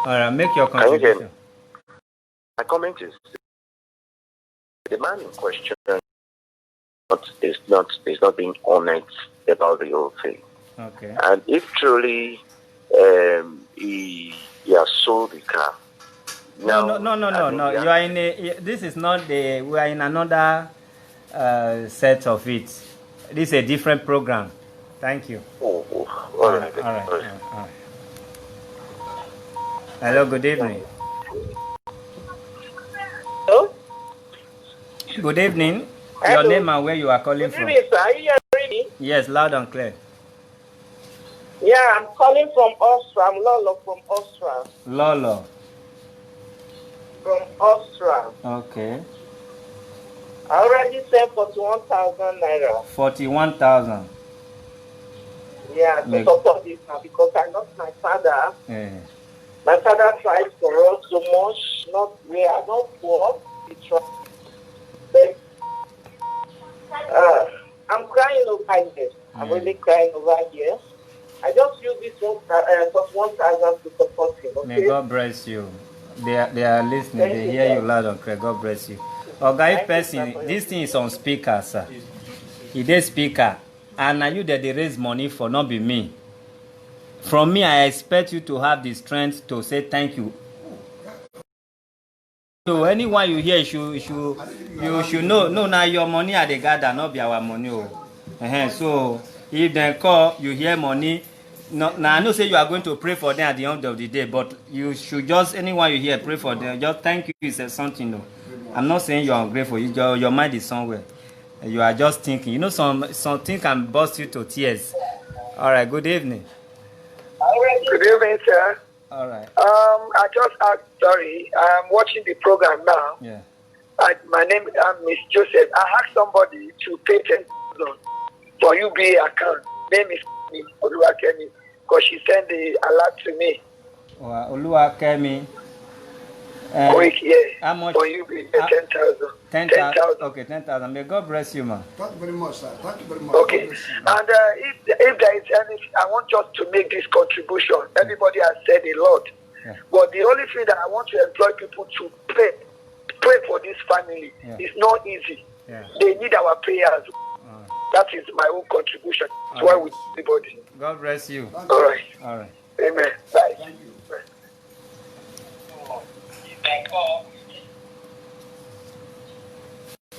All right, make your contribution. My comment is the man in question is not being honest about the whole thing. Okay. And if truly he has sold the car. No. You are in a. This is not the. We are in another set of it. This is a different program. Thank you. All right. All right. Hello. Good evening. Hello. Good evening. Hello. Your name and where you are calling from? Good evening, sir. Are you hearing me? Yes, loud and clear. Yeah, I'm calling from Austria. I'm Lolo from Austria. Lolo. From Austria. Okay. I already sent 41,000 naira. 41,000. Yeah, to support this now because I lost my father. Yeah. My father tried for us so much. We are not poor. He tried. I'm crying over here. I'm really crying over here. I just use this 1,000 to support him. Okay? May God bless you. They are listening. They hear you loud and clear. God bless you. Okay, person, this thing is on speaker, sir. It is speaker. And are you that they raise money for, not be me. From me, I expect you to have the strength to say thank you. So anyone you hear, you should know. No, now your money at the gather, not be our money. So if they call, you hear money. No, now I know say you are going to pray for them at the end of the day, but you should just, anyone you hear, pray for them. Just thank you is something. No, I'm not saying you are ungrateful. Your mind is somewhere. You are just thinking. You know, something can burst you to tears. All right. Good evening. Good evening, sir. All right. I just asked. Sorry, I'm watching the program now. Yeah. My name is Miss Joseph. I asked somebody to pay 10,000 for UBA account. Name is Oluwakemi, because she sent the alert to me. Oluwakemi. Quick, yeah. How much? For UBA, 10,000. 10,000. Okay, 10,000. May God bless you, man. Thank you very much, sir. Thank you very much. Okay. And if there is any, I want just to make this contribution. Everybody has said a lot. Yeah. But the only thing that I want to employ people to pray for this family. Yeah. It's not easy. Yeah. They need our prayers. That is my own contribution. That's why we everybody. God bless you. All right. All right. Amen. Bye. Thank you.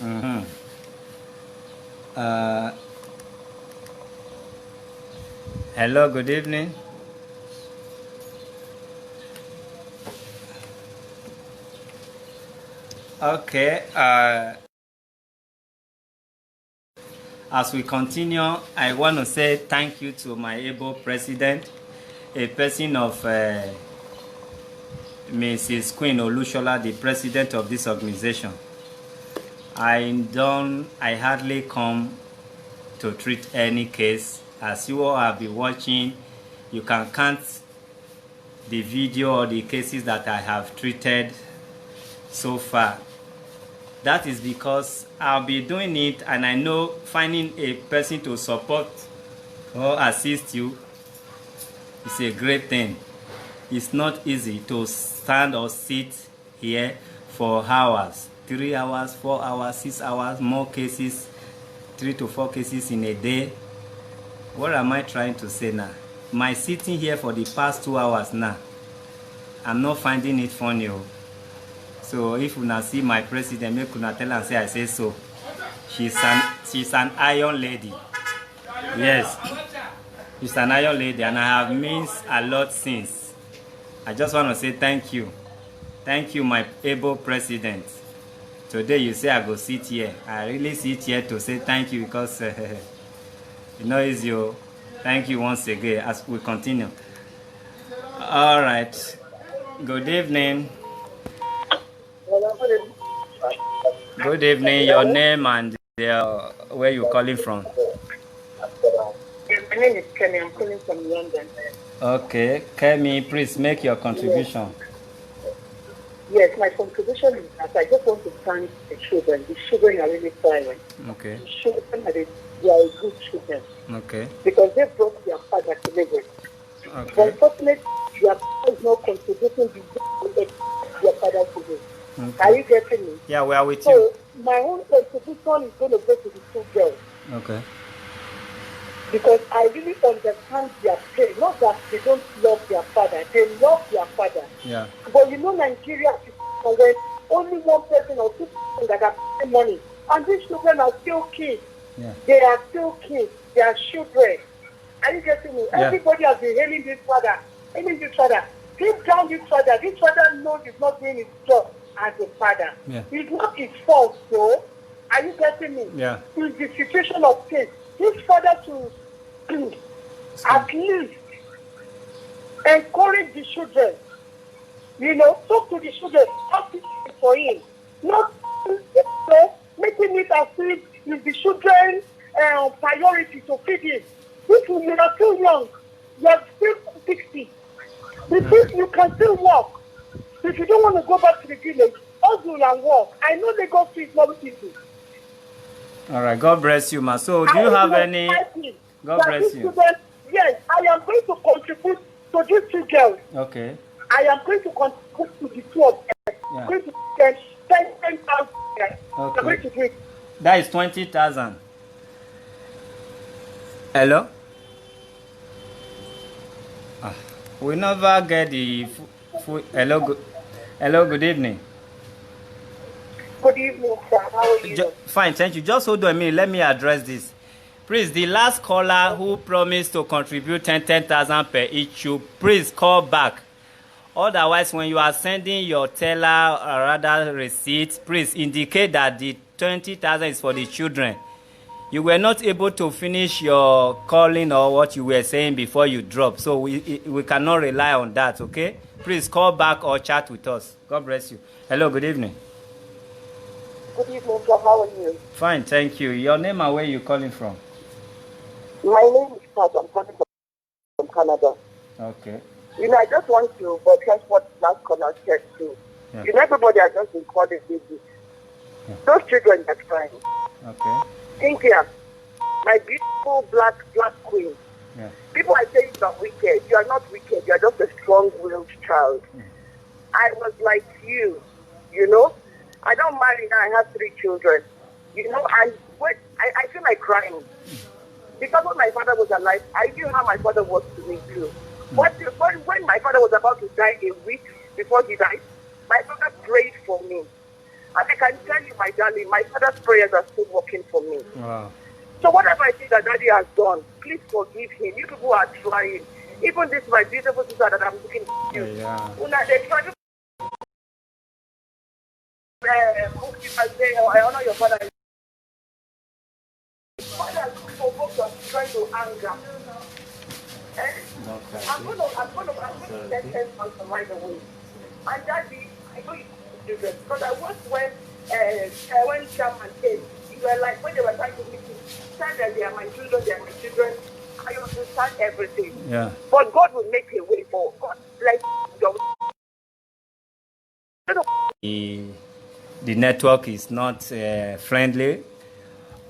Mm-hmm. Hello, good evening. Okay. As we continue, I want to say thank you to my able president, a person of Mrs. Queen Olushola, the president of this organization. I hardly come to treat any case. As you all have been watching, you can count the video or the cases that I have treated so far. That is because I'll be doing it, and I know finding a person to support or assist you is a great thing. It's not easy to stand or sit here for hours, 3 hours, 4 hours, 6 hours, more cases, 3 to 4 cases in a day. What am I trying to say now? My sitting here for the past 2 hours now, I'm not finding it funny. So if you now see my president, make una tell and say I say so. She's an iron lady. Yes. She's an iron lady, and I have missed a lot since. I just want to say thank you. Thank you, my able president. Today you say I go sit here. I really sit here to say thank you because you know it's you. Thank you once again as we continue. All right. Good evening. Good evening. Your name and where you calling from? Yes, my name is Kenny. I'm calling from London. Okay, Kemi, please make your contribution. Yes, my contribution is that I just want to thank the children. The children are really silent. Okay. The children are good children. Okay. Because they brought their father to Lagos. Okay. But unfortunately, their father is not contributing their father to do. Okay. Are you getting me? Yeah, we are with so, you. My own contribution is going to go to the two girls. Okay. Because I really understand their pain. Not that they don't love their father. They love their father. Yeah. But you know Nigeria is when only one person or two people that are paying money. And these children are still kids. Yeah. They are still kids. They are children. Are you getting me? Yeah. Everybody has been hailing this father. Deep down this father. This father knows he's not doing his job as a father. Yeah. It's not his fault, though. Are you getting me? Yeah. It's the situation of things. This father to at least encourage the children. You know, talk to the children, ask for him. Not making it as if it's the children's priority to feed him. If you are still young, you are still 60. You can still walk. If you don't want to go back to the village, hustle and walk. I know they go to not easy. All right, God bless you, ma. So, do you have any? God bless you. Yes, I am going to contribute to these two girls. Okay. I am going to contribute to the two of them. Yeah. I'm going to spend 10,000. Okay. I'm going to do it. That is 20,000. Hello? We never get the hello. Hello, good evening. Good evening, sir. How are you? Fine, thank you. Just hold on a minute. Let me address this. Please, the last caller who promised to contribute 10,000 per each, you please call back. Otherwise, when you are sending your teller or rather receipt, please indicate that the 20,000 is for the children. You were not able to finish your calling or what you were saying before you drop, so we cannot rely on that, okay? Please call back or chat with us. God bless you. Hello, good evening. Good evening, sir. How are you? Fine, thank you. Your name and where you calling from? My name is Pat. I'm calling from Canada. Okay. You know, I just want to broadcast what last caller said too. Yeah. You know, everybody has just been calling this. Yeah. Those children are crying. Okay. Cynthia, my beautiful black queen. Yeah. People are saying you are wicked. You are not wicked. You are just a strong-willed child. I was like you, you know. I don't marry now. I have 3 children. You know, and when I feel like crying. Because when my father was alive, I knew how my father was to me too. When my father was about to die a week before he died, my father prayed for me. And I can tell you, my darling, my father's prayers are still working for me. Wow. So whatever I think that daddy has done, please forgive him. You people are trying. Even this, my beautiful sister that I'm looking at you. Yeah. They try to I honor your father. Father has provoked us trying to anger. I'm going to let 10,000 right away. And daddy, I know you do this because I was when Chairman came, you were like, when they were trying to meet you, said that they are my children, I understand everything. Yeah. But God will make a way for God. Like, the network is not friendly.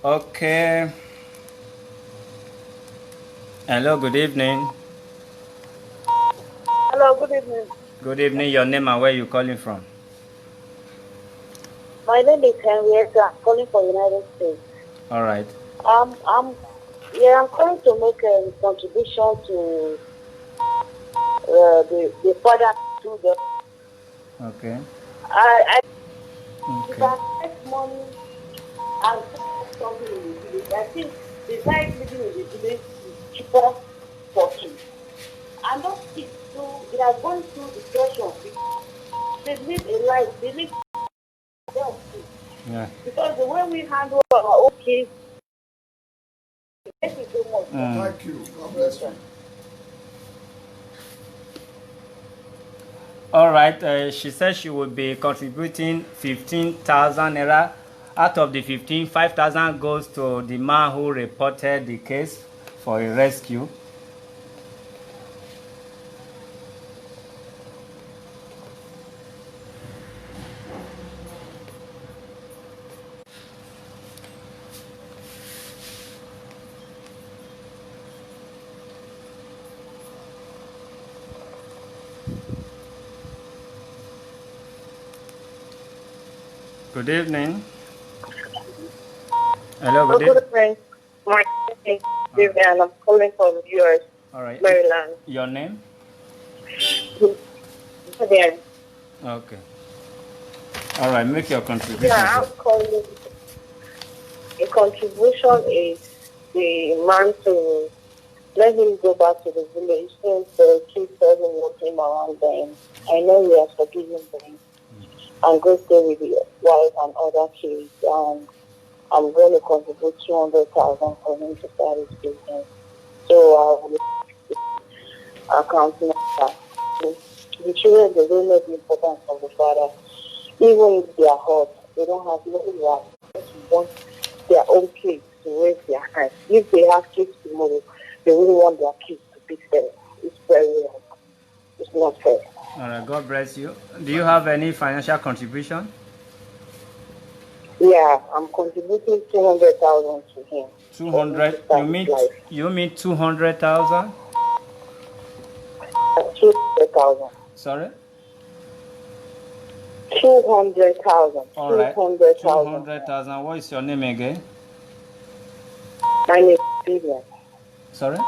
Okay. Hello, good evening. Hello, good evening. Good evening. Your name and where you calling from? My name is Henrietta. I'm calling from United States. All right. I'm calling to make a contribution to the father to the. Okay. If I take money and put something in the village, I think besides living in the village is cheaper for kids. And those kids, so they are going through depression. They need a life. They need help. Yeah. Because the way we handle our own kids, thank you so much. Thank you. God bless you. All right. She said she would be contributing 15,000 naira. Out of the 15, 5,000 goes to the man who reported the case for a rescue. Good evening. Hello, good evening. Good evening. My name is Vivian. I'm calling from US, All right. Maryland. Your name? Vivian. Okay. All right, make your contribution. Yeah, I'm calling. The contribution is the man to let him go back to the village since the kids doesn't want him around them. I know he has forgiven them and go stay with the wife and other kids. And I'm going to contribute 200,000 for him to start his business. So I will account number. The children, they don't know the importance of the father. Even if they are hurt, they don't have no right. They just want their own kids to raise their hands. If they have kids tomorrow, they really want their kids to be fair. It's very wrong. It's not fair. All right, God bless you. Do you have any financial contribution? Yeah, I'm contributing 200,000 to him. 200? You mean 200,000? 200,000. Sorry? 200,000. All right. 200,000. 200,000. What is your name again? My name is Vivian. Sorry?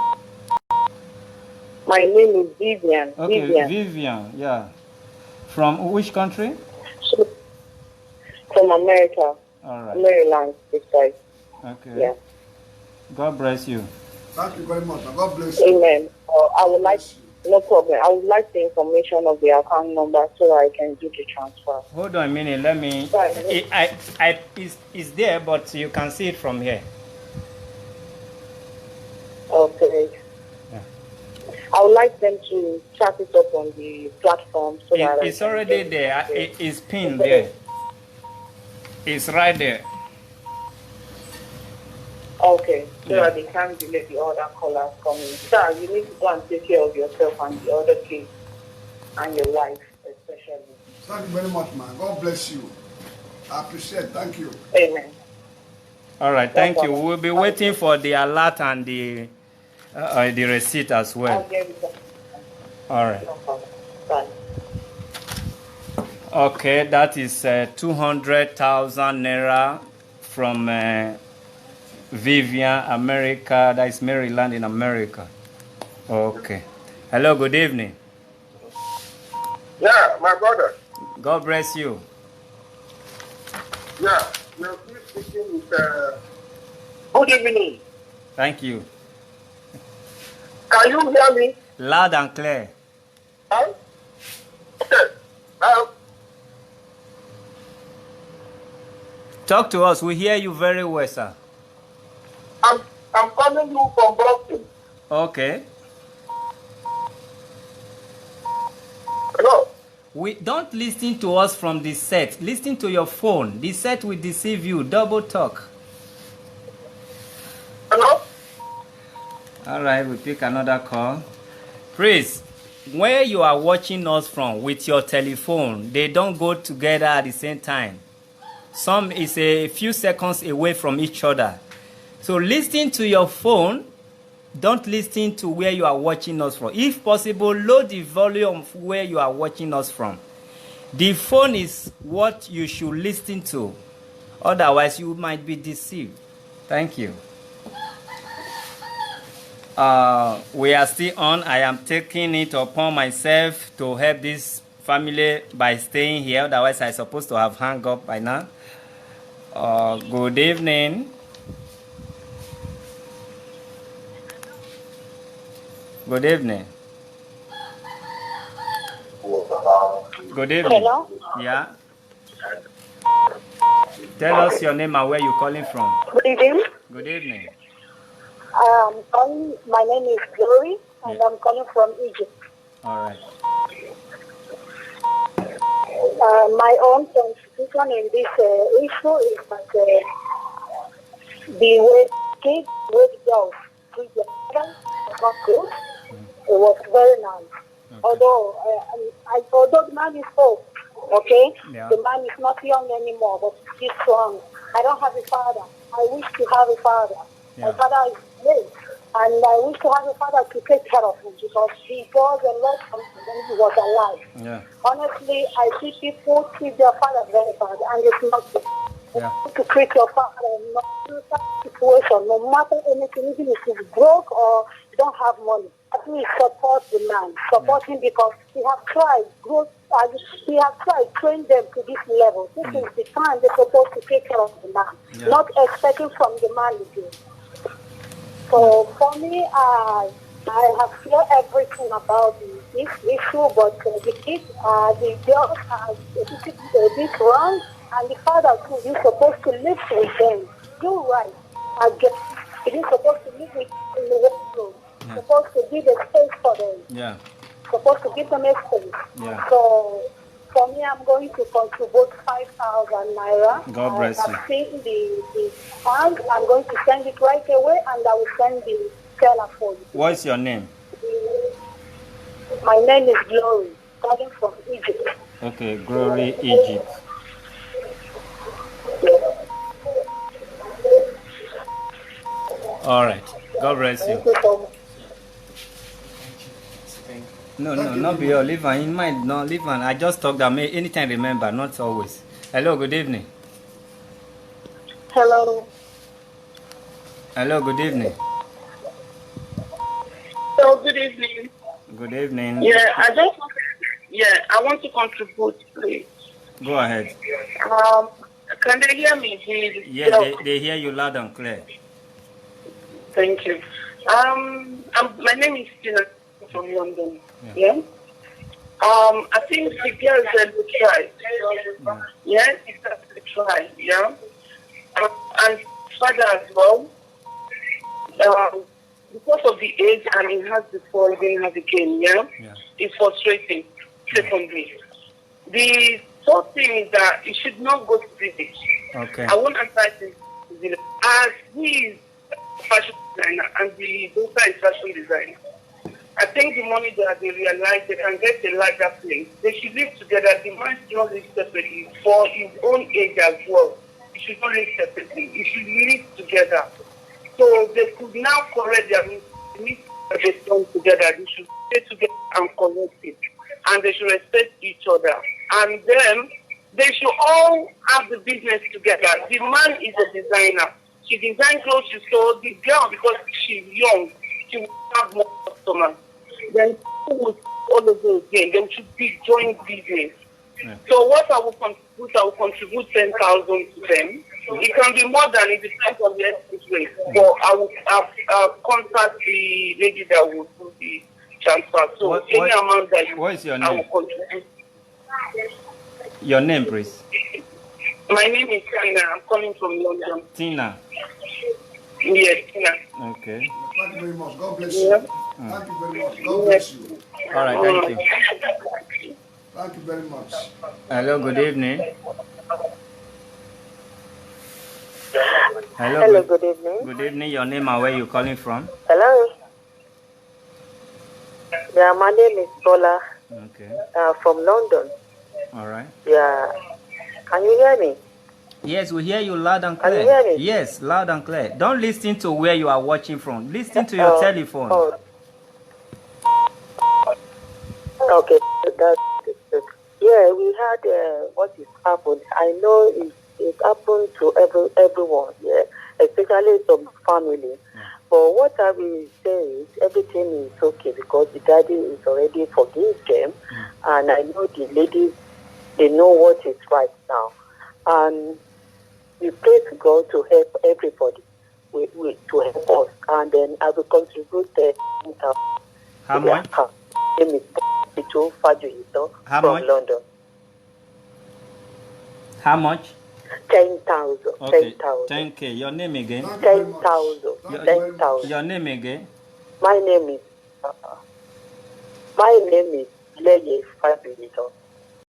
My name is Vivian. Okay, Vivian. Yeah. From which country? From America. All right. Maryland, precise. Okay. Yeah. God bless you. Thank you very much. God bless you. Amen. I would like, no problem. I would like the information of the account number so that I can do the transfer. Hold on a minute. Let me. It's there, but you can see it from here. Okay. Yeah. I would like them to chat it up on the platform so that it's already there. It's pinned there. It's right there. Okay, so that they can't delay the other callers coming. Sir, you need to go and take care of yourself and the other kids and your wife, especially. Thank you very much, man. God bless you. I appreciate it. Thank you. Amen. All right, thank you. We'll be waiting for the alert and the receipt as well. I'll get it. All right. No problem. Bye. Okay, that is 200,000 naira from Vivian, America. That is Maryland in America. Okay. Hello, good evening. Yeah, my brother. God bless you. Yeah, you're speaking with. Good evening. Thank you. Can you hear me? Loud and clear. Huh? Okay. Talk to us. We hear you very well, sir. I'm calling you from Boston. Okay. Hello. We don't listen to us from the set. Listen to your phone. The set will deceive you. Double talk. Hello. All right, we pick another call. Please, where you are watching us from with your telephone, they don't go together at the same time. Some is a few seconds away from each other. So listen to your phone. Don't listen to where you are watching us from. If possible, lower the volume of where you are watching us from. The phone is what you should listen to. Otherwise, you might be deceived. Thank you. We are still on. I am taking it upon myself to help this family by staying here. Otherwise, I'm supposed to have hung up by now. Good evening. Good evening. Good evening. Hello? Yeah. Tell us your name and where you're calling from. Good evening. Good evening. My name is Glory, and I'm calling from Egypt. All right. My own contribution in this issue is that the way kids with girls treat their parents was not good. It was very nice. Although the man is old, okay? Yeah. The man is not young anymore, but he's strong. I don't have a father. I wish to have a father. Yeah. My father is late, and I wish to have a father to take care of him because he does a lot for me when he was alive. Yeah. Honestly, I see people treat their father very bad, and it's not good. Yeah. To treat your father in no situation, no matter anything, even if he's broke or you don't have money. At least support the man. Support him because he has tried. He has tried train them to this level. This is the time they're supposed to take care of the man, not expecting from the man again. So for me, I have heard everything about this issue, but the kids, the girls are a bit wrong, and the father too, you're supposed to live with them. You're right. You're supposed to live with them in the workroom. You're supposed to give a space for them. Yeah. Supposed to give them a space. Yeah. So for me, I'm going to contribute 5,000 naira. God bless you. I've seen the fund. I'm going to send it right away, and I will send the seller for you. What's your name? My name is Glory, coming from Egypt. Okay, Glory, Egypt. All right. God bless you. Thank you so much. No, not be all. Leave in mind. No, leave on. I just talk that may anytime remember, not always. Hello, good evening. Hello. Hello, good evening. So good evening. Good evening. Yeah, I want to contribute, please. Go ahead. Can they hear me, please? Yes, they hear you loud and clear. Thank you. My name is Tina from London. Yeah. I think the girls will try. Yeah, they try. Yeah. And father as well. Because of the age and he has before he has again, it's frustrating. Secondly, the third thing is that he should not go to village. Okay. I won't advise him to village as he is fashion designer and the daughter is fashion designer. I think the money that they realize they can get a larger place. They should live together. The man should not live separately for his own age as well. He should not live separately. He should live together. So they could now correct their mistakes done together. They should stay together and correct it. And they should respect each other. And then they should all have the business together. The man is a designer. She designs clothes, so the girl, because she's young, she will have more customers. Then all over again, they should be joint business. Yeah. So what I will contribute 10,000 to them. It can be more than it depends on the exchange rate. But I will contact the lady that will do the transfer. So any amount that you what is your name? I will contribute. Your name, please. My name is Tina. I'm calling from London. Tina. Yes, Tina. Okay. Thank you very much. God bless you. Thank you very much. God bless you. All right, thank you. Thank you very much. Hello, good evening. Hello, good evening. Good evening. Your name and where you calling from? Hello. Yeah, my name is Bola. Okay. From London. All right. Yeah. Can you hear me? Yes, we hear you loud and clear. Can you hear me? Yes, loud and clear. Don't listen to where you are watching from. Listen to your telephone. Okay. Yeah, we had what is happened. I know it happened to everyone, yeah, especially some family. But what I will say is everything is okay because the daddy is already forgive them, and I know the ladies, they know what is right now. And we pray to God to help everybody, to help us, and then I will contribute How much? Name is How from much? London. How much? 10,000. Okay. 10,000. 10K. Your name again? 10,000. 10,000. Your name again? My name is Leye Fabulito.